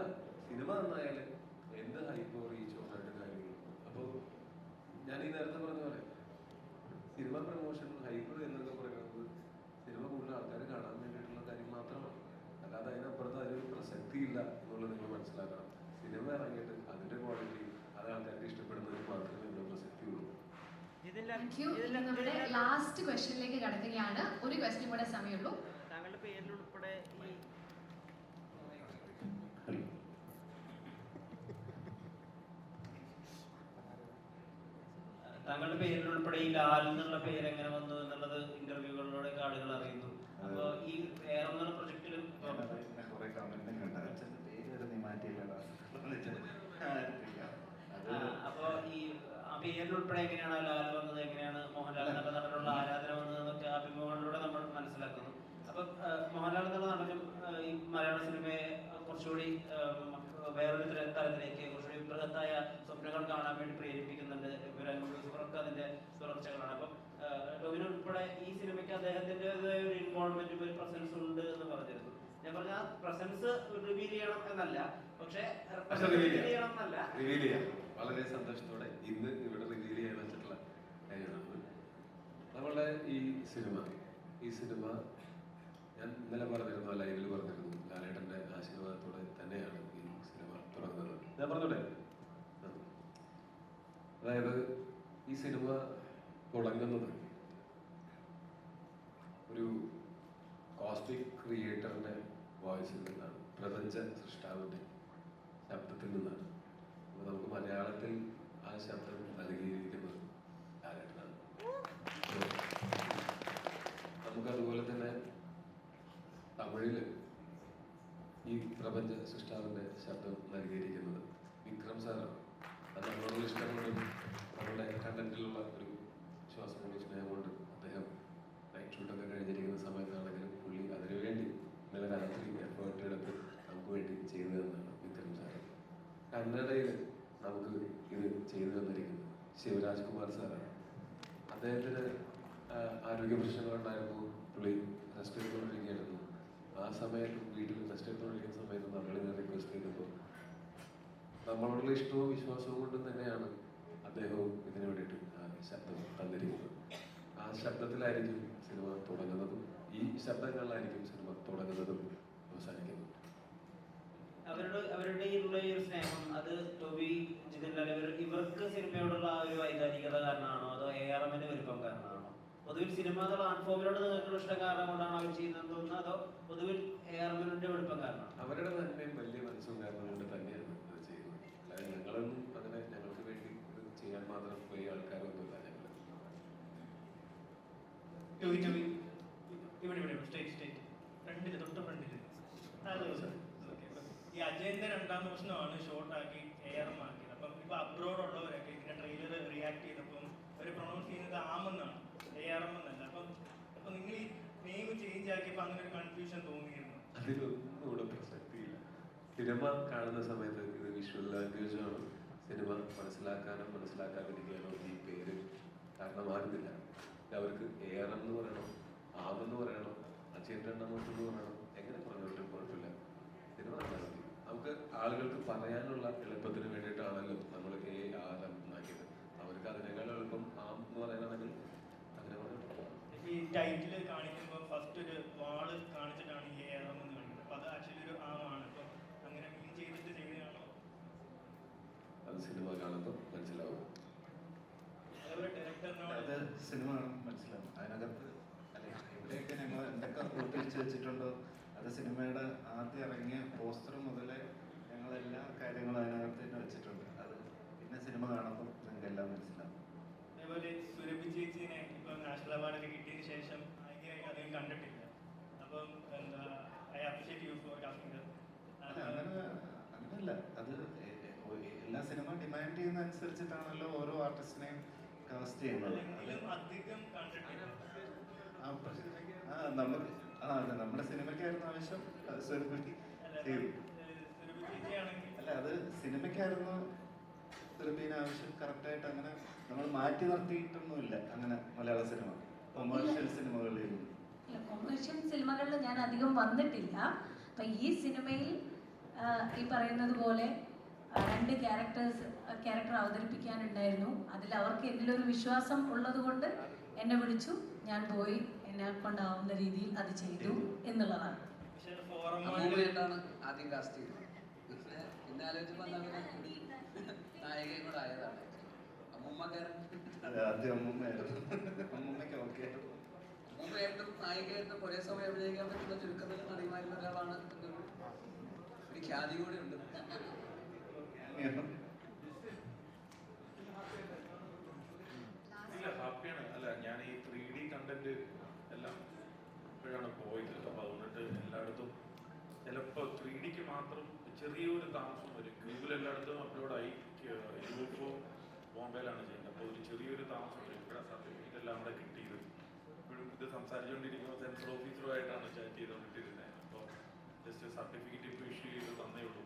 സിനിമ നന്നായാല് എന്ത് ഹൈപ്പോ റീച്ചോ ആയിട്ട് കാര്യങ്ങളും. അപ്പൊ ഞാൻ ഈ നേരത്തെ പറഞ്ഞ പോലെ സിനിമ പ്രൊമോഷൻ ഹൈപ്പ് എന്നൊക്കെ പറയുന്നത് സിനിമ കൂടുതൽ ആൾക്കാർ കാണാൻ വേണ്ടിയിട്ടുള്ള കാര്യം മാത്രമാണ്. അല്ലാതെ അതിനപ്പുറത്ത് അതിനൊരു പ്രസക്തി ഇല്ല എന്നുള്ളത് നിങ്ങൾ മനസ്സിലാക്കണം. സിനിമ ഇറങ്ങിയിട്ട് അതിന്റെ ക്വാളിറ്റി അത് ആൾക്കാർക്ക് ഇഷ്ടപ്പെടുന്നതിന് മാത്രമേ ഇവിടെ പ്രസക്തി ഉള്ളൂ. നമ്മുടെ ലാസ്റ്റ് ക്വസ്റ്റ്യനിലേക്ക് കടക്കുകയാണ്. ഒരു ക്വസ്റ്റ്യൻ കൂടെ സമയമുള്ളൂ. താങ്കളുടെ പേരിൽ ഉൾപ്പെടെ ഈ താങ്കളുടെ പേരിൽ ഉൾപ്പെടെ ഈ ലാൽ എന്നുള്ള പേര് എങ്ങനെ വന്നു എന്നുള്ളത് ഇന്റർവ്യൂകളിലൂടെ ആളുകൾ അറിയുന്നു. അപ്പൊ ഈ ARM എന്നുള്ള പ്രൊജക്റ്റിലും കുറെ കമന്റ് കണ്ട പേര് വരെ നീ മാറ്റിയില്ലടാ. അപ്പൊ ഈ ആ പേരിൽ ഉൾപ്പെടെ എങ്ങനെയാണ് ലാൽ വന്നത്, എങ്ങനെയാണ് മോഹൻലാൽ എന്നുള്ള നടനുള്ള ആരാധന വന്നതെന്നൊക്കെ അഭിമുഖങ്ങളിലൂടെ നമ്മൾ മനസ്സിലാക്കുന്നു. അപ്പൊ മോഹൻലാൽ എന്നുള്ള നടനും ഈ മലയാള സിനിമയെ കുറച്ചുകൂടി വേറൊരു തലത്തിലേക്ക് കുറച്ചുകൂടി ബൃഹത്തായ സ്വപ്നങ്ങൾ കാണാൻ വേണ്ടി പ്രേരിപ്പിക്കുന്നുണ്ട്. ഇവരൊക്കെ അതിന്റെ തുടർച്ചകളാണ്. അപ്പം ടോവിനോ ഉൾപ്പെടെ ഈ സിനിമയ്ക്ക് അദ്ദേഹത്തിന്റെ ഒരു ഇൻവോൾവ്മെന്റും ഒരു പ്രസൻസ് ഉണ്ട് എന്ന് പറഞ്ഞിരുന്നു. ഞാൻ പറഞ്ഞ പ്രസൻസ് റിവീൽ ചെയ്യണം എന്നല്ല, പക്ഷെ ചെയ്യണം എന്നല്ല, റിവീൽ ചെയ്യാം. വളരെ സന്തോഷത്തോടെ ഇന്ന് ഇവിടെ റിവീൽ ചെയ്യാൻ വെച്ചിട്ടുള്ള കാര്യമാണ് നമ്മളുടെ ഈ സിനിമ ഞാൻ ഇന്നലെ പറഞ്ഞിരുന്നു, ലൈവിൽ പറഞ്ഞിരുന്നു, ലാലേട്ടന്റെ ആശീർവാദത്തോടെ തന്നെയാണ് ഈ സിനിമ തുടങ്ങുന്നത്. ഞാൻ പറഞ്ഞോട്ടെ, അതായത് ഈ സിനിമ തുടങ്ങുന്നത് ഒരു കോസ്മിക് ക്രിയേറ്ററിന്റെ വോയിസിൽ നിന്നാണ്, പ്രപഞ്ച സൃഷ്ടാവിന്റെ ശബ്ദത്തിൽ നിന്നാണ്. അപ്പൊ നമുക്ക് മലയാളത്തിൽ ആ ശബ്ദം നൽകിയിരിക്കുന്നത് ലാലേട്ടനാണ്. നമുക്കതുപോലെ തന്നെ തമിഴില് ഈ പ്രപഞ്ച സൃഷ്ടാവിന്റെ ശബ്ദം നൽകിയിരിക്കുന്നത് വിക്രം സാറാണ്. അത് നമ്മളോട് ഇഷ്ടം കൊണ്ടും നമ്മുടെ കണ്ടന്റിലുള്ള ഒരു വിശ്വാസം കൊണ്ട് സ്നേഹം കൊണ്ട് അദ്ദേഹം നൈറ്റ് ഷൂട്ടൊക്കെ കഴിഞ്ഞിരിക്കുന്ന സമയത്താണെങ്കിലും പുള്ളി അതിനുവേണ്ടി ഇന്നലെ രാത്രി എഫേർട്ട് എടുത്ത് നമുക്ക് വേണ്ടി ചെയ്തു തന്നതാണ് വിക്രം സാറ്. കന്നഡയിൽ നമുക്ക് ഇത് ചെയ്തു തന്നിരിക്കുന്നത് ശിവരാജ് കുമാർ സാറാണ്. അദ്ദേഹത്തിന് ആരോഗ്യ പ്രശ്നങ്ങളുണ്ടായിരുന്നു. പുള്ളി റെസ്റ്റ് എടുത്തുകൊണ്ടിരിക്കുകയായിരുന്നു. ആ സമയത്ത് വീട്ടിൽ റെസ്റ്റ് എടുത്തുകൊണ്ടിരിക്കുന്ന സമയത്ത് നമ്മളിങ്ങനെ റിക്വസ്റ്റ് ചെയ്തപ്പോൾ നമ്മളോടുള്ള ഇഷ്ടവും വിശ്വാസവും കൊണ്ടും തന്നെയാണ് അദ്ദേഹവും ഇതിനു വേണ്ടിയിട്ട് ആ ശബ്ദം തന്നിരിക്കുന്നത്. ആ ശബ്ദത്തിലായിരിക്കും സിനിമ തുടങ്ങുന്നതും ഈ ശബ്ദങ്ങളിലായിരിക്കും സിനിമ തുടങ്ങുന്നതും അവസാനിക്കുന്നതും. അവരുടെ ഉള്ള ഈ ഒരു സ്നേഹം അത് ടോബി, ജിതിൻ ലാൽ ഇവർക്ക് സിനിമയോടുള്ള ആ ഒരു വൈകാരികത കാരണമാണോ അതോ ARMന്റെ വലുപ്പം കാരണമാണോ? പൊതുവിൽ സിനിമ എന്നുള്ള ആർട്ട്ഫോമിനോട് നിങ്ങൾക്കുള്ള ഇഷ്ടം കാരണം കൊണ്ടാണ് അവർ ചെയ്യുന്നത് തോന്നുന്നത്, അതോ പൊതുവിൽ ARMന്റെ വലുപ്പം കാരണം? അവരുടെ നന്മയും വലിയ മനസ്സും കാരണം കൊണ്ട് തന്നെയാണ് അത് ചെയ്യുന്നത്. അല്ലാതെ ഞങ്ങളൊന്നും അങ്ങനെ ഞങ്ങൾക്ക് വേണ്ടി ഇത് ചെയ്യാൻ മാത്രം വലിയ ആൾക്കാരൊന്നുമില്ല. ഈ അജയന്റെ രണ്ടാം പ്രശ്നമാണ് ഷോർട്ടാക്കി ARM ആക്കിയത്. അപ്പം ഇപ്പൊ അബ്രോഡ് ഉള്ളവരൊക്കെ ഇതിന്റെ ട്രെയിലർ റിയാക്ട് ചെയ്തപ്പം അവർ പ്രൊണൗൺസ് ചെയ്യുന്നത് ആമെന്നാണ്, ARM എന്നല്ല. അപ്പം നിങ്ങൾ ഈ ചേഞ്ച് ആക്കിയപ്പോൾ അങ്ങനെ ഒരു കൺഫ്യൂഷൻ തോന്നിയിരുന്നു? അതിലൊന്നും ഇവിടെ പ്രസക്തിയില്ല. സിനിമ കാണുന്ന സമയത്ത് ഇത് വിഷ്വൽ ലാംഗ്വേജ് ആണ്. സിനിമ മനസ്സിലാക്കാനോ മനസ്സിലാക്കാതിരിക്കാനോ ഈ പേര് കാരണമാകുന്നില്ല. അവർക്ക് ARM എന്ന് പറയണം, ആമെന്ന് പറയണം, അജയൻറണ്ണമോട്ട് എന്ന് പറയണം, എങ്ങനെ പറഞ്ഞിട്ടും കുഴപ്പമില്ല. സിനിമ കണ്ടാൽ മതി. നമുക്ക് ആളുകൾക്ക് പറയാനുള്ള എളുപ്പത്തിന് വേണ്ടിയിട്ടാണല്ലോ നമ്മൾ ARM എന്നാക്കിയത്. അവർക്ക് അതിനേക്കാൾ എളുപ്പം ആം എന്ന് പറയാനാണെങ്കിൽ അങ്ങനെ പറഞ്ഞു. ഈ ടൈറ്റിൽ കാണിക്കുമ്പോൾ ഫസ്റ്റ് ഒരു വാള് കാണിച്ചിട്ടാണ് ഈ ARM എന്ന് കാണിക്കുന്നത്. അപ്പൊ അത് ആക്ച്വലി ഒരു ആമാണ്. അപ്പൊ അങ്ങനെ മീൻ ചെയ്തിട്ട് ചെയ്യുന്നതാണോ? അത് സിനിമ കാണുമ്പോൾ മനസ്സിലാവും. അതേപോലെ ഡയറക്ടറിനോട് അത് സിനിമ കാണുമ്പോൾ മനസ്സിലാവും. അതിനകത്ത് എവിടെയൊക്കെ ഞങ്ങൾ എന്തൊക്കെ കൂട്ടിവെച്ച് വെച്ചിട്ടുണ്ടോ അത് സിനിമയുടെ ആദ്യം ഇറങ്ങിയ പോസ്റ്റർ മുതലേ ഞങ്ങൾ എല്ലാ കാര്യങ്ങളും അതിനകത്ത് തന്നെ വെച്ചിട്ടുണ്ട്. അത് പിന്നെ സിനിമ കാണുമ്പോൾ നിങ്ങൾക്ക് എല്ലാം മനസ്സിലാവും. അതേപോലെ സുരഭി ചേച്ചിനെ ഇപ്പൊ നാഷണൽ അവാർഡൊക്കെ കിട്ടിയതിന് ശേഷം നായികയായി അധികം കണ്ടിട്ടില്ല. അപ്പം എന്താ I appreciate you for casting Har. അങ്ങനെയല്ല, അത് എല്ലാ സിനിമ ഡിമാൻഡ് ചെയ്യുന്ന അനുസരിച്ചിട്ടാണല്ലോ ഓരോ ആർട്ടിസ്റ്റിനെയും കാസ്റ്റ് ചെയ്യുന്നത്. അധികം കണ്ടിട്ടില്ല. നമുക്ക് അതെ, നമ്മുടെ സിനിമയ്ക്കായിരുന്നു ആവശ്യം, സുരഭി ചെയ്തു. അല്ല, അത് സിനിമയ്ക്കായിരുന്നു സുരഭിന് ആവശ്യം. കറക്റ്റായിട്ട് അങ്ങനെ നമ്മൾ മാറ്റി നിർത്തിയിട്ടൊന്നുമില്ല അങ്ങനെ മലയാള സിനിമ കൊമേഴ്ഷ്യൽ സിനിമകളിൽ. കൊമേഴ്ഷ്യൽ സിനിമകളിൽ ഞാൻ അധികം വന്നിട്ടില്ല. അപ്പം ഈ സിനിമയിൽ ഈ പറയുന്നത് പോലെ 2 ക്യാരക്ടർ അവതരിപ്പിക്കാനുണ്ടായിരുന്നു. അതിൽ അവർക്ക് എന്നിലൊരു വിശ്വാസം ഉള്ളത് കൊണ്ട് എന്നെ വിളിച്ചു. ഞാൻ പോയി എന്നെ കൊണ്ടാവുന്ന രീതിയിൽ അത് ചെയ്തു എന്നുള്ളതാണ്. അമ്മൂമ്മയായിട്ടാണ് ആദ്യം കാസ്റ്റ് ചെയ്തത്. പിന്നെ ആലോചിച്ചപ്പോൾ നായികയും കൂടെ ആയതാണ്. അമ്മൂമ്മയായിട്ടും നായികയായിട്ടും ഒരേ സമയം അഭിനയിക്കാൻ പറ്റുന്ന ചുരുക്കത്തിൽ നടിമാരിൽ ഒരാളാണ് എന്നൊരു ഖ്യാതി കൂടെ ഉണ്ട്. ഹാപ്പിയാണ്. അല്ല, ഞാൻ ഈ 3D കണ്ടന്റ് എല്ലാം ഇപ്പോഴാണ് പോയത്. അപ്പൊ അതുകൊണ്ടിട്ട് എല്ലായിടത്തും ചിലപ്പോൾ 3Dക്ക് മാത്രം ചെറിയൊരു താമസം വരും. ഗൂഗിൾ എല്ലായിടത്തും അപ്ലോഡായി. യൂഫോ ബോംബെയിലാണ് ചെയ്യുന്നത്. അപ്പോൾ ഒരു ചെറിയൊരു താമസം വരും. ഇവിടെ സർട്ടിഫിക്കറ്റ് എല്ലാം കൂടെ കിട്ടിയത്. ഇപ്പോഴും ഇത് സംസാരിച്ചുകൊണ്ടിരിക്കുമ്പോൾ സെൻസർ ഓഫീസറുമായിട്ടാണ് ചാറ്റ് ചെയ്തുകൊണ്ടിരുന്നത്. അപ്പോൾ ജസ്റ്റ് സർട്ടിഫിക്കറ്റ് ഇപ്പോൾ ഇഷ്യൂ ചെയ്ത് തന്നേ ഉള്ളൂ.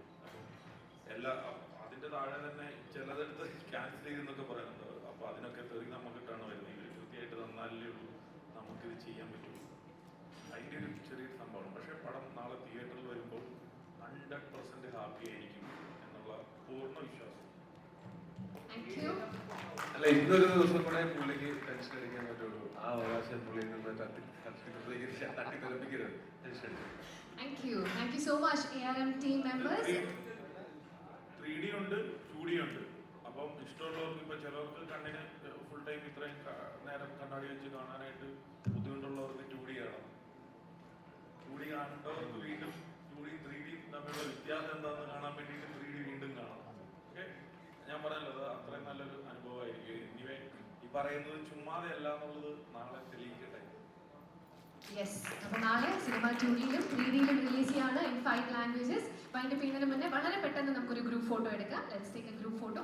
അപ്പം അതിന്റെ താഴെ തന്നെ ചിലതെടുത്ത് ക്യാൻസൽ ചെയ്തെന്നൊക്കെ പറയുന്നുണ്ട്. അപ്പോൾ അതിനൊക്കെ തെറി നമുക്കിട്ടാണ് വരുന്നത്. ഇവർ കൃത്യമായിട്ട് തന്നാലേ ഉള്ളൂ നമുക്കിത് ചെയ്യാൻ പറ്റുള്ളൂ. അതിൻ്റെ ഒരു ചെറിയൊരു സംഭവമാണ്. പക്ഷേ പടം നാളെ തിയേറ്ററിൽ വരുമ്പോൾ 100% ഹാപ്പി ആയിരിക്കും എന്നുള്ള പൂർണ്ണ വിശ്വാസം. അല്ല, ഇന്നൊരു ദിവസം കൂടെ പുള്ളിക്ക് ടെൻഷൻ അടിക്കാൻ പറ്റുള്ളൂ. ആ അവകാശം പുള്ളിയിൽ നിന്ന് തട്ടിത്തെറിപ്പിക്കരുത്. ടെൻഷൻ അടിക്കും. Thank you so much ARM team members. 3D ഉണ്ട്, 2D ഉണ്ട്. അപ്പം ഇഷ്ടമുള്ളവർക്ക് ഇപ്പൊ ചിലവർക്ക് കണ്ണിന് ഫുൾ ടൈം ഇത്രയും നേരം കണ്ണാടി വെച്ച് കാണാനായിട്ട് ബുദ്ധിമുട്ടുള്ളവർക്ക് 2D കാണാം. 2D കാണേണ്ടവർക്ക് വീണ്ടും 2D 3D തമ്മിലുള്ള വ്യത്യാസം എന്താണെന്ന് കാണാൻ വേണ്ടിയിട്ട് 3D വീണ്ടും കാണാം. ഓക്കെ, ഞാൻ പറഞ്ഞല്ലോ അത്രയും നല്ലൊരു അനുഭവമായിരിക്കും. ഇനിവേ ഈ പറയുന്നത് ചുമ്മാതെ അല്ല എന്നുള്ളത് നാളെ തെളിയിക്കട്ടെ. യെസ്, അപ്പോൾ നാളെ സിനിമ 2Dയിലും 3Dയിലും റിലീസ് ചെയ്യാണ് ഇൻ 5 ലാംഗ്വേജസ്. അപ്പോൾ അതിൻ്റെ പിന്നീട് മുന്നേ വളരെ പെട്ടെന്ന് നമുക്കൊരു ഗ്രൂപ്പ് ഫോട്ടോ എടുക്കാം. Let's take A group photo.